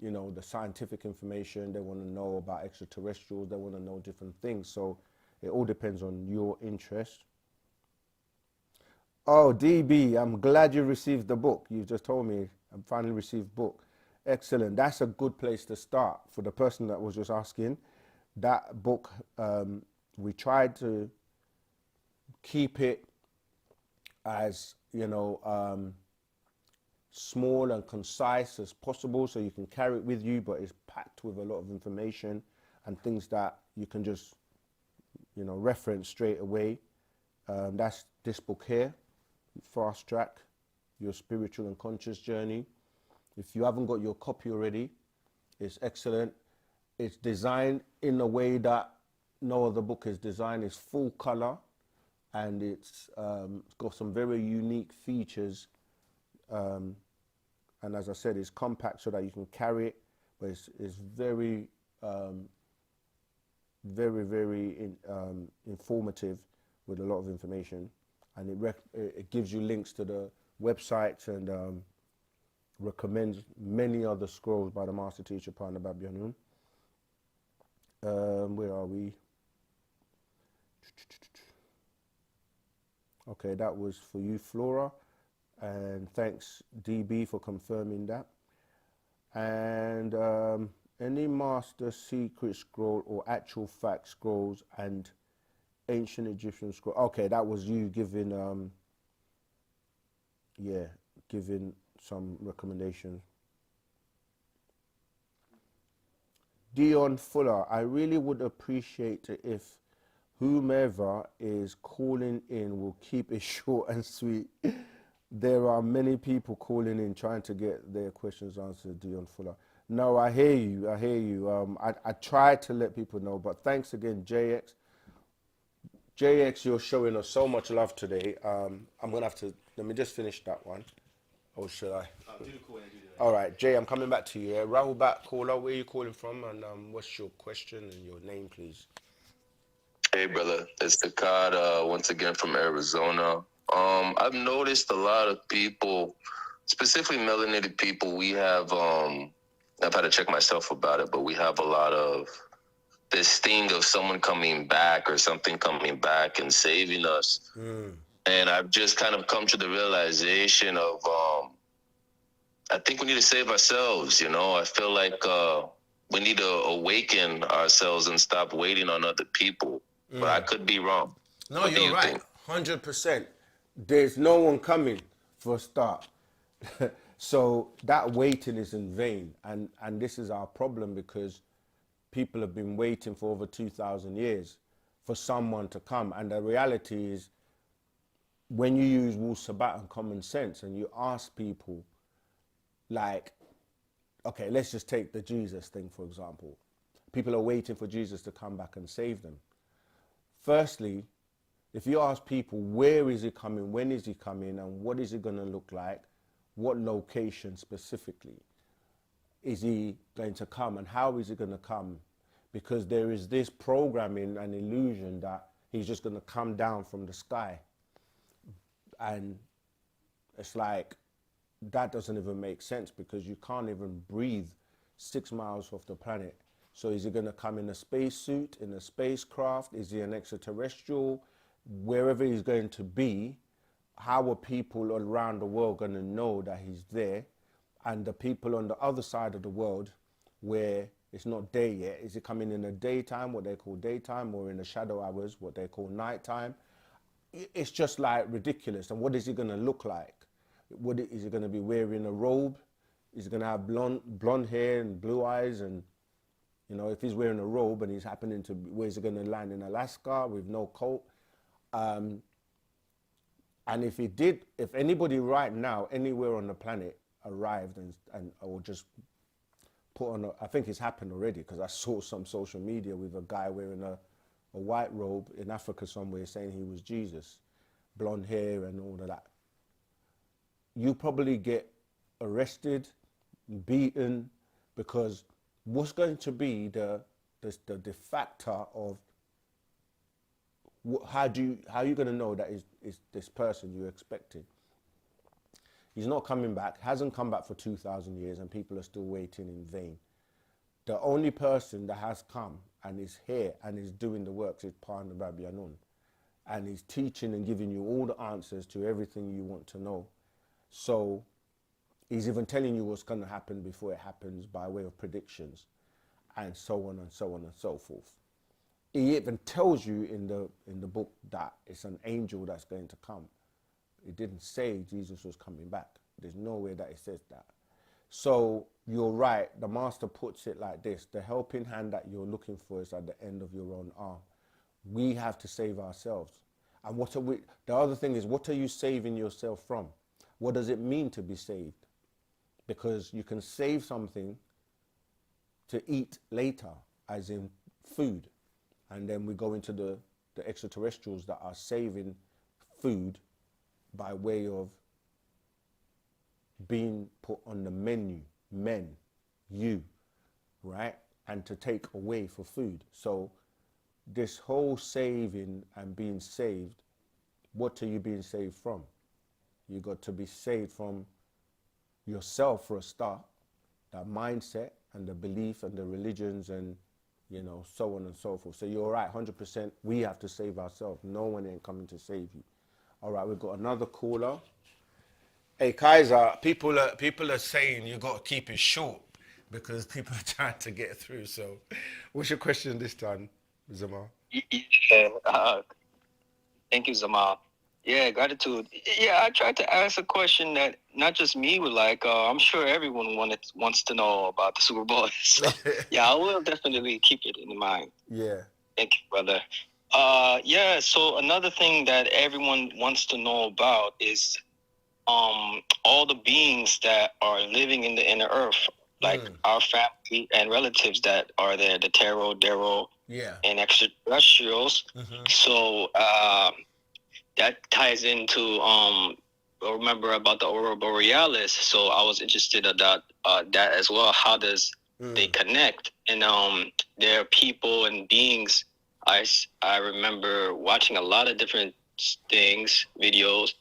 you know, the scientific information. They want to know about extraterrestrials. They want to know different things. So it all depends on your interest. Oh, DB, I'm glad you received the book. You just told me I finally received book. Excellent. That's a good place to start for the person that was just asking. That book, we tried to keep it as, small and concise as possible so you can carry it with you, but it's packed with a lot of information and things that you can just, reference straight away. That's this book here, Fast Track Your Spiritual and Conscious Journey. If you haven't got your copy already, it's excellent. It's designed in a way that no other book is designed. It's full color, and it's got some very unique features. And as I said, it's compact so that you can carry it, but it's very, very informative with a lot of information. And it gives you links to the websites and recommends many other scrolls by the master teacher, Pana Babyanun. Where are we? Okay, that was for you, Flora. And thanks, DB, for confirming that. And any master secret scroll or actual fact scrolls and ancient Egyptian scroll. Okay, that was you giving, giving some recommendations. Dion Fuller, I really would appreciate it if whomever is calling in will keep it short and sweet. There are many people calling in trying to get their questions answered, Dion Fuller. No, I hear you. I try to let people know, but thanks again, JX. JX, you're showing us so much love today. I'm going to have to, let me just finish that one. Or should I? Do the call and do the All right, Jay, I'm coming back to you. Rahul back caller, where are you calling from? And what's your question and your name, please? Hey, brother. It's Takad, once again from Arizona. I've noticed a lot of people, specifically melanated people, we have, I've had to check myself about it, but we have a lot of this thing of someone coming back or something coming back and saving us. And I've just kind of come to the realization of, I think we need to save ourselves, I feel like we need to awaken ourselves and stop waiting on other people. But I could be wrong. No, What do you're you right. think? 100%. There's no one coming for a start. So that waiting is in vain. And this is our problem, because people have been waiting for over 2,000 years for someone to come. And the reality is, when you use Wu-Sabat and common sense and you ask people, like, okay, let's just take the Jesus thing, for example. People are waiting for Jesus to come back and save them. Firstly, if you ask people, where is he coming, when is he coming, and what is it going to look like, what location specifically is he going to come, and how is he going to come? Because there is this programming and illusion that he's just going to come down from the sky. And it's like, that doesn't even make sense, because you can't even breathe 6 miles off the planet. So is he going to come in a spacesuit, in a spacecraft? Is he an extraterrestrial? Wherever he's going to be, how are people around the world going to know that he's there? And the people on the other side of the world, where it's not day yet, is he coming in the daytime, what they call daytime, or in the shadow hours, what they call nighttime? It's just like ridiculous. And what is he going to look like? Is he going to be wearing a robe? Is he going to have blonde hair and blue eyes? And, if he's wearing a robe and he's happening to be, where's he going to land in Alaska with no coat? And if anybody right now, anywhere on the planet arrived and or just put on I think it's happened already, because I saw some social media with a guy wearing a white robe in Africa somewhere saying he was Jesus, blonde hair and all of that. You probably get arrested, beaten, because what's going to be the de facto of how are you going to know that is this person you're expecting? He's not coming back, hasn't come back for 2,000 years, and people are still waiting in vain. The only person that has come and is here and is doing the works is Pana Babyanun. and he's teaching and giving you all the answers to everything you want to know. So he's even telling you what's going to happen before it happens by way of predictions, and so on and so on and so forth. He even tells you in the book that it's an angel that's going to come. It didn't say Jesus was coming back. There's no way that it says that. So you're right. The master puts it like this: the helping hand that you're looking for is at the end of your own arm. We have to save ourselves. And what are we? The other thing is, what are you saving yourself from? What does it mean to be saved? Because you can save something to eat later, as in food. And then we go into the extraterrestrials that are saving food by way of being put on the menu, right? And to take away for food. So this whole saving and being saved, what are you being saved from? You got to be saved from yourself for a start, that mindset and the belief and the religions and, you know, so on and so forth. So you're right, 100%. We have to save ourselves. No one ain't coming to save you. All right, we've got another caller. Hey, Kaiser, people are saying you got to keep it short because people are trying to get through. So what's your question this time, Zamal? Yeah, thank you, Zamal. Yeah, gratitude. Yeah, I tried to ask a question that not just me would like. I'm sure everyone wants to know about the Super Bowl. So, yeah, I will definitely keep it in mind. Yeah. Thank you, brother. Yeah. So another thing that everyone wants to know about is all the beings that are living in the inner earth, like our family and relatives that are there, the Taro, Dero, and extraterrestrials. So that ties into remember about the Aurora Borealis. So I was interested about that as well. How does they connect? And there are people and beings. I remember watching a lot of different things, videos,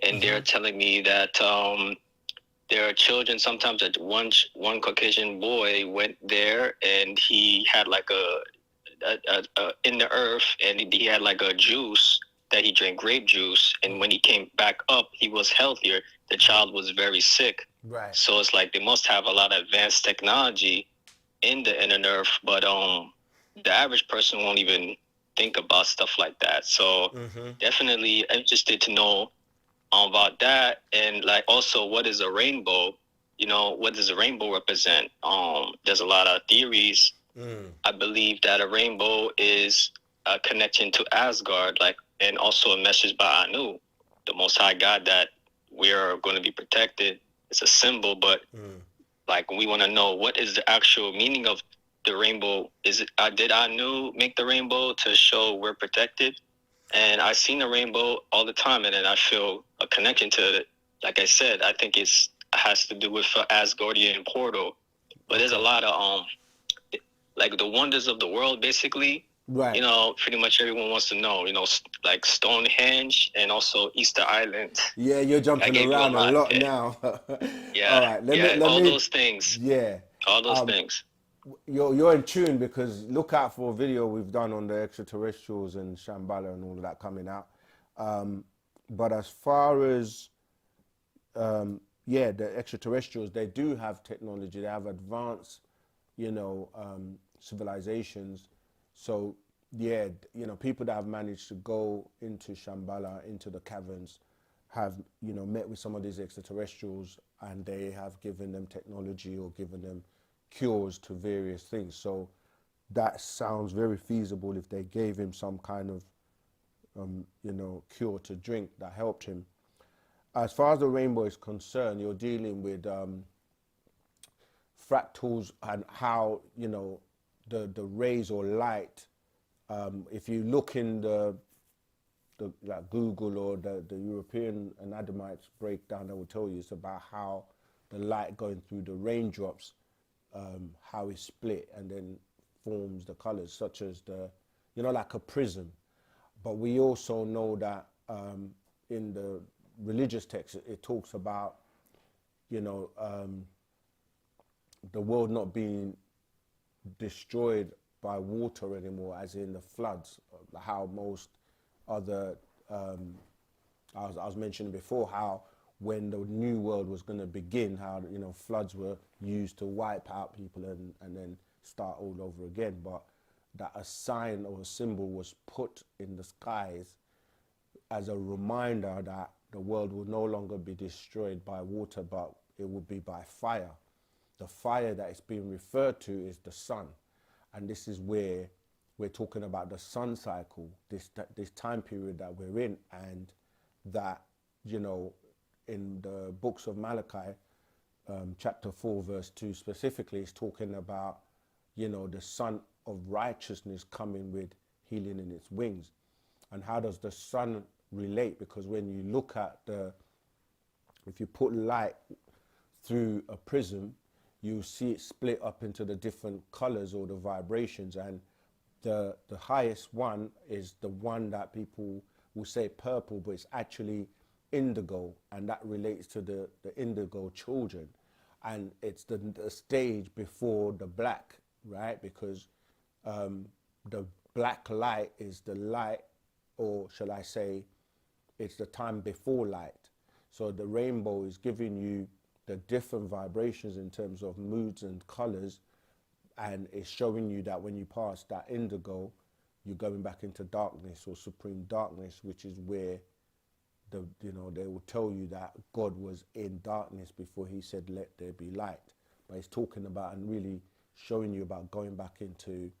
and they're telling me that there are children. Sometimes that one Caucasian boy went there and he had like a in the earth, and he had like a juice that he drank, grape juice, and when he came back up, he was healthier. The child was very sick. Right. So it's like they must have a lot of advanced technology in the inner earth, but the average person won't even think about stuff like that. So definitely interested to know about that, and like also what is a rainbow? You know, what does a rainbow represent? There's a lot of theories. I believe that a rainbow is a connection to Asgard, like, and also a message by Anu, the Most High God, that we are going to be protected. It's a symbol, but like we want to know what is the actual meaning of the rainbow. Is it did Anu make the rainbow to show we're protected? And I seen the rainbow all the time, and then I feel a connection to it. Like I said, I think it has to do with Asgardian portal. But there's a lot of like the wonders of the world, basically. Right. You know, pretty much everyone wants to know. You know, like Stonehenge and also Easter Island. Yeah, you're jumping around a lot now. Yeah. All right. Let me, all those things. Yeah. All those things. You're in tune, because look out for a video we've done on the extraterrestrials and Shambhala and all of that coming out. But as far as the extraterrestrials, they do have technology. They have advanced, civilizations. So people that have managed to go into Shambhala, into the caverns, have met with some of these extraterrestrials, and they have given them technology or given them cures to various things. So that sounds very feasible if they gave him some kind of cure to drink that helped him. As far as the rainbow is concerned, you're dealing with fractals and how the rays or light, if you look in the like Google or the European anatomites breakdown, they will tell you it's about how the light going through the raindrops, how it split and then forms the colors, such as like a prism. But we also know that in the religious text, it talks about the world not being destroyed by water anymore, as in the floods, how most other, I was mentioning before how when the new world was going to begin, how, you know, floods were used to wipe out people and then start all over again. But that a sign or a symbol was put in the skies as a reminder that the world will no longer be destroyed by water, but it will be by fire. The fire that is being referred to is the sun. And this is where we're talking about the sun cycle, this time period that we're in, and that, you know, in the books of Malachi, chapter 4, verse 2 specifically, is talking about, you know, the sun of righteousness coming with healing in its wings. And how does the sun relate? Because when you look at if you put light through a prism, you see it split up into the different colors or the vibrations, and the highest one is the one that people will say purple, but it's actually indigo, and that relates to the indigo children, and it's the stage before the black, right? Because the black light is the light, or shall I say, it's the time before light. So the rainbow is giving you the different vibrations in terms of moods and colors, and it's showing you that when you pass that indigo, you're going back into darkness or supreme darkness, which is where they will tell you that God was in darkness before he said, let there be light. But it's talking about and really showing you about going back into,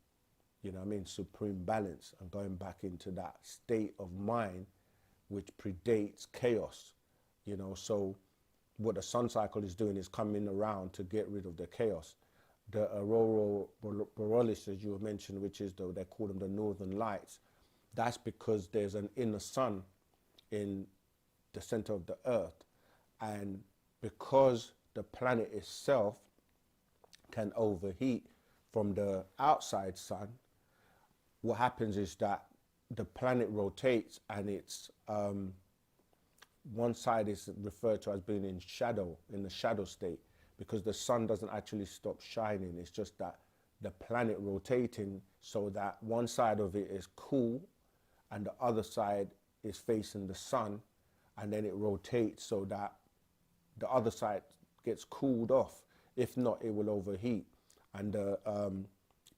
you know what I mean, supreme balance, and going back into that state of mind which predates chaos, you know. So what the sun cycle is doing is coming around to get rid of the chaos. The aurora borealis, as you mentioned, which is they call them the northern lights, that's because there's an inner sun in the center of the earth, and because the planet itself can overheat from the outside sun, what happens is that the planet rotates, and it's one side is referred to as being in shadow, in the shadow state, because the sun doesn't actually stop shining. It's just that the planet rotating so that one side of it is cool and the other side is facing the sun, and then it rotates so that the other side gets cooled off. If not, it will overheat. And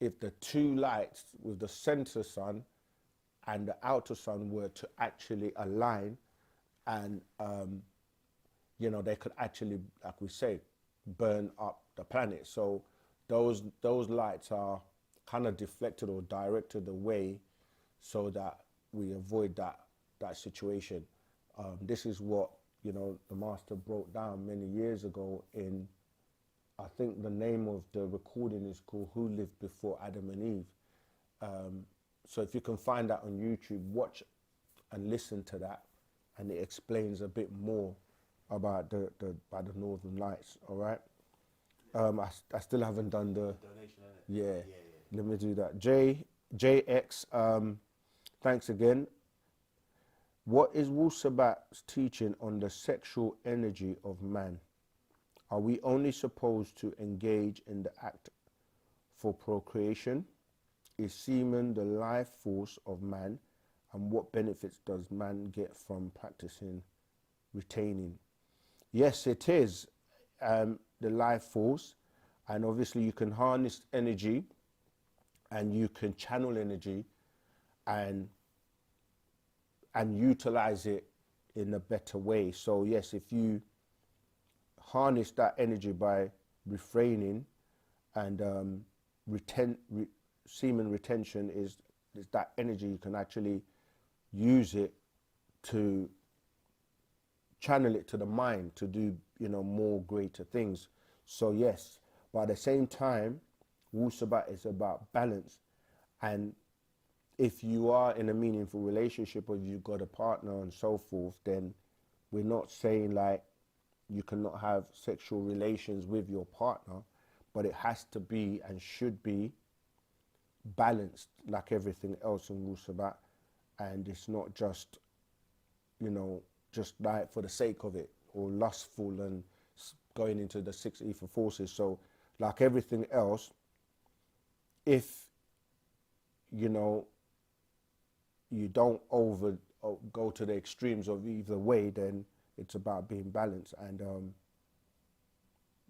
if the two lights with the center sun and the outer sun were to actually align, and you know, they could actually, like we say, burn up the planet. So those lights are kind of deflected or directed away so that we avoid that situation. This is what, you know, the master broke down many years ago in, I think the name of the recording is called Who Lived Before Adam and Eve. So if you can find that on YouTube, watch and listen to that, and it explains a bit more about the Northern Lights. All right. I still haven't done the donation. Yeah. Let me do that. JX. Thanks again. What is Wu-Sabat's teaching on the sexual energy of man? Are we only supposed to engage in the act for procreation? Is semen the life force of man? And what benefits does man get from practicing retaining? Yes, it is the life force. And obviously you can harness energy and you can channel energy and utilize it in a better way. So yes, if you harness that energy by refraining, and semen retention is that energy, you can actually use it to channel it to the mind to do, you know, more greater things. So yes, but at the same time, Wu-Sabat is about balance. And if you are in a meaningful relationship, or you've got a partner and so forth, then we're not saying like you cannot have sexual relations with your partner, but it has to be and should be balanced like everything else in Wu-Sabat. And it's not just, you know, just like for the sake of it, or lustful and going into the six ether forces. So like everything else, if, you know, you don't go to the extremes of either way, then it's about being balanced. And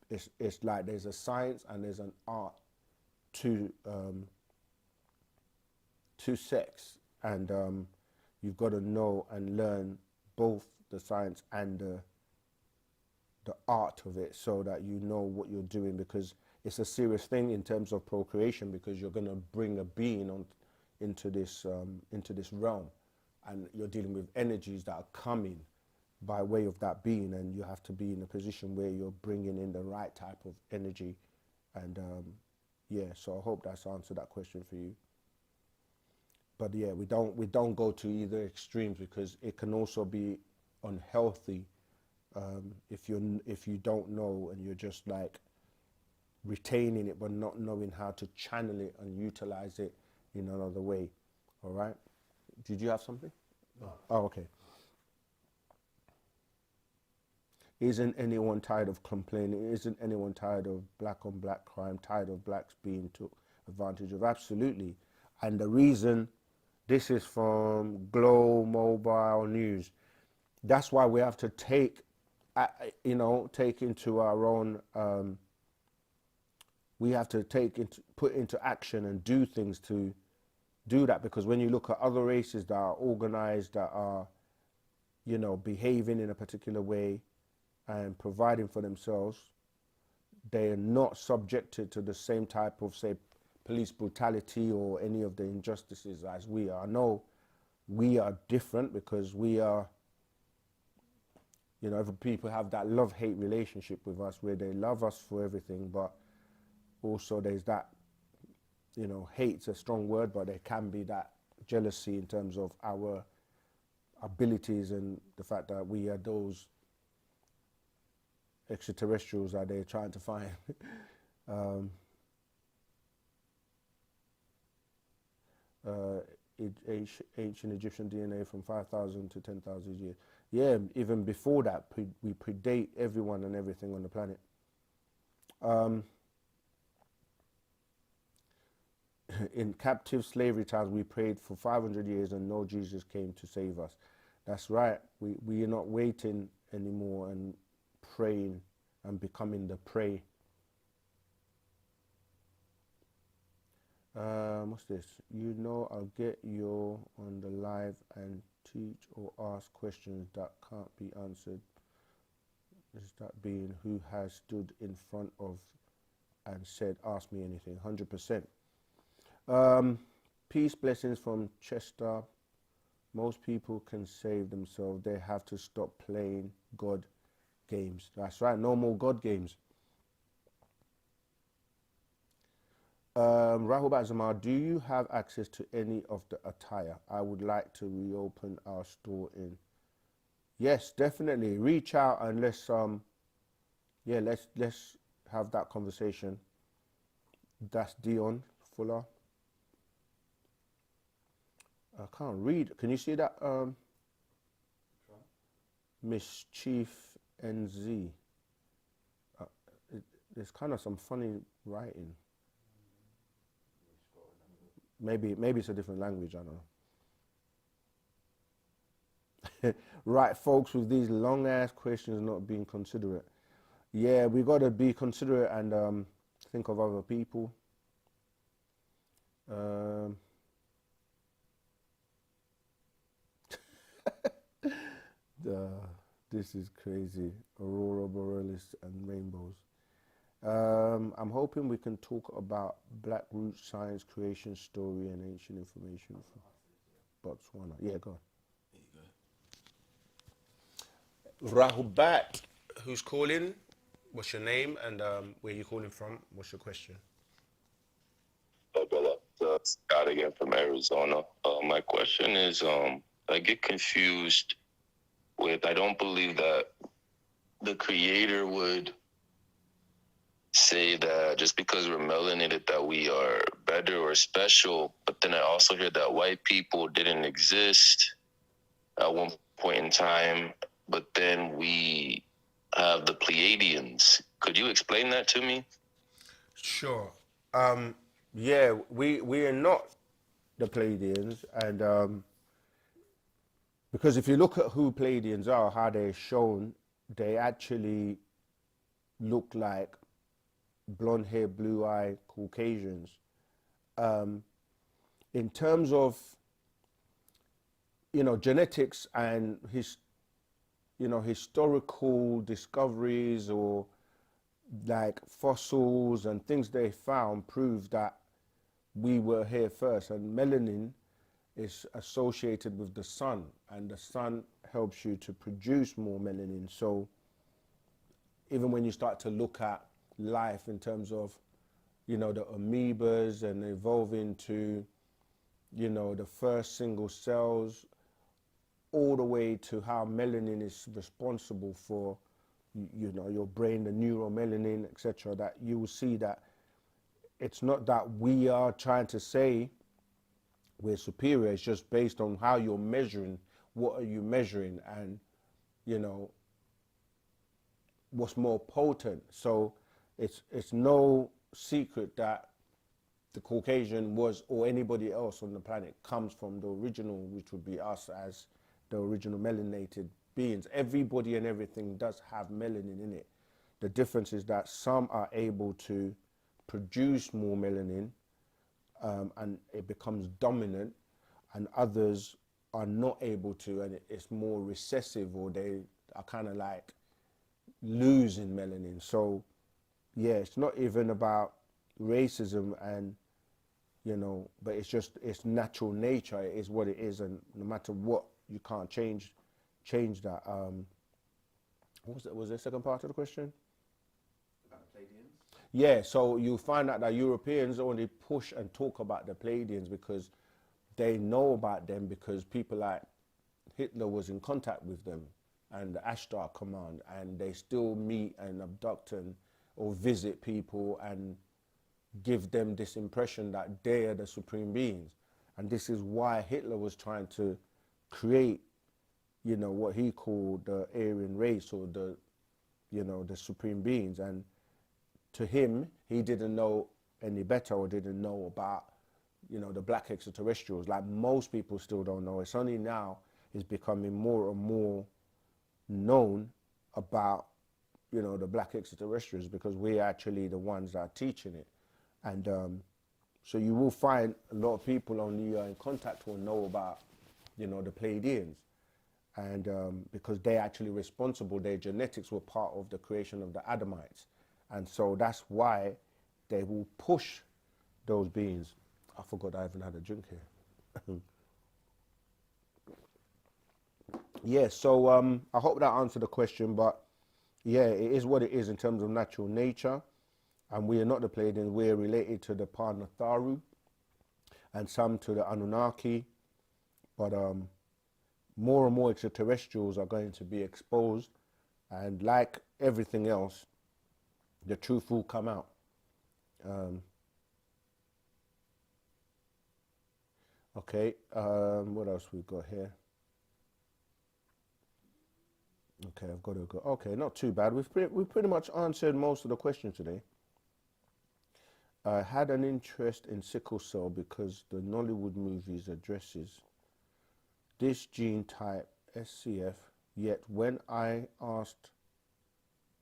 it's like there's a science and there's an art to sex, and you've got to know and learn both the science and the art of it, so that you know what you're doing, because it's a serious thing in terms of procreation, because you're going to bring a being into this realm, and you're dealing with energies that are coming by way of that being, and you have to be in a position where you're bringing in the right type of energy. And yeah, so I hope that's answered that question for you. But yeah, we don't go to either extremes, because it can also be unhealthy if you don't know, and you're just like retaining it but not knowing how to channel it and utilize it in another way. All right, did you have something? No. Oh, okay. Isn't anyone tired of complaining? Isn't anyone tired of black on black crime, tired of blacks being took advantage of? Absolutely. And the reason, this is from Glow Mobile News, that's why we have to take into our own, we have to put into action and do things to do that. Because when you look at other races that are organized, that are, behaving in a particular way and providing for themselves, they are not subjected to the same type of, say, police brutality or any of the injustices as we are. No, we are different, because we are, other people have that love-hate relationship with us, where they love us for everything, but also there's that, hate's a strong word, but there can be that jealousy in terms of our abilities and the fact that we are those extraterrestrials that they're trying to find. Ancient Egyptian DNA from 5,000 to 10,000 years. Yeah, even before that, we predate everyone and everything on the planet. In captive slavery times, we prayed for 500 years and no Jesus came to save us. That's right. We are not waiting anymore and praying and becoming the prey. What's this? I'll get you on the live and teach or ask questions that can't be answered. Is that being who has stood in front of and said, ask me anything? 100%. Peace, blessings from Chester. Most people can save themselves. They have to stop playing God games. That's right, no more God games. Rahul Bazamar, do you have access to any of the attire? I would like to reopen our store in. Yes, definitely. Reach out and let's have that conversation. That's Dion Fuller. I can't read. Can you see that? Mischief NZ. There's kind of some funny writing. Maybe it's a different language, I don't know. Right, folks, with these long ass questions not being considerate. Yeah, we got to be considerate and think of other people. This is crazy. Aurora borealis and rainbows. I'm hoping we can talk about Black Root Science creation story and ancient information from Botswana. Yeah, go on. There you go. Rahubat, who's calling? What's your name and where you calling from? What's your question? Hey, brother. Scott again from Arizona. My question is, I get confused with, I don't believe that the creator would say that just because we're melanated that we are better or special, but then I also hear that white people didn't exist at one point in time, but then we have the Pleiadians. Could you explain that to me? Sure. Yeah, we are not the Pleiadians, and Because if you look at who Pleiadians are, how they're shown, they actually look like blonde hair, blue eye Caucasians. In terms of, genetics and historical discoveries, or like fossils and things they found, prove that we were here first. And melanin is associated with the sun, and the sun helps you to produce more melanin. So even when you start to look at life in terms of, the amoebas and evolving to, the first single cells, all the way to how melanin is responsible for, your brain, the neuromelanin, etc., that you will see that it's not that we are trying to say we're superior. It's just based on how you're measuring. What are you measuring? And, what's more potent. So it's no secret that the Caucasian was, or anybody else on the planet, comes from the original, which would be us as the original melanated beings. Everybody and everything does have melanin in it. The difference is that some are able to produce more melanin, and it becomes dominant, and others are not able to, and it's more recessive, or they are kind of like losing melanin. So yeah, it's not even about racism, and but it's natural nature. It is what it is, and no matter what, you can't change that. What was the second part of the question? About the Pleiadians? Yeah, so you find out that Europeans only push and talk about the Pleiadians because they know about them, because people like Hitler was in contact with them, and the Ashtar Command, and they still meet and abduct or visit people and give them this impression that they are the supreme beings. And this is why Hitler was trying to create, what he called the Aryan race, or the supreme beings. And to him, he didn't know any better, or didn't know about, the black extraterrestrials, like most people still don't know. It's only now it's becoming more and more known about, the black extraterrestrials, because we're actually the ones that are teaching it. And so you will find a lot of people only in contact will know about, the Pleiadians. And because they're actually responsible, their genetics were part of the creation of the Adamites. And so that's why they will push those beings. I forgot I even had a drink here. Yeah, so I hope that answered the question, but yeah, it is what it is in terms of natural nature. And we are not the Pleiadians, we are related to the Nataru and some to the Anunaki. But more and more extraterrestrials are going to be exposed, and like everything else, the truth will come out. Okay, what else we got here? Okay, I've got to go. Okay, not too bad. We've pretty much answered most of the questions today. I had an interest in sickle cell because the Nollywood movies addresses this gene type, SCF, yet when I asked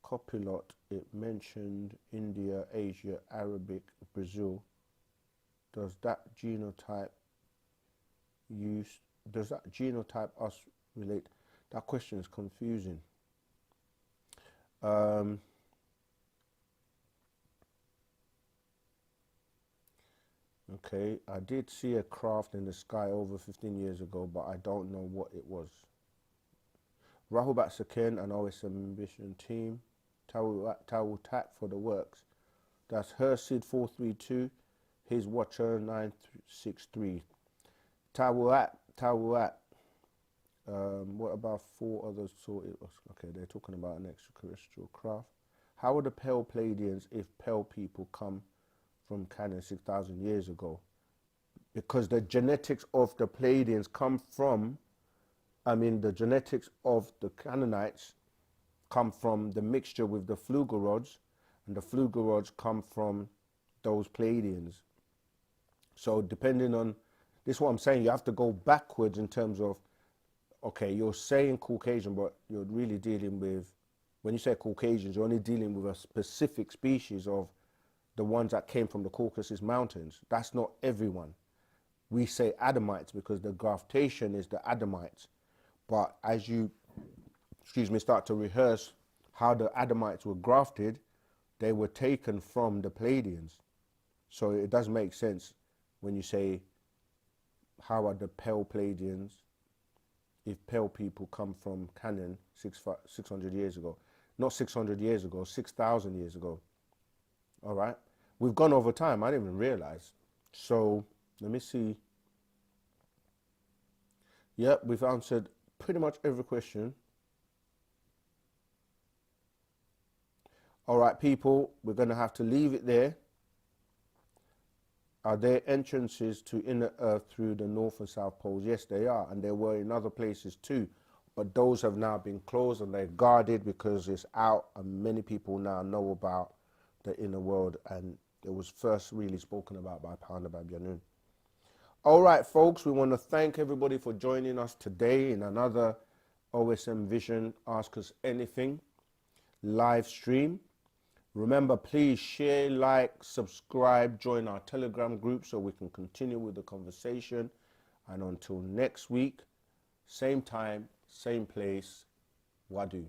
Copilot, it mentioned India, Asia, Arabic, Brazil. Does that genotype us relate? That question is confusing. Okay, I did see a craft in the sky over 15 years ago, but I don't know what it was. Rahubat Saken and OS Ambition Team, Tawu Tak for the works. That's Hersid 432, his Watcher 963. Tawuat. What about 4 others? Okay, they're talking about an extraterrestrial craft. How are the Pale Pleiadians if Pale people come from Canaan 6,000 years ago? Because the genetics of the Pleiadians come from, the genetics of the Canaanites come from the mixture with the Flugerods, and the Flugerods come from those Pleiadians. So depending on, this is what I'm saying, you have to go backwards in terms of okay, you're saying Caucasian, but you're really dealing with, when you say Caucasians, you're only dealing with a specific species of the ones that came from the Caucasus Mountains. That's not everyone. We say Adamites because the graftation is the Adamites. But as you, start to rehearse how the Adamites were grafted, they were taken from the Palladians. So it does make sense when you say, how are the Pale Palladians, if Pale people come from Canaan 600 years ago? Not 600 years ago, 6,000 years ago. All right? We've gone over time. I didn't even realize. So let me see. Yep, we've answered pretty much every question. All right, people, we're going to have to leave it there. Are there entrances to inner Earth through the North and South poles? Yes, they are. And there were in other places too. But those have now been closed and they're guarded because it's out and many people now know about the inner world, and it was first really spoken about by Panda Babyanun. All right, folks, we want to thank everybody for joining us today in another OSM Vision Ask Us Anything live stream. Remember, please share, like, subscribe, join our Telegram group so we can continue with the conversation. And until next week, same time, same place, Wadu.